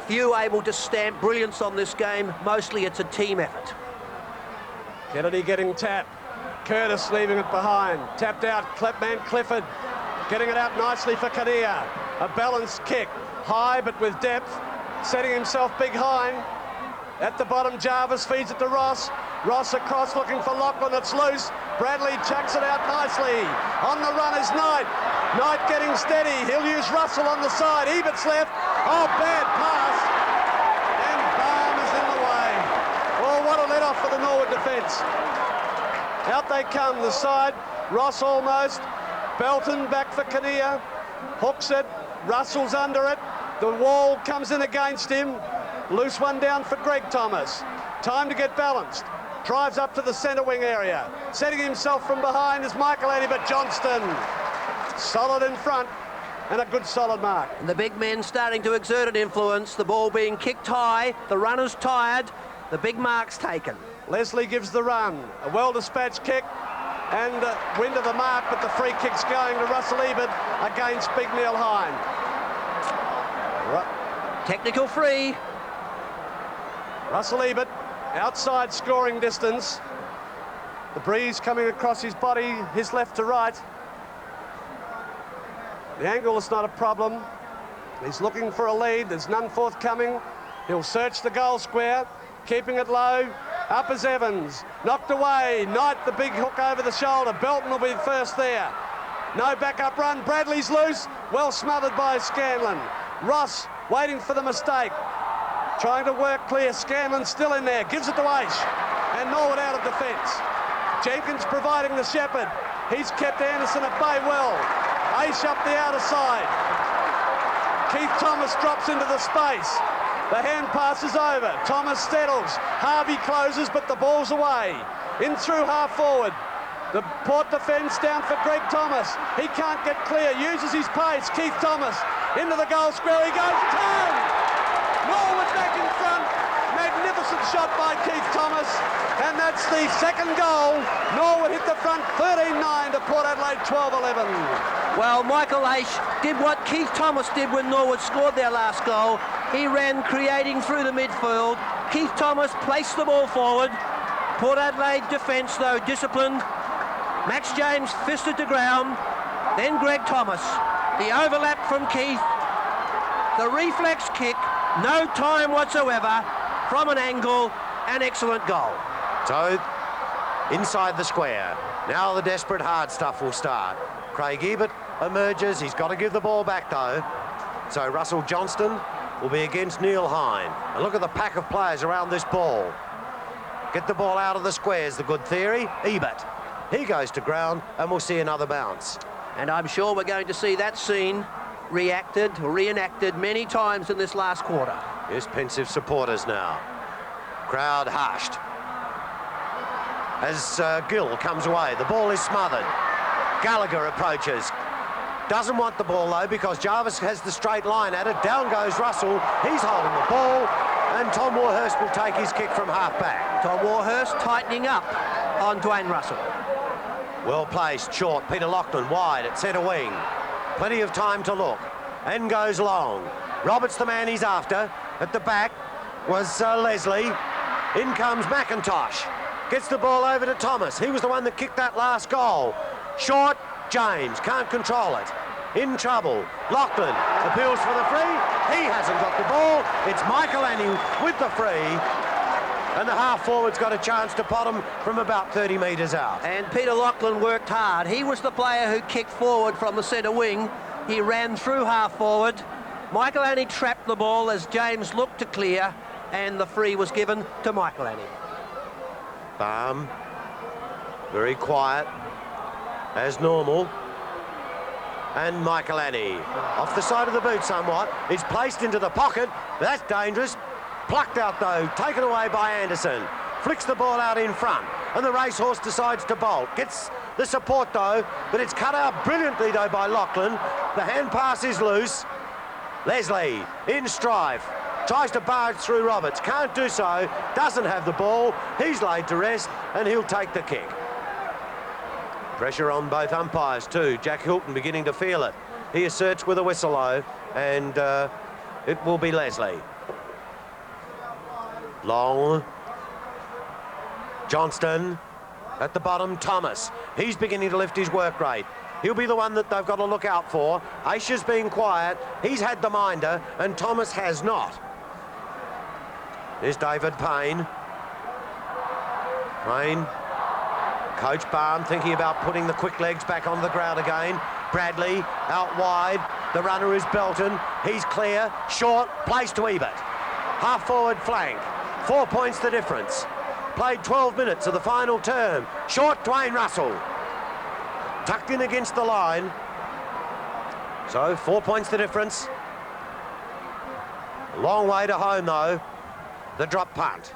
Few able to stamp brilliance on this game. Mostly it's a team effort. Kennedy getting tapped. Curtis leaving it behind. Tapped out, man Clifford getting it out nicely for Kinnear. A balanced kick, high but with depth. Setting himself Big Hind. At the bottom, Jarvis feeds it to Ross. Ross across looking for Lachlan, it's loose. Bradley chucks it out nicely. On the run is Knight. Knight getting steady. He'll use Russell on the side. Ebert's left. Oh, bad pass. And Barm is in the way. Oh, what a let-off for the Norwood defence. Out they come, the side. Ross almost. Belton back for Kinnear. Hooks it. Russell's under it. The wall comes in against him. Loose one down for Greg Thomas. Time to get balanced. Drives up to the centre wing area. Setting himself from behind is Michael Eddie, but Johnston solid in front and a good solid mark. And the big men starting to exert an influence. The ball being kicked high. The runner's tired. The big mark's taken. Leslie gives the run. A well-dispatched kick and wind of the mark, but the free kick's going to Russell Ebert against Big Neil Hind. Technical free. Russell Ebert, outside scoring distance. The breeze coming across his body, his left to right. The angle is not a problem. He's looking for a lead. There's none forthcoming. He'll search the goal square, keeping it low. Up is Evans. Knocked away. Knight, the big hook over the shoulder. Belton will be first there. No backup run. Bradley's loose. Well smothered by Scanlon. Ross waiting for the mistake. Trying to work clear. Scanlon still in there. Gives it to Aish. And Norwood out of defence. Jenkins providing the shepherd. He's kept Anderson at bay well. Aish up the outer side. Keith Thomas drops into the space. The hand pass is over. Thomas settles. Harvey closes, but the ball's away. In through half forward. The Port defence down for Greg Thomas. He can't get clear. Uses his pace. Keith Thomas into the goal square. He goes 10. Norwood back in front. Magnificent shot by Keith Thomas. And that's the second goal. Norwood hit the front 13-9 to Port Adelaide 12-11. Well, Michael Aish did what Keith Thomas did when Norwood scored their last goal. He ran creating through the midfield. Keith Thomas placed the ball forward. Port Adelaide defence, though, disciplined. Max James fisted to ground. Then Greg Thomas. The overlap from Keith. The reflex kick, no time whatsoever, from an angle, an excellent goal. So, inside the square. Now the desperate hard stuff will start. Craig Ebert emerges. He's got to give the ball back, though. So Russell Johnston will be against Neil Hine. And look at the pack of players around this ball. Get the ball out of the squares, the good theory. Ebert. He goes to ground, and we'll see another bounce. And I'm sure we're going to see that scene reenacted many times in this last quarter. Here's pensive supporters now. Crowd hushed. As Gill comes away, the ball is smothered. Gallagher approaches. Doesn't want the ball, though, because Jarvis has the straight line at it. Down goes Russell. He's holding the ball, and Tom Warhurst will take his kick from half-back. Tom Warhurst tightening up on Dwayne Russell. Well placed, short. Peter Lachlan wide at centre wing. Plenty of time to look. And goes long. Roberts the man he's after. At the back was Leslie. In comes McIntosh. Gets the ball over to Thomas. He was the one that kicked that last goal. Short, James can't control it. In trouble. Lachlan appeals for the free. He hasn't got the ball. It's Michael Anning with the free. And the half-forward's got a chance to pot him from about 30 metres out. And Peter Lachlan worked hard. He was the player who kicked forward from the centre wing. He ran through half-forward. Michael Anning trapped the ball as James looked to clear, and the free was given to Michael Anning. Barm, very quiet, as normal. And Michael Anning, off the side of the boot somewhat, is placed into the pocket. That's dangerous. Plucked out, though, taken away by Anderson. Flicks the ball out in front, and the racehorse decides to bolt. Gets the support, though, but it's cut out brilliantly, though, by Lachlan. The hand pass is loose. Leslie, in strife. Tries to barge through Roberts, can't do so, doesn't have the ball, he's laid to rest, and he'll take the kick. Pressure on both umpires too. Jack Hilton beginning to feel it. He asserts with a whistle though, and it will be Leslie. Long. Johnston. At the bottom, Thomas. He's beginning to lift his work rate. He'll be the one that they've got to look out for. Aisha's been quiet, he's had the minder, and Thomas has not. There's David Payne. Payne. Coach Barm thinking about putting the quick legs back on the ground again. Bradley out wide. The runner is Belton. He's clear. Short. Place to Ebert. Half forward flank. 4 points the difference. Played 12 minutes of the final term. Short Dwayne Russell. Tucked in against the line. So 4 points the difference. A long way to home though. The drop punt.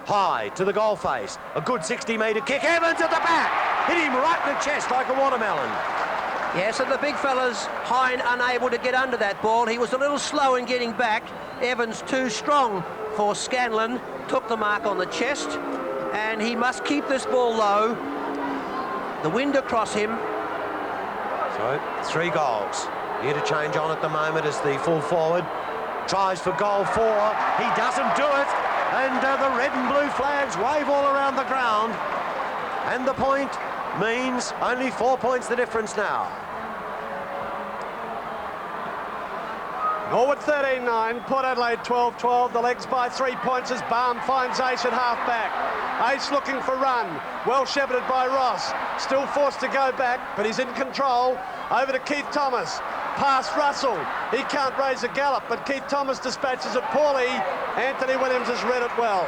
High to the goal face. A good 60-metre kick. Evans at the back. Hit him right in the chest like a watermelon. Yes, and the big fella's Hine unable to get under that ball. He was a little slow in getting back. Evans too strong for Scanlon. Took the mark on the chest. And he must keep this ball low. The wind across him. So 3 goals. Here to change on at the moment as the full forward tries for goal 4. He doesn't do it. And the red and blue flags wave all around the ground. And the point means only 4 points the difference now. Norwood 13-9, Port Adelaide 12-12. The legs by 3 points as Barm finds Ace at half-back. Ace looking for run. Well shepherded by Ross. Still forced to go back, but he's in control. Over to Keith Thomas. Past Russell. He can't raise a gallop, but Keith Thomas dispatches it poorly. Anthony Williams has read it well.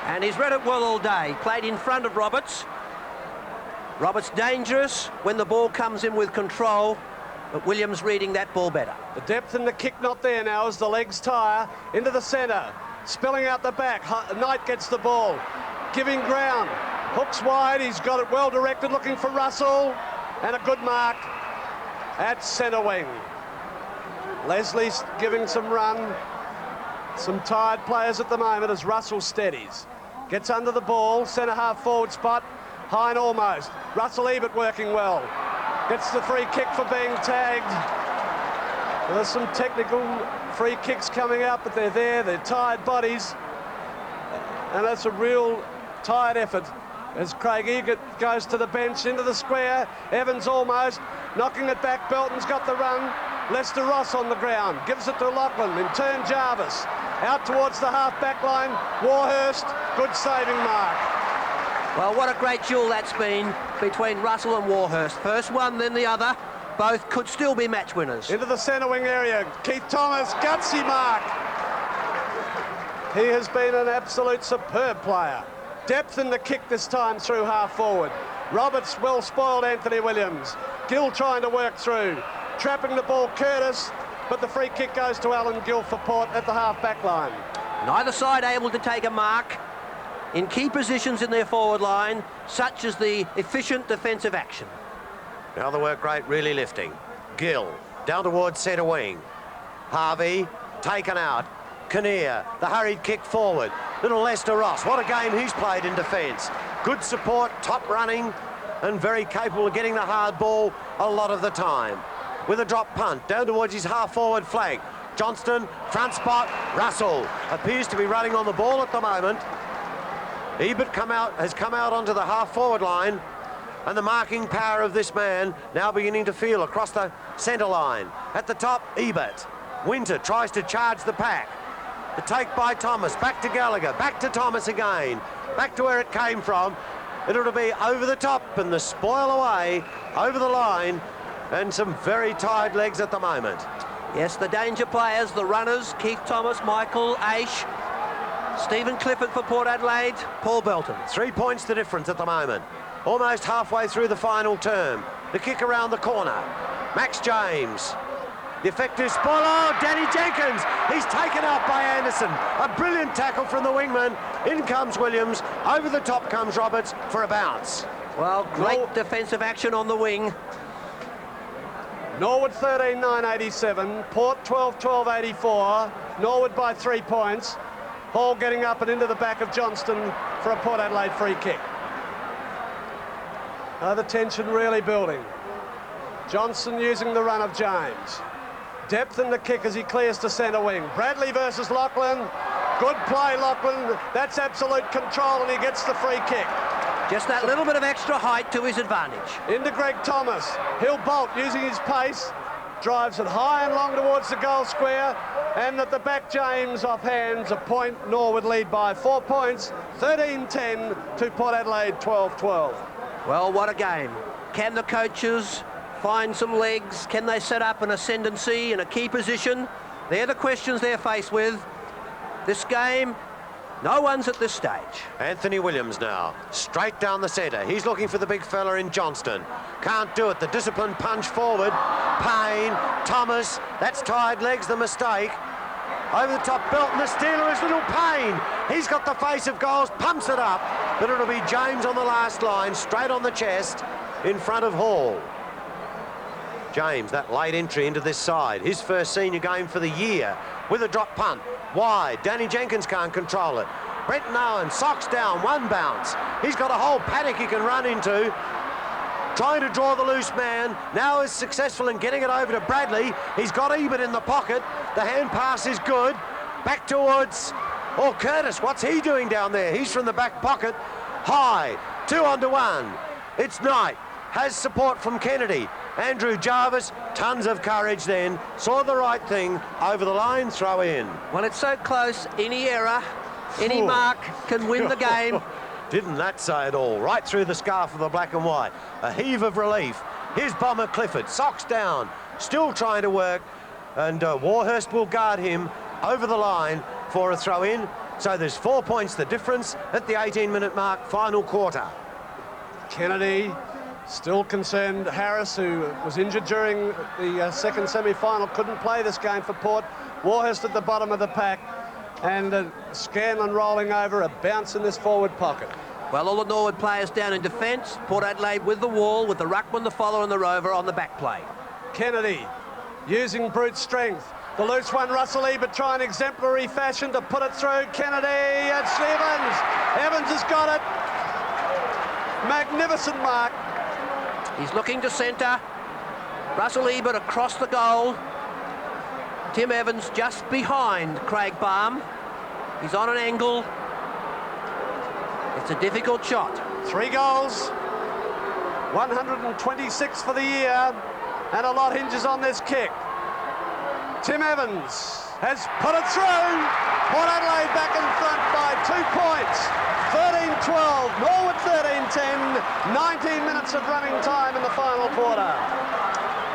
And he's read it well all day. Played in front of Roberts. Roberts dangerous when the ball comes in with control, but Williams reading that ball better. The depth in the kick not there now as the legs tire. Into the centre. Spilling out the back. Knight gets the ball. Giving ground. Hooks wide. He's got it well directed. Looking for Russell. And a good mark at centre wing. Leslie's giving some run. Some tired players at the moment as Russell steadies. Gets under the ball. Centre half forward spot. Hine almost. Russell Ebert working well. Gets the free kick for being tagged. There's some technical free kicks coming out, but they're there. They're tired bodies. And that's a real tired effort as Craig Egan goes to the bench into the square. Evans almost knocking it back. Belton's got the run. Lester Ross on the ground, gives it to Lachlan, in turn Jarvis. Out towards the half-back line, Warhurst, good saving mark. Well, what a great duel that's been between Russell and Warhurst. First one, then the other. Both could still be match winners. Into the centre wing area, Keith Thomas, gutsy mark. He has been an absolute superb player. Depth in the kick this time through half forward. Roberts well spoiled Anthony Williams. Gill trying to work through. Trapping the ball, Curtis, but the free kick goes to Alan Gill for Port at the half-back line. Neither side able to take a mark in key positions in their forward line, such as the efficient defensive action. Now the work rate really lifting. Gill down towards centre wing. Harvey taken out. Kinnear, the hurried kick forward. Little Lester Ross, what a game he's played in defence. Good support, top running, and very capable of getting the hard ball a lot of the time. With a drop punt down towards his half-forward flank. Johnston, front spot, Russell appears to be running on the ball at the moment. Ebert has come out onto the half-forward line, and the marking power of this man now beginning to feel across the centre line. At the top, Ebert. Winter tries to charge the pack. The take by Thomas, back to Gallagher, back to Thomas again, back to where it came from. It'll be over the top and the spoil away over the line, and some very tired legs at the moment. Yes, the danger players, the runners, Keith Thomas, Michael Aish, Stephen Clifford for Port Adelaide, Paul Belton. 3 points the difference at the moment. Almost halfway through the final term. The kick around the corner. Max James. The effective spoil. Oh, Danny Jenkins. He's taken out by Anderson. A brilliant tackle from the wingman. In comes Williams. Over the top comes Roberts for a bounce. Well, great defensive action on the wing. Norwood 13-9-87, Port 12-12-84. Norwood by 3 points. Hall getting up and into the back of Johnston for a Port Adelaide free kick. The tension really building. Johnson using the run of James. Depth in the kick as he clears to centre wing. Bradley versus Lachlan. Good play, Lachlan. That's absolute control, and he gets the free kick. Just that little bit of extra height to his advantage. Into Greg Thomas. He'll bolt using his pace. Drives it high and long towards the goal square. And at the back, James off hands. A point. Norwood lead by 4 points. 13-10 to Port Adelaide 12-12. Well, what a game. Can the coaches find some legs? Can they set up an ascendancy in a key position? They're the questions they're faced with. This game, no one's at this stage. Anthony Williams now, straight down the centre. He's looking for the big fella in Johnston. Can't do it. The disciplined punch forward. Payne, Thomas, that's tired legs, the mistake. Over the top, Belton, the stealer is little Payne. He's got the face of goals, pumps it up, but it'll be James on the last line, straight on the chest, in front of Hall. James, that late entry into this side, his first senior game for the year, with a drop punt. Wide, Danny Jenkins can't control it. Brenton Owen, socks down, one bounce. He's got a whole paddock he can run into. Trying to draw the loose man, now is successful in getting it over to Bradley. He's got Ebert in the pocket. The hand pass is good. Back towards, Curtis, what's he doing down there? He's from the back pocket. High, 2-on-1. It's Knight, has support from Kennedy. Andrew Jarvis, tons of courage then, saw the right thing, over the line, throw in. Well, it's so close, any error, any mark can win the game. Didn't that say it all? Right through the scarf of the black and white. A heave of relief. Here's Bomber Clifford, socks down, still trying to work, and Warhurst will guard him over the line for a throw in. So there's 4 points the difference at the 18-minute mark, final quarter. Kennedy still concerned. Harris, who was injured during the second semi-final, couldn't play this game for Port. Warhurst at the bottom of the pack, and Scanlon rolling over, a bounce in this forward pocket. Well, all the Norwood players down in defence. Port Adelaide with the wall, with the ruckman, the follower and the rover on the back play. Kennedy using brute strength. The loose one, Russell Ebert trying exemplary fashion to put it through. Kennedy, it's Evans. Evans has got it. Magnificent mark. He's looking to centre. Russell Ebert across the goal. Tim Evans just behind Craig Barm. He's on an angle. It's a difficult shot. 3 goals, 126 for the year, and a lot hinges on this kick. Tim Evans has put it through. Port Adelaide back in front by 2 points. 13-12, Norwood 13-10, 19 minutes of running time in the final quarter.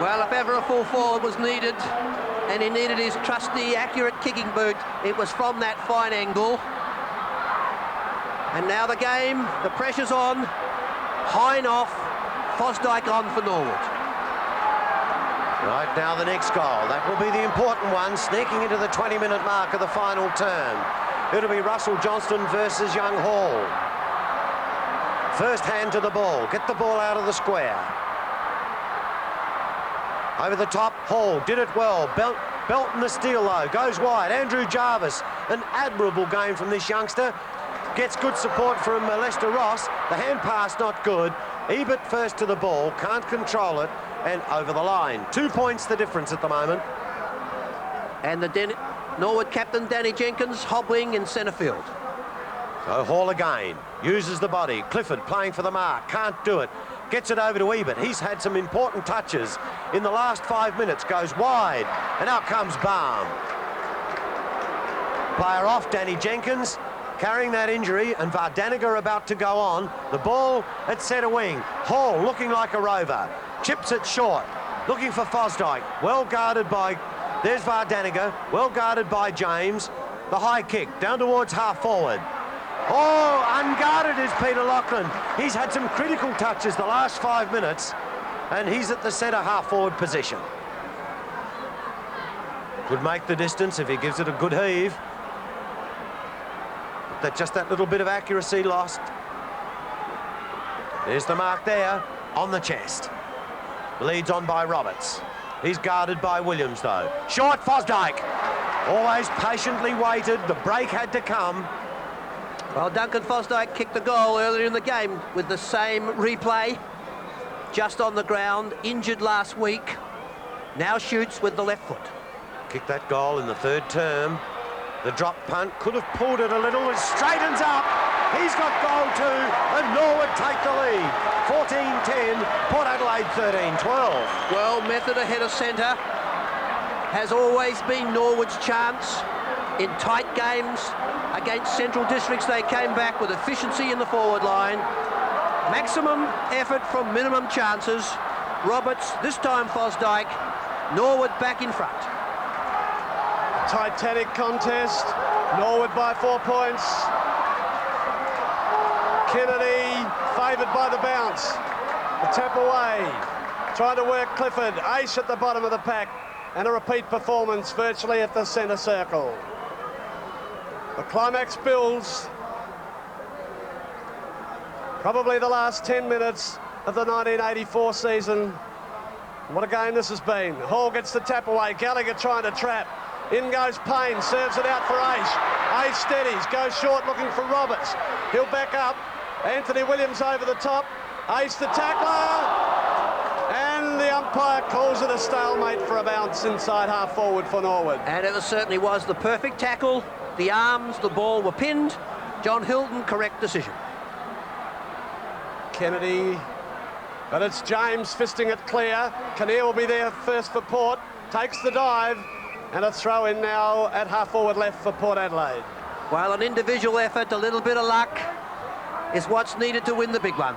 Well, if ever a full forward was needed, and he needed his trusty, accurate kicking boot, it was from that fine angle. And now the game, the pressure's on. Hine off, Fosdyke on for Norwood. Right, now the next goal. That will be the important one, sneaking into the 20-minute mark of the final term. It'll be Russell Johnston versus Young Hall. First hand to the ball. Get the ball out of the square. Over the top, Hall did it well. Belton the steal though, goes wide. Andrew Jarvis, an admirable game from this youngster. Gets good support from Lester Ross. The hand pass not good. Ebert first to the ball, can't control it, and over the line. 2 points the difference at the moment. And the Norwood captain, Danny Jenkins, hobbling in centre field. So Hall again, uses the body. Clifford playing for the mark, can't do it. Gets it over to Ebert. He's had some important touches in the last 5 minutes. Goes wide, and out comes Barm. Player off, Danny Jenkins, carrying that injury, and Vardaniga about to go on. The ball at centre wing. Hall looking like a rover. Chips it short, looking for Fosdyke. Well guarded by, there's Vardaniga, well guarded by James. The high kick, down towards half forward. Oh, unguarded is Peter Lachlan. He's had some critical touches the last 5 minutes, and he's at the centre half-forward position. Could make the distance if he gives it a good heave. But just that little bit of accuracy lost. There's the mark there, on the chest. Leads on by Roberts. He's guarded by Williams, though. Short, Fosdyke. Always patiently waited. The break had to come. Well, Duncan Fosdyke kicked the goal earlier in the game with the same replay. Just on the ground, injured last week. Now shoots with the left foot. Kicked that goal in the third term. The drop punt could have pulled it a little. It straightens up. He's got goal too, and Norwood take the lead. 14-10, Port Adelaide 13-12. Well, method ahead of centre has always been Norwood's chance. In tight games against Central Districts, they came back with efficiency in the forward line. Maximum effort from minimum chances. Roberts, this time Fosdyke. Norwood back in front. Titanic contest. Norwood by 4 points. Kennedy favoured by the bounce. The tap away. Trying to work Clifford. Ace at the bottom of the pack. And a repeat performance virtually at the centre circle. The climax builds. Probably the last 10 minutes of the 1984 season. What a game this has been. Hall gets the tap away. Gallagher trying to trap. In goes Payne, serves it out for Ace. Ace steadies, goes short looking for Roberts. He'll back up. Anthony Williams over the top. Ace the tackler. And the umpire calls it a stalemate for a bounce inside half forward for Norwood. And it certainly was the perfect tackle. The arms, the ball were pinned. John Hilton, correct decision. Kennedy, but it's James fisting it clear. Kinnear will be there first for Port. Takes the dive, and a throw in now at half forward left for Port Adelaide. Well, an individual effort, a little bit of luck is what's needed to win the big one.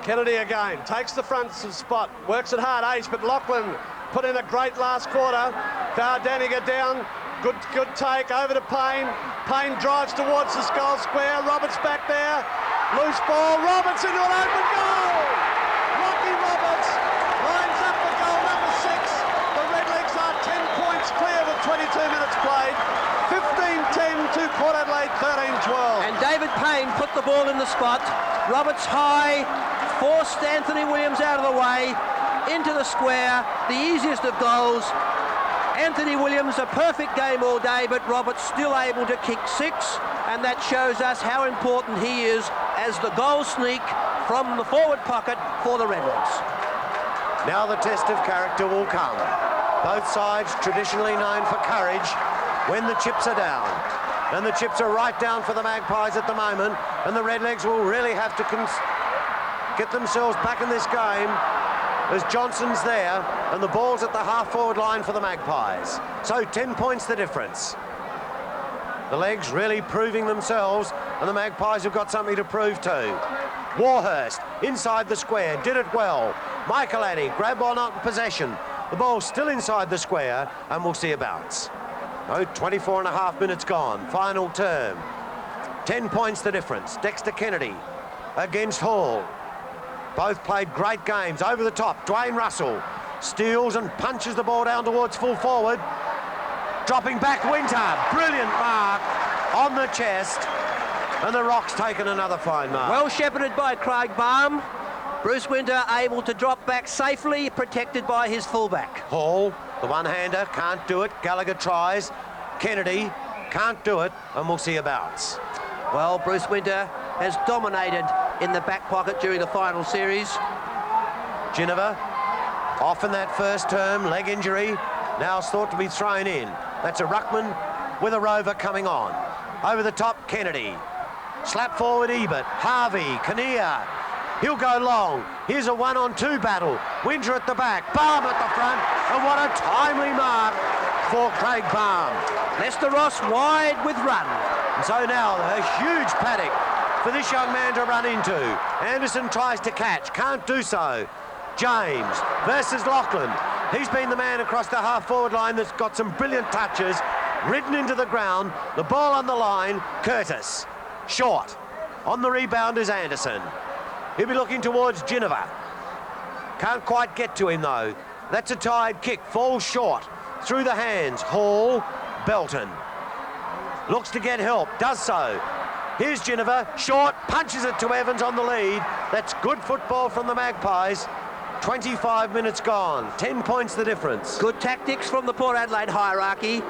Kennedy again, takes the front spot, works it hard, Ace, but Lachlan put in a great last quarter. Vardaniga down, good take, over to Payne. Payne drives towards the goal square, Roberts back there, loose ball, Roberts into an open goal! Rocky Roberts lines up for goal number 6. The Redlegs are 10 points clear with 22 minutes played. 15-10 to Port Adelaide, 13-12. And David Payne put the ball in the spot. Roberts high, forced Anthony Williams out of the way, into the square, the easiest of goals. Anthony Williams, a perfect game all day, but Roberts still able to kick 6, and that shows us how important he is as the goal sneak from the forward pocket for the Redlegs. Now the test of character will come. Both sides traditionally known for courage when the chips are down. And the chips are right down for the Magpies at the moment, and the Redlegs will really have to get themselves back in this game as Johnson's there, and the ball's at the half-forward line for the Magpies. So 10 points the difference. The Legs really proving themselves, and the Magpies have got something to prove too. Warhurst inside the square, did it well. Michaelani, grab on up possession. The ball's still inside the square, and we'll see a bounce. Oh, 24 and a half minutes gone, final term. 10 points the difference. Dexter Kennedy against Hall. Both played great games. Over the top, Dwayne Russell steals and punches the ball down towards full forward. Dropping back, Winter. Brilliant mark on the chest. And the Rock's taken another fine mark. Well shepherded by Craig Barm. Bruce Winter able to drop back safely, protected by his fullback. Hall, the one-hander, can't do it. Gallagher tries. Kennedy can't do it, and we'll see a bounce. Well, Bruce Winter has dominated in the back pocket during the final series. Ginniver, off in that first term, leg injury, now is thought to be thrown in. That's a ruckman with a rover coming on. Over the top, Kennedy. Slap forward, Ebert. Harvey, Kinnear. He'll go long. Here's a 1-on-2 battle. Winter at the back, Barm at the front, and what a timely mark for Craig Barm. Lester Ross wide with run. And so now a huge paddock for this young man to run into. Anderson tries to catch, can't do so. James versus Lachlan. He's been the man across the half-forward line that's got some brilliant touches, ridden into the ground, the ball on the line, Curtis. Short. On the rebound is Anderson. He'll be looking towards Ginniver. Can't quite get to him though. That's a tied kick, falls short. Through the hands, Hall, Belton. Looks to get help, does so. Here's Ginniver, short, punches it to Evans on the lead. That's good football from the Magpies. 25 minutes gone, 10 points the difference. Good tactics from the Port Adelaide hierarchy.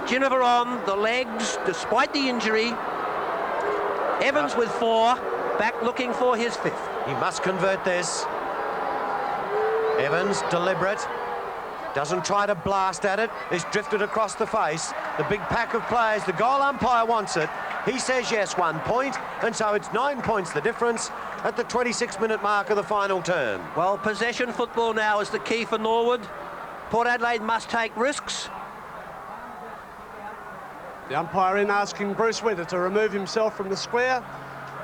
Ginniver on the legs, despite the injury. Evans with 4, back looking for his 5th. He must convert this. Evans, deliberate. Doesn't try to blast at it. It's drifted across the face. The big pack of players, the goal umpire wants it. He says yes, 1 point, and so it's 9 points the difference at the 26-minute mark of the final term. Well, possession football now is the key for Norwood. Port Adelaide must take risks. The umpire in asking Bruce Winter to remove himself from the square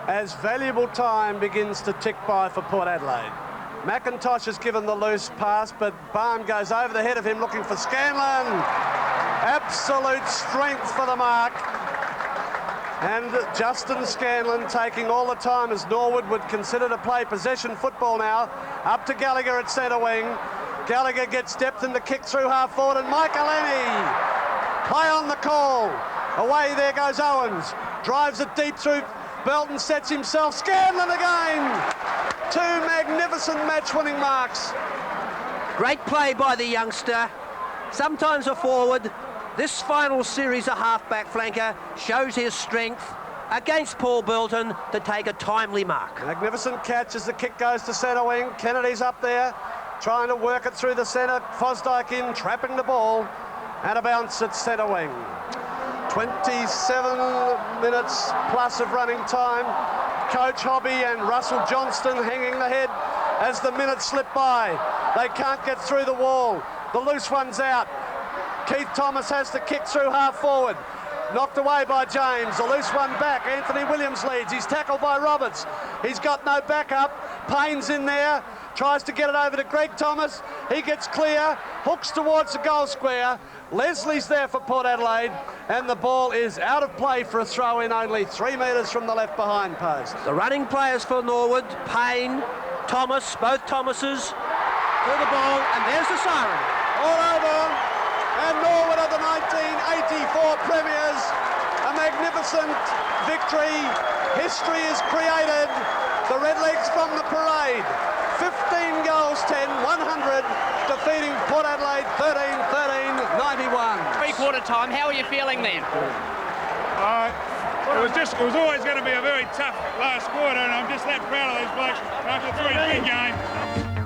as valuable time begins to tick by for Port Adelaide. McIntosh has given the loose pass, but Barm goes over the head of him looking for Scanlon. Absolute strength for the mark. And Justin Scanlon taking all the time as Norwood would consider to play possession football now. Up to Gallagher at centre wing. Gallagher gets depth in the kick through half forward, and Michaelani play on the call. Away there goes Owens. Drives it deep through. Belton sets himself. Scanlon again. 2 magnificent match-winning marks. Great play by the youngster. Sometimes a forward. This final series, a half-back flanker, shows his strength against Paul Belton to take a timely mark. Magnificent catch as the kick goes to centre wing. Kennedy's up there, trying to work it through the centre. Fosdyke in, trapping the ball, and a bounce at centre wing. 27 minutes plus of running time. Coach Hobby and Russell Johnston hanging the head as the minutes slip by. They can't get through the wall. The loose one's out. Keith Thomas has to kick through half forward. Knocked away by James. The loose one back. Anthony Williams leads. He's tackled by Roberts. He's got no backup. Payne's in there. Tries to get it over to Greg Thomas. He gets clear. Hooks towards the goal square. Leslie's there for Port Adelaide. And the ball is out of play for a throw in, only 3 metres from the left behind post. The running players for Norwood, Payne, Thomas, both Thomases, to the ball, and there's the siren. All over. And Norwood are the 1984 premiers. A magnificent victory. History is created. The Redlegs from the parade. 15 goals, 10, 100, defeating Port Adelaide 13-13, 91. Three-quarter time, how are you feeling then? It was always going to be a very tough last quarter, and I'm just that proud of these blokes after 3 big games.